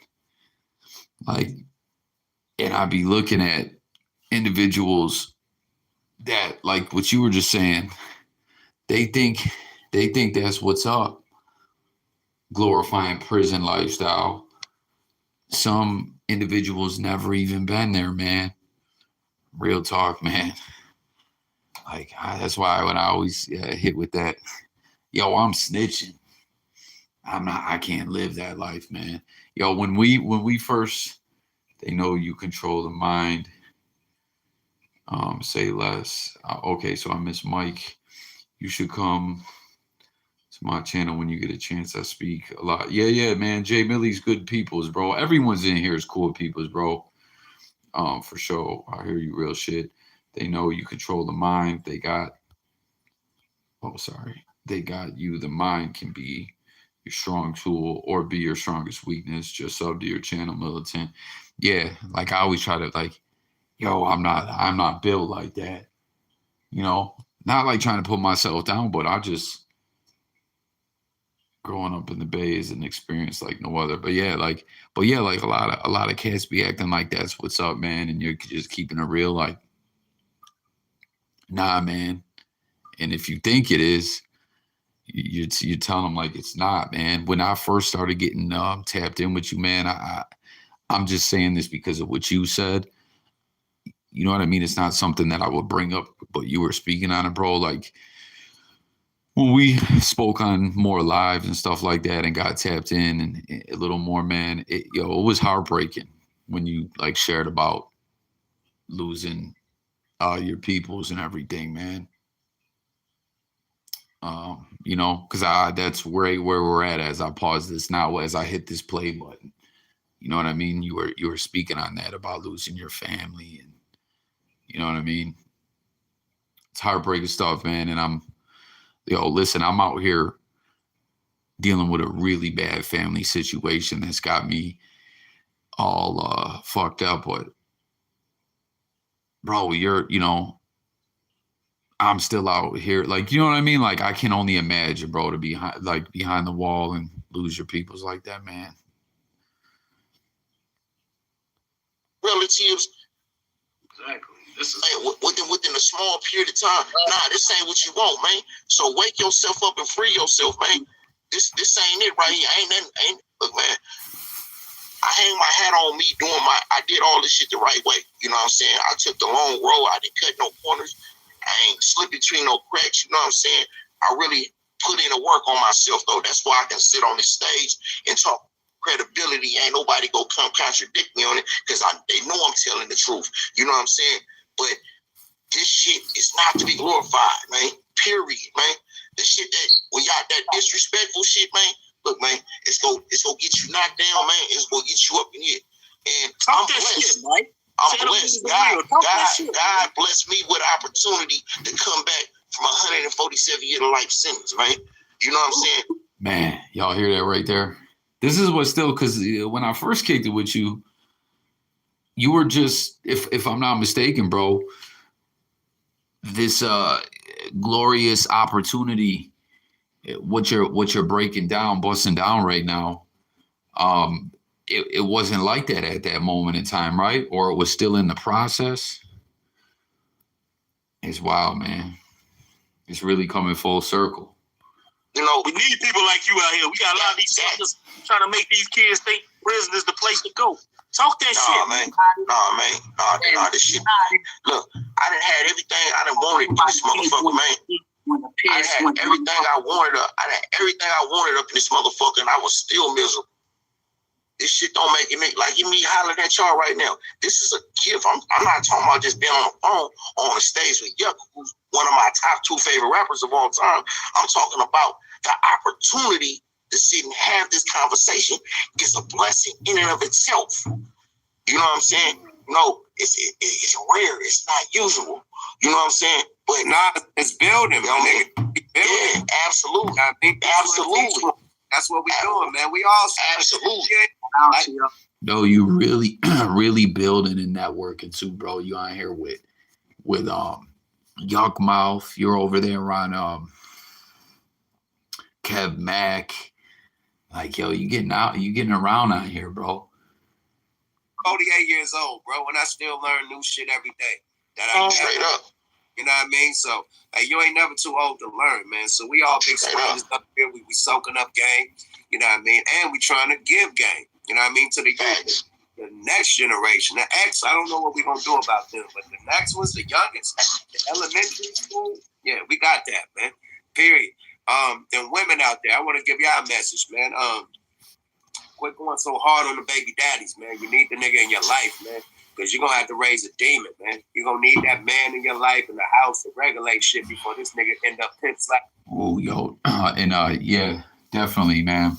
And I be looking at individuals that, like what you were just saying, they think that's what's up. Glorifying prison lifestyle. Some individuals never even been there, man. Real talk, man. That's why when I always hit with that, yo, I'm snitching. I can't live that life, man. Yo, when we first, they know you control the mind. Say less. Okay, so I miss Mike. You should come to my channel when you get a chance. I speak a lot. Yeah, man. Jay Millie's good peoples, bro. Everyone's in here is cool peoples, bro. For sure. I hear you, real shit. They know you control the mind. They got you. The mind can be your strong tool or be your strongest weakness. Just sub to your channel, militant. Yeah, I always try to yo, I'm not built like that. Not trying to put myself down, but I just growing up in the Bay is an experience like no other. But yeah, a lot of cats be acting like that's what's up, man, and you're just keeping it real, nah, man. And if you think it is, you tell them it's not, man. When I first started getting tapped in with you, man, I'm just saying this because of what you said. You know what I mean? It's not something that I would bring up, but you were speaking on it, bro. When we spoke on more live and stuff like that and got tapped in and a little more, man, it was heartbreaking when you shared about losing your peoples and everything, man. Because that's where we're at as I pause this now, as I hit this play button. You know what I mean? You were speaking on that about losing your family, and you know what I mean? It's heartbreaking stuff, man. And listen, I'm out here dealing with a really bad family situation that's got me all fucked up. But bro, I'm still out here. You know what I mean? I can only imagine, bro, to be behind the wall and lose your peoples like that, man. Relatives. Exactly. This is within a small period of time. Nah, this ain't what you want, man. So wake yourself up and free yourself, man. This ain't it right here. Look, man. I hang my hat on me I did all this shit the right way. You know what I'm saying? I took the long road. I didn't cut no corners. I ain't slip between no cracks. You know what I'm saying? I really put in the work on myself, though. That's why I can sit on this stage and talk credibility. Ain't nobody go come contradict me on it because they know I'm telling the truth. You know what I'm saying? But this shit is not to be glorified, man. Period, man. The shit when y'all that disrespectful shit, man. Look, man, it's gonna get you knocked down, man. It's gonna get you up in here. And I'm blessed. I'm blessed. God blessed me with an opportunity to come back from 147-year life sentence, man. You know what I'm saying? Man, y'all hear that right there? This is what still, because when I first kicked it with you, you were just, if I'm not mistaken, bro, this glorious opportunity, what you're breaking down, busting down right now, it wasn't like that at that moment in time, right? Or it was still in the process. It's wild, man. It's really coming full circle. You know, We need people like you out here. We got a lot of these suckers trying to make these kids think prison is the place to go. Talk that shit. man. Nah, this shit. Look, I done had everything I done wanted in this motherfucker, man. I had everything I wanted up in this motherfucker, and I was still miserable. This shit don't make it like me hollering at y'all right now. This is a gift. I'm not talking about just being on the phone on the stage with Yuck, who's one of my top 2 favorite rappers of all time. I'm talking about the opportunity to sit and have this conversation is a blessing in and of itself. You know what I'm saying? No, it's rare. It's not usual. You know what I'm saying? But It's building, man. Yeah, absolutely. I think Absolutely. that's what we doing, man. We all Absolutely. No, you really, really building and networking too, bro. You on here with Yuck Mouth. You're over there on Kev Mack. Like, yo, you getting around out here, bro. 48 years old, bro, and I still learn new shit every day. That I Straight up. You know what I mean? So, hey, you ain't never too old to learn, man. So we all big spiders up here. We soaking up game. You know what I mean? And we trying to give game. You know what I mean? To the youth, the next generation, the X. I don't know what we gonna do about them, but the next one's the youngest, the elementary school. Yeah, we got that, man. Period. Then women out there, I want to give y'all a message, man. Quit going so hard on the baby daddies, man. You need the nigga in your life, man. Because you're going to have to raise a demon, man. You're going to need that man in your life in the house to regulate shit before this nigga end up pimp slap. Oh, yo. Yeah, definitely, man.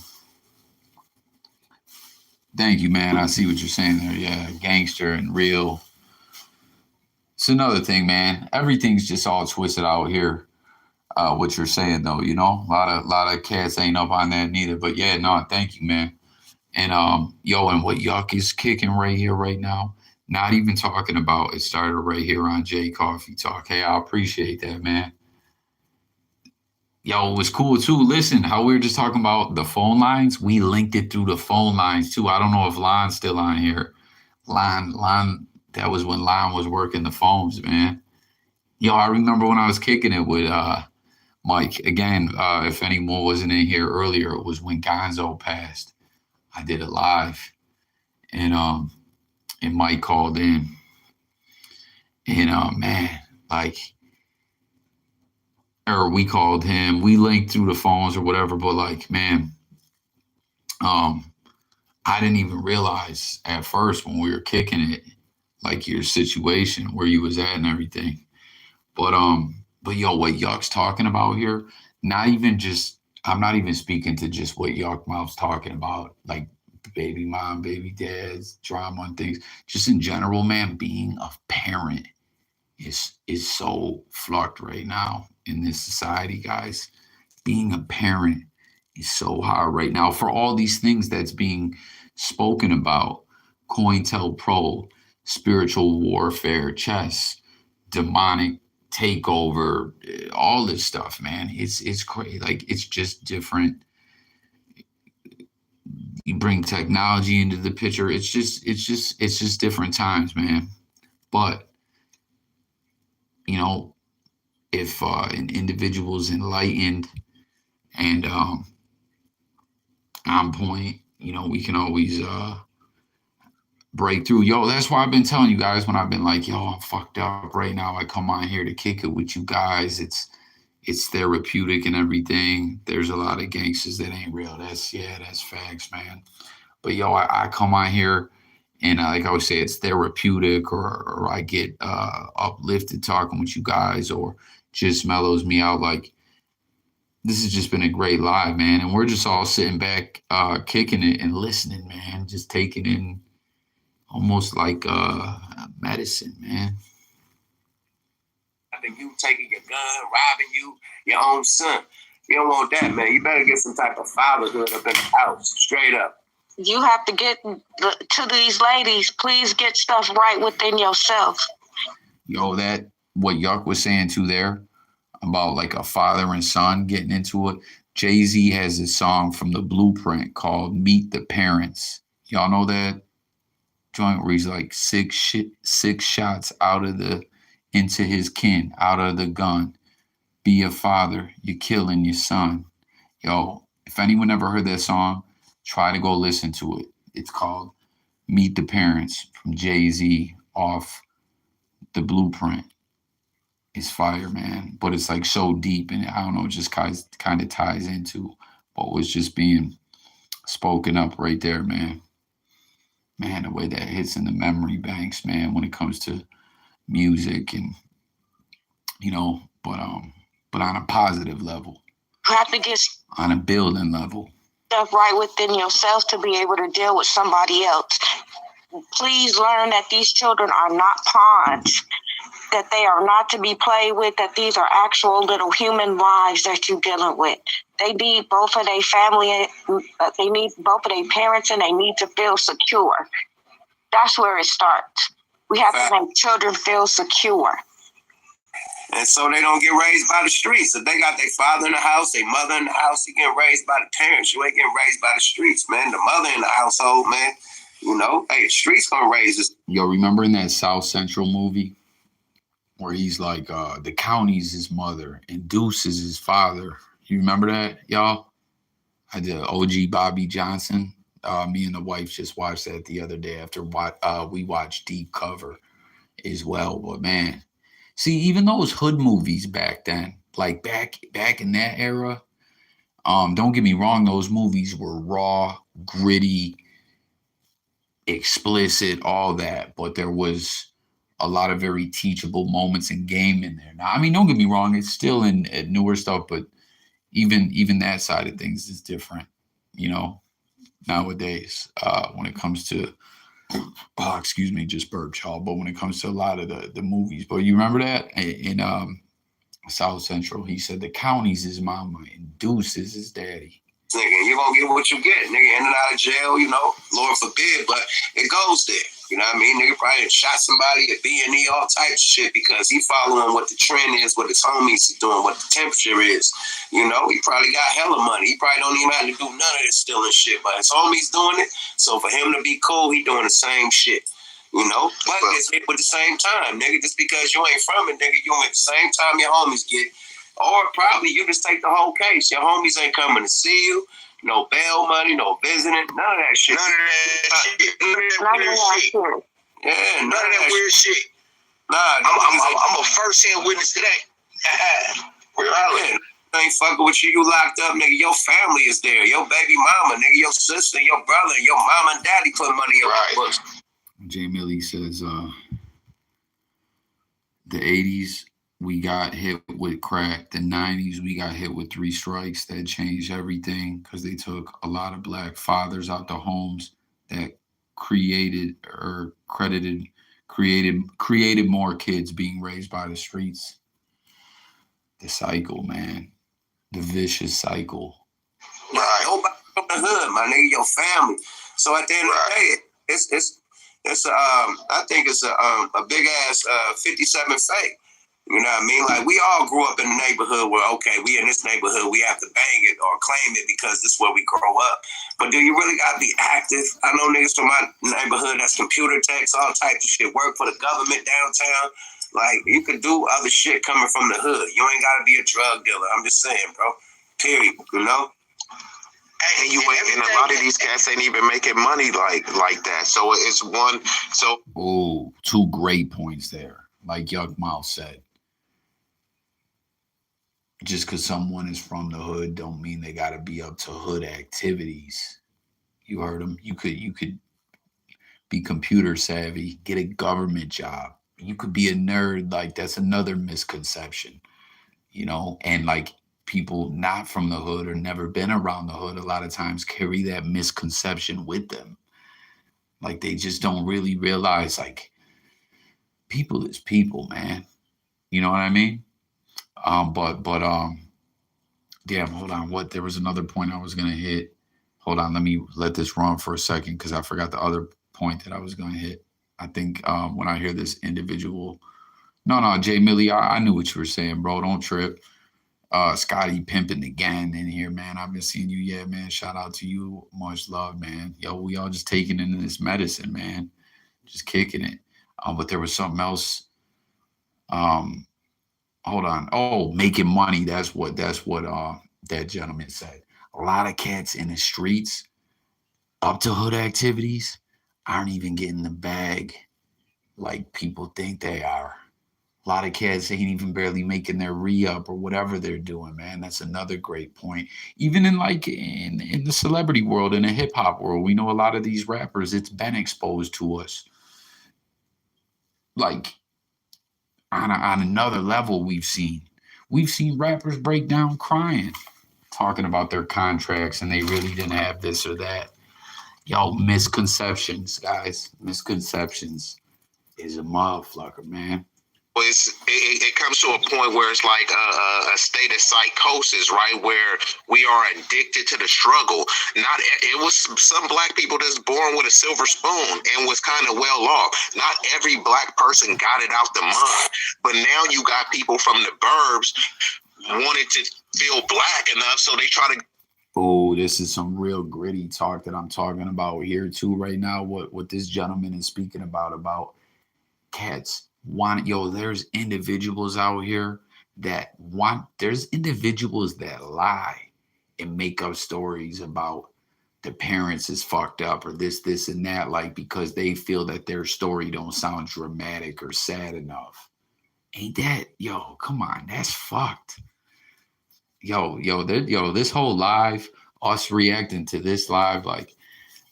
Thank you, man. I see what you're saying there. Yeah, gangster and real. It's another thing, man. Everything's just all twisted out here. What you're saying, though, you know? A lot of cats ain't up on that neither. But, yeah, no, thank you, man. And, and what Yuck is kicking right here, right now. Not even talking about it started right here on JayCoffeeTalk. Hey, I appreciate that, man. Yo, it was cool too. Listen, how we were just talking about the phone lines, we linked it through the phone lines too. I don't know if Lon's still on here. Lon, that was when Lon was working the phones, man. Yo, I remember when I was kicking it with Mike. Again, if anyone wasn't in here earlier, it was when Gonzo passed. I did it live. And Mike called in. And man, like, or we called him. We linked through the phones or whatever, but like, man, I didn't even realize at first when we were kicking it, like your situation, where you was at and everything. But yo, what Yuck's talking about here, I'm not even speaking to just what Yuck Mouth's talking about, like baby mom, baby dads, drama and things. Just in general, man, being a parent is so fucked right now in this society, guys. Being a parent is so hard right now for all these things that's being spoken about. COINTELPRO, spiritual warfare, chess, demonic takeover, all this stuff, man. It's crazy. Like, it's just different. You bring technology into the picture. It's just different times, man. But, you know, if an individual's enlightened and on point, you know, we can always break through. Yo, that's why I've been telling you guys when I've been like, yo, I'm fucked up right now. I come on here to kick it with you guys. It's therapeutic and everything. There's a lot of gangsters that ain't real. That's facts, man. But yo, I come on here and like I always say, it's therapeutic, or I get uplifted talking with you guys, or just mellows me out. Like, this has just been a great live, man. And we're just all sitting back, kicking it and listening, man. Just taking in almost like medicine, man. You taking your gun, robbing your own son. You don't want that, man. You better get some type of fatherhood up in the house, straight up. You have to get to these ladies. Please get stuff right within yourself. Yo, that what Yuck was saying too there about like a father and son getting into it. Jay-Z has a song from the Blueprint called "Meet the Parents." Y'all know that joint where he's like six shots into his kin, out of the gun. Be a father, you're killing your son. Yo, if anyone ever heard that song, try to go listen to it. It's called Meet the Parents from Jay-Z off the Blueprint. It's fire, man. But it's like so deep, and I don't know, it just kind of ties into what was just being spoken up right there, man. Man, the way that hits in the memory banks, man, when it comes to music and but on a positive level. You have to get on a building level. Stuff right within yourself to be able to deal with somebody else. Please learn that these children are not pawns, that they are not to be played with, that these are actual little human lives that you're dealing with. They need both of their family, they need both of their parents, and they need to feel secure. That's where it starts. We have to make children feel secure. And so they don't get raised by the streets. If they got their father in the house, their mother in the house, you getting raised by the parents. You ain't getting raised by the streets, man. The mother in the household, man. Hey, the streets gonna raise us. Yo, remember in that South Central movie where he's like, the county's his mother and Deuce is his father. You remember that, y'all? I did OG Bobby Johnson. Me and the wife just watched that the other day after we watched Deep Cover as well. But man, see, even those hood movies back then, like back in that era, don't get me wrong, those movies were raw, gritty, explicit, all that. But there was a lot of very teachable moments and game in there. Now, I mean, don't get me wrong, it's still in newer stuff, but even that side of things is different, nowadays, when it comes to excuse me, just burped, y'all. But when it comes to a lot of the movies, but you remember that in South Central, he said the county's his mama and Deuce is his daddy. Nigga, you gonna get what you get. Nigga, in and out of jail, Lord forbid, but it goes there. You know what I mean? Nigga probably shot somebody at B&E, all types of shit, because he following what the trend is, what his homies is doing, what the temperature is. He probably got hella money. He probably don't even have to do none of this stealing shit, but his homies doing it. So for him to be cool, he doing the same shit. But it's hit with the same time, nigga. Just because you ain't from it, nigga, you at the same time your homies get. Or probably you just take the whole case. Your homies ain't coming to see you. No bail money, no visiting, none of that shit. None of that weird shit. Yeah, none of that weird shit. Nah, I'm a first-hand witness to that. Yeah, ain't fucking with you. You locked up, nigga. Your family is there. Your baby mama, nigga. Your sister, your brother, your mama and daddy put money in your books. Jay Millie says, the 80s, we got hit with crack. The 90s, we got hit with 3 strikes. That changed everything because they took a lot of black fathers out the homes that created more kids being raised by the streets. The cycle, man. The vicious cycle. Right. Nobody from the hood, my nigga, your family. So at the end of the day, it's I think it's a big ass 57 fake. You know what I mean? Like, we all grew up in a neighborhood where, okay, we in this neighborhood, we have to bang it or claim it because this is where we grow up. But do you really got to be active? I know niggas from my neighborhood that's computer techs, all types of shit, work for the government downtown. Like, you could do other shit coming from the hood. You ain't got to be a drug dealer. I'm just saying, bro. Period. And a lot of these cats ain't even making money like that. So it's one. So, oh, 2 great points there. Like Yuck Mouth said. Just because someone is from the hood don't mean they got to be up to hood activities. You heard him. You could be computer savvy, get a government job. You could be a nerd. Like, that's another misconception, and like people not from the hood or never been around the hood a lot of times carry that misconception with them. Like, they just don't really realize, like, people is people, man. You know what I mean? Damn, hold on. There was another point I was gonna hit. hold on, let me let this run for a second because I forgot the other point that I was going to hit. I think when I hear this individual, no, Jay Millie, I knew what you were saying, bro. Don't trip. Scotty pimping again in here, man. I've been seeing you, yeah, man. Shout out to you. Much love, man. Yo, we all just taking in this medicine, man. Just kicking it. But there was something else. Hold on. Oh, making money. That's what that gentleman said. A lot of cats in the streets up to hood activities aren't even getting the bag like people think they are. A lot of cats ain't even barely making their re-up or whatever they're doing, man. That's another great point. Even in like in the celebrity world, in the hip hop world, we know a lot of these rappers, it's been exposed to us. Like on another level, we've seen rappers break down crying, talking about their contracts and they really didn't have this or that. Yo, misconceptions, guys. Misconceptions is a motherfucker, man. It comes to a point where it's like a state of psychosis, right? Where we are addicted to the struggle. It was some black people that's born with a silver spoon and was kind of well off. Not every black person got it out the mud, but now you got people from the burbs wanted to feel black enough, so they try to. Oh, this is some real gritty talk that I'm talking about here too right now. What this gentleman is speaking about cats. There's individuals out here there's individuals that lie and make up stories about the parents is fucked up or this and that, like because they feel that their story don't sound dramatic or sad enough. Ain't that, come on, that's fucked. This whole live, us reacting to this live, like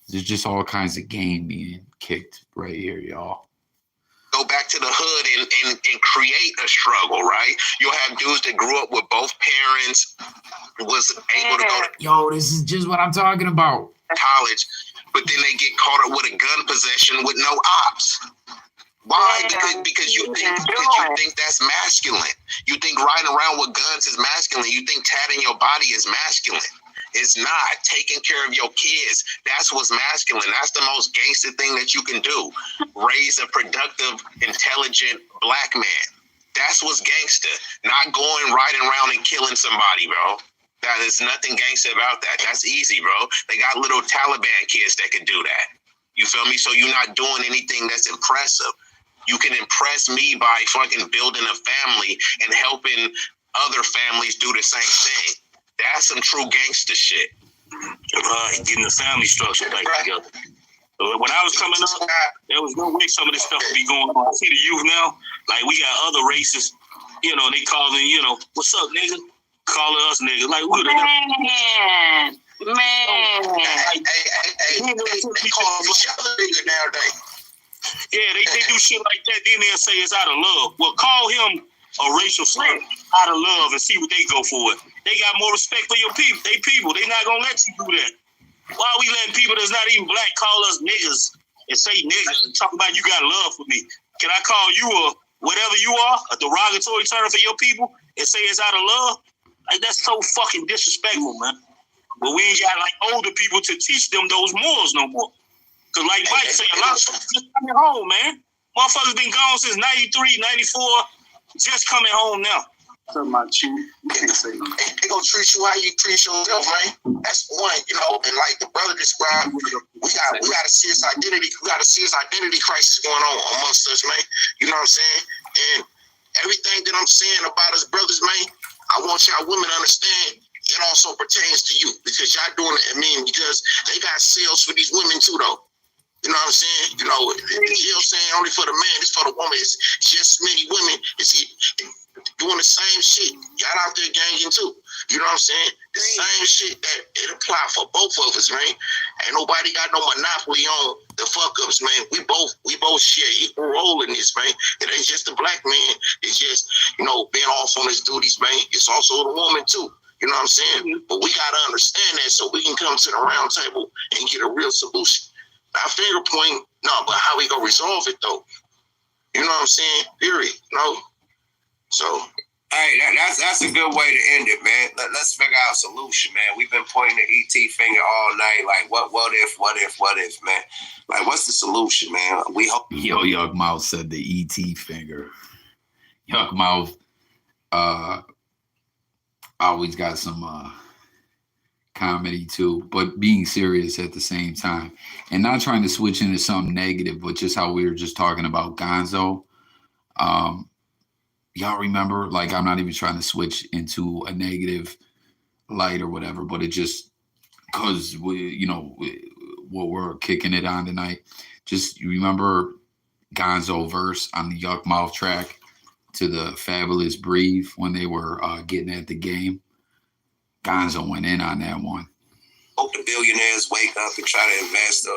there's just all kinds of game being kicked right here, y'all. Go back to the hood and create a struggle, right? You'll have dudes that grew up with both parents, was able to go to this is just what I'm talking about. College, but then they get caught up with a gun possession with no ops. Why? Because you think that's masculine. You think riding around with guns is masculine. You think tatting your body is masculine. It's not. Taking care of your kids, that's what's masculine. That's the most gangster thing that you can do. Raise a productive, intelligent black man. That's what's gangster. Not going riding around and killing somebody, bro. That is nothing gangster about that. That's easy, bro. They got little Taliban kids that can do that. You feel me? So you're not doing anything that's impressive. You can impress me by fucking building a family and helping other families do the same thing. That's some true gangster shit. Getting the family structure back together. When I was coming up, there was no way some of this stuff would be going on. I see the youth now, like we got other races, they calling, what's up, nigga? Calling us niggas. Like, we Man. They call each other nigga nowadays. Yeah, they do shit like that, then they'll say it's out of love. Well, call him a racial slur out of love and see what they go for it. They got more respect for your people. They people. They not gonna let you do that. Why are we letting people that's not even black call us niggas and say nigga and talk about you got love for me? Can I call you a whatever you are, a derogatory term for your people and say it's out of love? Like, that's so fucking disrespectful, man. But we ain't got like older people to teach them those morals no more. Cause like Mike said, a lot of folks just coming home, man. Motherfuckers been gone since 93, 94, just coming home now. Talking about you can't say no. They gonna treat you how you treat yourself, man. That's one, and like the brother described, we got a serious identity. We got a serious identity crisis going on amongst us, man. You know what I'm saying? And everything that I'm saying about us brothers, man, I want y'all women to understand it also pertains to you because y'all doing it. Because they got sales for these women too, though. You know what I'm saying? Saying only for the man, it's for the woman. It's just many women. It's doing the same shit. Y'all out there ganging too. You know what I'm saying? The same shit that it apply for both of us, man. Ain't nobody got no monopoly on the fuck ups, man. We both share equal role in this, man. It ain't just the black man. It's just, being off on his duties, man. It's also the woman too. You know what I'm saying? But we gotta understand that so we can come to the round table and get a real solution. Our finger point, no, but how we gonna resolve it though? You know what I'm saying? Period. No. So Hey, that's a good way to end it, man. Let's figure out a solution, man. We've been pointing the ET finger all night, like what if, man? Like, what's the solution, man? We hope. Yo, Yuck Mouth said the ET finger. Yuck Mouth always got some comedy too, but being serious at the same time. And not trying to switch into something negative, but just how we were just talking about Gonzo. Y'all remember, like, I'm not even trying to switch into a negative light or whatever, but it just, because what we're kicking it on tonight. Just, you remember Gonzo verse on the Yuck Mouth track to the Fabulous Breathe when they were getting at the game? Gonzo went in on that one. Hope the billionaires wake up and try to invest.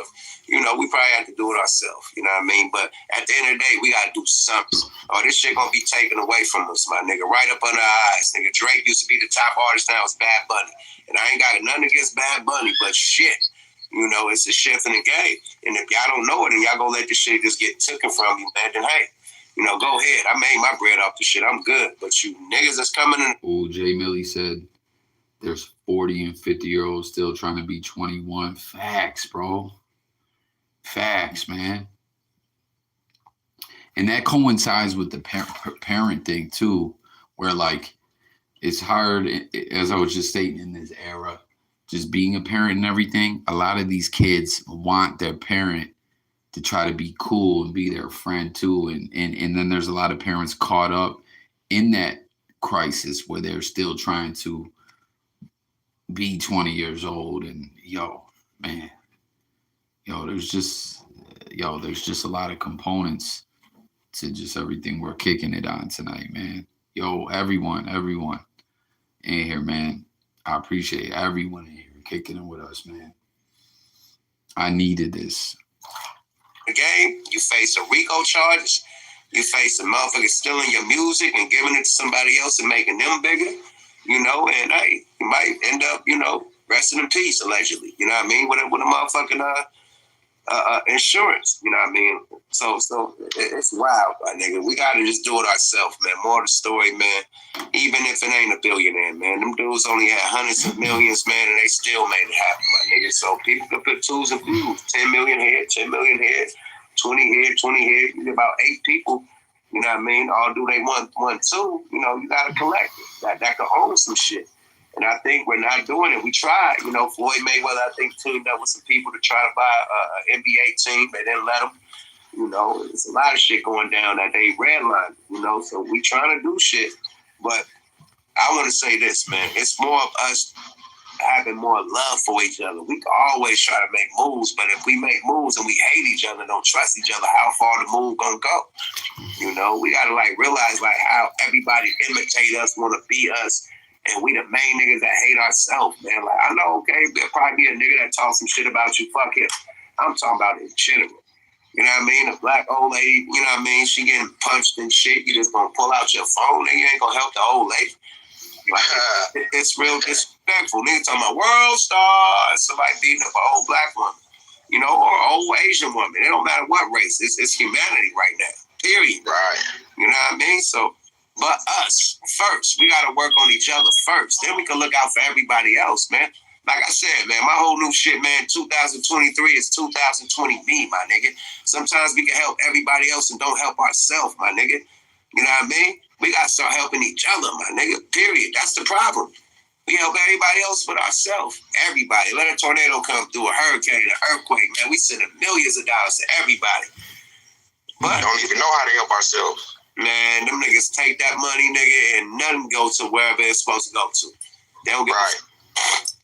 We probably have to do it ourselves. You know what I mean? But at the end of the day, we got to do something. This shit gonna be taken away from us, my nigga. Right up under our eyes, nigga. Drake used to be the top artist. Now it's Bad Bunny, and I ain't got nothing against Bad Bunny, but shit, it's a shift in the game. And if y'all don't know it, and y'all gonna let this shit just get taken from you, man, then hey, go ahead. I made my bread off the shit. I'm good. But you niggas that's coming in. Oh, Jay Millie said there's 40 and 50-year-olds still trying to be 21. Facts, bro. Facts, man. And that coincides with the parent thing too, where like it's hard, as I was just stating, in this era, just being a parent and everything. A lot of these kids want their parent to try to be cool and be their friend too. And then there's a lot of parents caught up in that crisis where they're still trying to be 20 years old. And there's just a lot of components to just everything we're kicking it on tonight, man. Yo, everyone in here, man. I appreciate everyone in here kicking it with us, man. I needed this. The game, you face a RICO charges, you face a motherfucker stealing your music and giving it to somebody else and making them bigger, and hey, you might end up, resting in peace, allegedly, you know what I mean, with a motherfucking insurance, you know what I mean? So it's wild, my nigga. We gotta just do it ourselves, man. More of the story, man. Even if it ain't a billionaire, man. Them dudes only had hundreds of millions, man, and they still made it happen, my nigga. So people can put twos and views. 10 million here, 10 million here, 20 here, 20 here. You get about 8 people, you know what I mean? All do they want two, you gotta collect it. That can own some shit. And I think we're not doing it. We tried. Floyd Mayweather, I think, teamed up with some people to try to buy an NBA team. They didn't let them. It's a lot of shit going down that they redlined, So we trying to do shit. But I want to say this, man. It's more of us having more love for each other. We can always try to make moves, but if we make moves and we hate each other, don't trust each other, how far the move gonna go? We gotta realize how everybody imitate us, want to be us. And we the main niggas that hate ourselves, man. I know, okay, there'll probably be a nigga that talks some shit about you. Fuck him. I'm talking about it in general. You know what I mean? A black old lady, you know what I mean? She getting punched and shit. You just gonna pull out your phone and you ain't gonna help the old lady. It's real disrespectful. Nigga talking about world star. Somebody beating up an old black woman, or an old Asian woman. It don't matter what race. It's humanity right now. Period. Right. You know what I mean? So, but us first. We got to work on each other first. Then we can look out for everybody else, man. Like I said, man, my whole new shit, man, 2023 is 2020 me, my nigga. Sometimes we can help everybody else and don't help ourselves, my nigga. You know what I mean? We got to start helping each other, my nigga, period. That's the problem. We help everybody else but ourselves. Everybody. Let a tornado come through, a hurricane, an earthquake, man. We sending millions of dollars to everybody. But we don't even know how to help ourselves. Man, them niggas take that money, nigga, and nothing goes to wherever it's supposed to go to. They don't get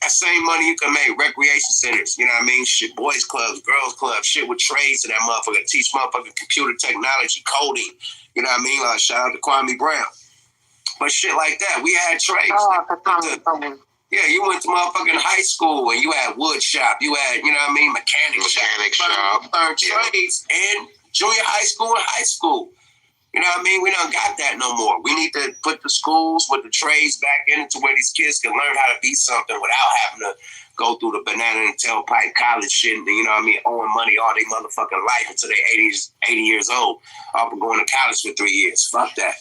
that same money you can make recreation centers, you know what I mean? Shit, boys clubs, girls clubs, shit with trades to that motherfucker. Teach motherfucker computer technology, coding, you know what I mean? Shout out to Kwame Brown. But shit like that, we had trades. Yeah, you went to motherfucking high school and you had wood shop, you had, you know what I mean, mechanic shop. Learned trades in junior high school and high school. You know what I mean? We don't got that no more. We need to put the schools with the trades back into where these kids can learn how to be something without having to go through the banana and tailpipe college shit and, you know what I mean, owing money all their motherfucking life until they're 80 years old. Up and going to college for 3 years. Fuck that.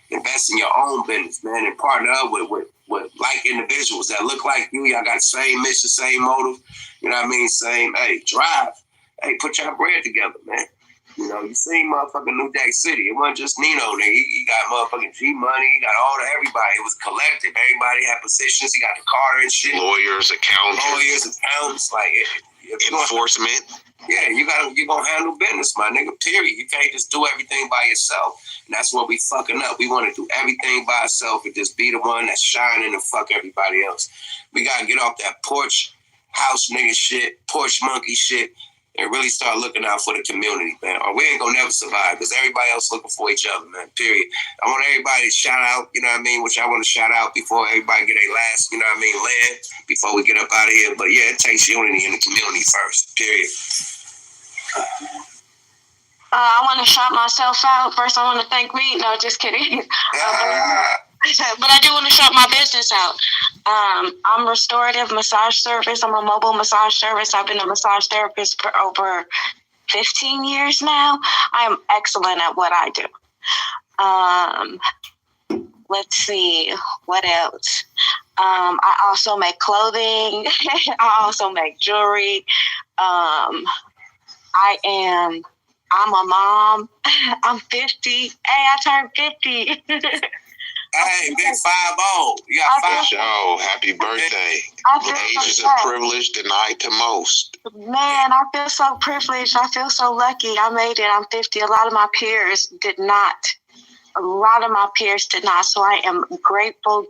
Invest in your own business, man, and partner up with like individuals that look like you. Y'all got the same mission, same motive. You know what I mean? Same, hey, drive. Hey, put your bread together, man. You know, you seen motherfucking New Jack City. It wasn't just Nino, nigga. He got motherfucking G Money. He got everybody. It was collective. Everybody had positions. He got the Carter and shit. Lawyers, accountants. Like, enforcement. Yeah, you gonna handle business, my nigga. Period. You can't just do everything by yourself, and that's what we fucking up. We want to do everything by ourselves and just be the one that's shining and fuck everybody else. We gotta get off that porch house nigga shit, porch monkey shit, and really start looking out for the community, man. Or we ain't gonna never survive because everybody else looking for each other, man. Period. I want everybody to shout out, you know what I mean, which I want to shout out before everybody get their last, you know what I mean, land before we get up out of here. But yeah, it takes unity in the community first. Period. I want to shout myself out. First, I want to thank me. No, just kidding. But I do want to shout my business out. I'm restorative massage service. I'm a mobile massage service. I've been a massage therapist for over 15 years now. I am excellent at what I do. Let's see, what else? I also make clothing. I also make jewelry. I'm a mom. I'm 50. Hey, I turned 50. Hey, big 5-0. You got 5. Show, happy birthday. Age is a privilege denied to most. Man, I feel so privileged. I feel so lucky. I made it. I'm 50. A lot of my peers did not. So I am grateful.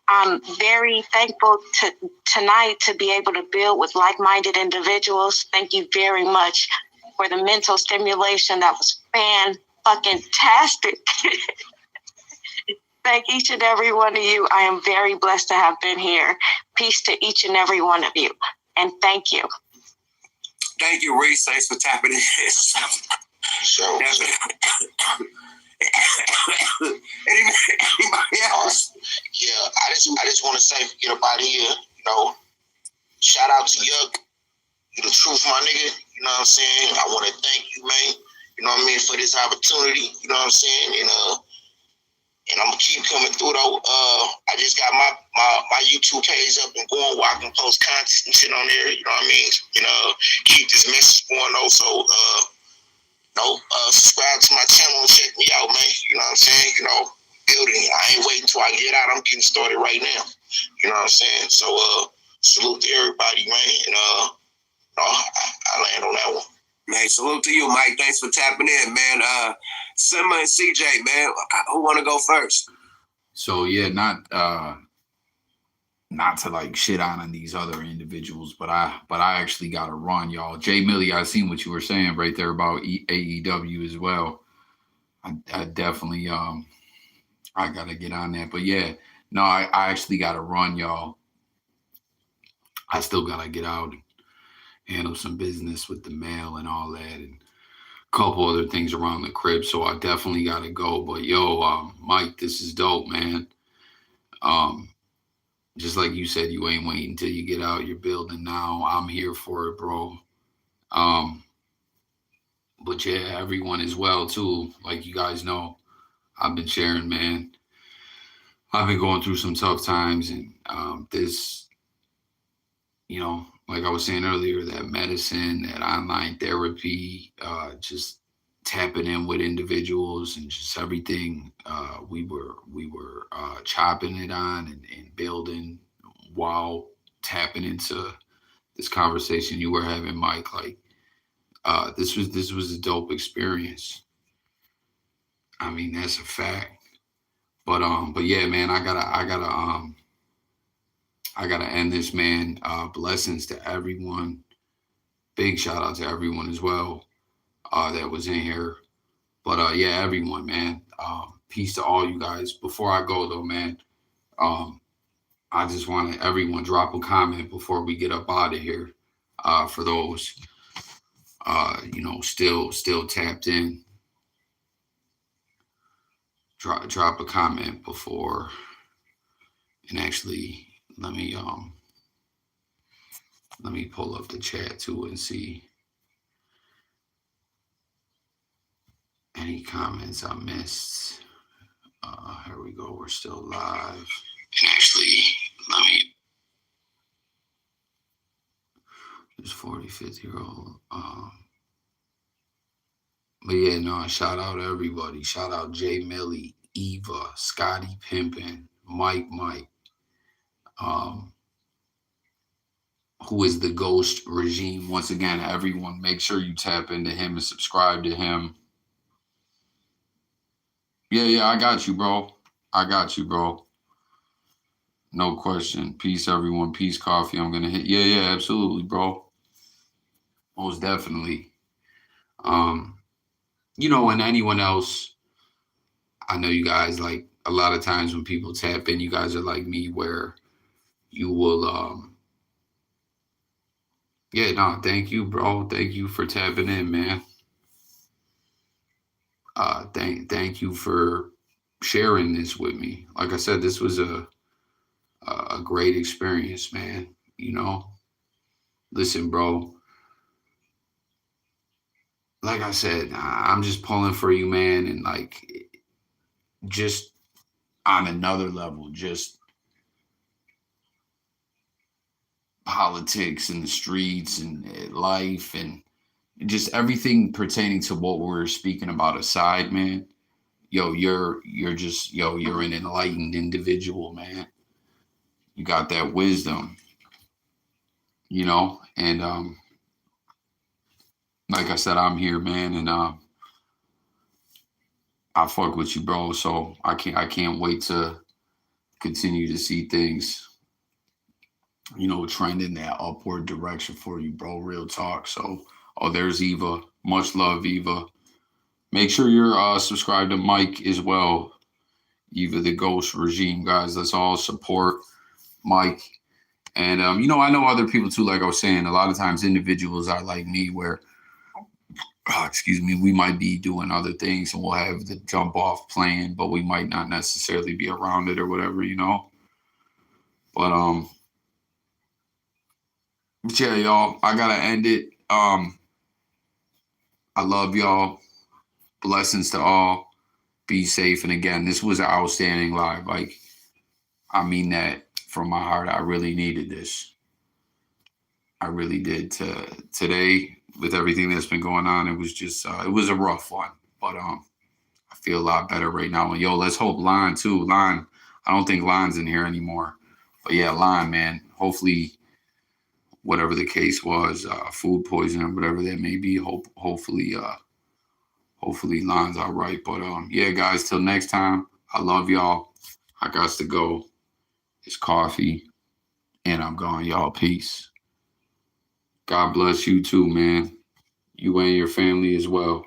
I'm very thankful tonight to be able to build with like-minded individuals. Thank you very much for the mental stimulation. That was fan-fucking-tastic. Thank each and every one of you. I am very blessed to have been here. Peace to each and every one of you. And thank you. Thank you, Reese. Thanks for tapping in. Anybody else? Yeah, I just want to say, get up out of here, you know, shout out to Yuck. You the truth, my nigga. You know what I'm saying? I want to thank you, man. You know what I mean, for this opportunity. You know what I'm saying? And I'm gonna keep coming through though. I just got my YouTube page up and going where I can post content and shit on there. You know what I mean? You know, keep this message going though. So subscribe to my channel and check me out, man. You know what I'm saying? You know, building. I ain't waiting till I get out. I'm getting started right now. You know what I'm saying? So salute to everybody, man. And I land on that one. Man, salute to you, Mike. Thanks for tapping in, man. Simba and CJ, man. Who want to go first? So yeah, not to like shit on these other individuals, but I actually got to run, y'all. Jay Millie, I seen what you were saying right there about AEW as well. I definitely I gotta get on that. But yeah, no, I actually got to run, y'all. I still gotta get out and handle some business with the mail and all that, and a couple other things around the crib. So I definitely gotta go. But yo, Mike, this is dope, man. Just like you said, you ain't waiting until you get out. You're building now. I'm here for it, bro. But yeah, everyone as well too. Like you guys know, I've been sharing, man. I've been going through some tough times, and this, you know, like I was saying earlier, that medicine, that online therapy, just tapping in with individuals and just everything we were chopping it on and building while tapping into this conversation you were having, Mike. Like this was a dope experience. I mean, that's a fact. But yeah, man, I gotta end this, man. Blessings to everyone. Big shout out to everyone as well that was in here. But yeah, everyone, man. Peace to all you guys. Before I go though, man, I just want to everyone drop a comment before we get up out of here. For those you know, still tapped in. Drop a comment before, and actually let me pull up the chat too and see. And Any comments I missed? Here we go. We're still live. And actually, let me. This 40, 50-year-old. But yeah, no, shout out to everybody. Shout out Jay Millie, Eva, Scotty Pimpin, Mike, who is the Ghost Regime. Once again, everyone, make sure you tap into him and subscribe to him. Yeah, I got you, bro. No question. Peace, everyone. Peace, coffee. I'm gonna hit. Yeah, absolutely, bro. Most definitely. And anyone else, I know you guys, like, a lot of times when people tap in, you guys are like me, where you will, thank you, bro. Thank you for tapping in, man. Thank you for sharing this with me. Like I said, this was a great experience, man. Listen, bro. Like I said, I'm just pulling for you, man, and like, just on another level, just politics and the streets and life and just everything pertaining to what we're speaking about aside, man. You're an enlightened individual, man. You got that wisdom, and like I said, I'm here, man, and I fuck with you, bro. So I can't wait to continue to see things, trend in that upward direction for you, bro. Real talk. So, there's Eva. Much love, Eva. Make sure you're subscribed to Mike as well. Eva the Ghost Regime, guys. Let's all support Mike. And I know other people too. Like I was saying, a lot of times individuals are like me, where we might be doing other things and we'll have the jump off playing, but we might not necessarily be around it or whatever, But yeah, y'all, I gotta end it. I love y'all. Blessings to all. Be safe. And again, this was an outstanding live. Like, I mean that from my heart. I really needed this. I really did. Today, with everything that's been going on, it was just it was a rough one. But I feel a lot better right now. And let's hope Lon too. Lon, I don't think Lon's in here anymore. But yeah, Lon, man. Hopefully, whatever the case was, food poisoning, whatever that may be. Hopefully Lon's all right. But yeah, guys, till next time. I love y'all. I got to go. It's coffee, and I'm gone, y'all. Peace. God bless you too, man. You and your family as well.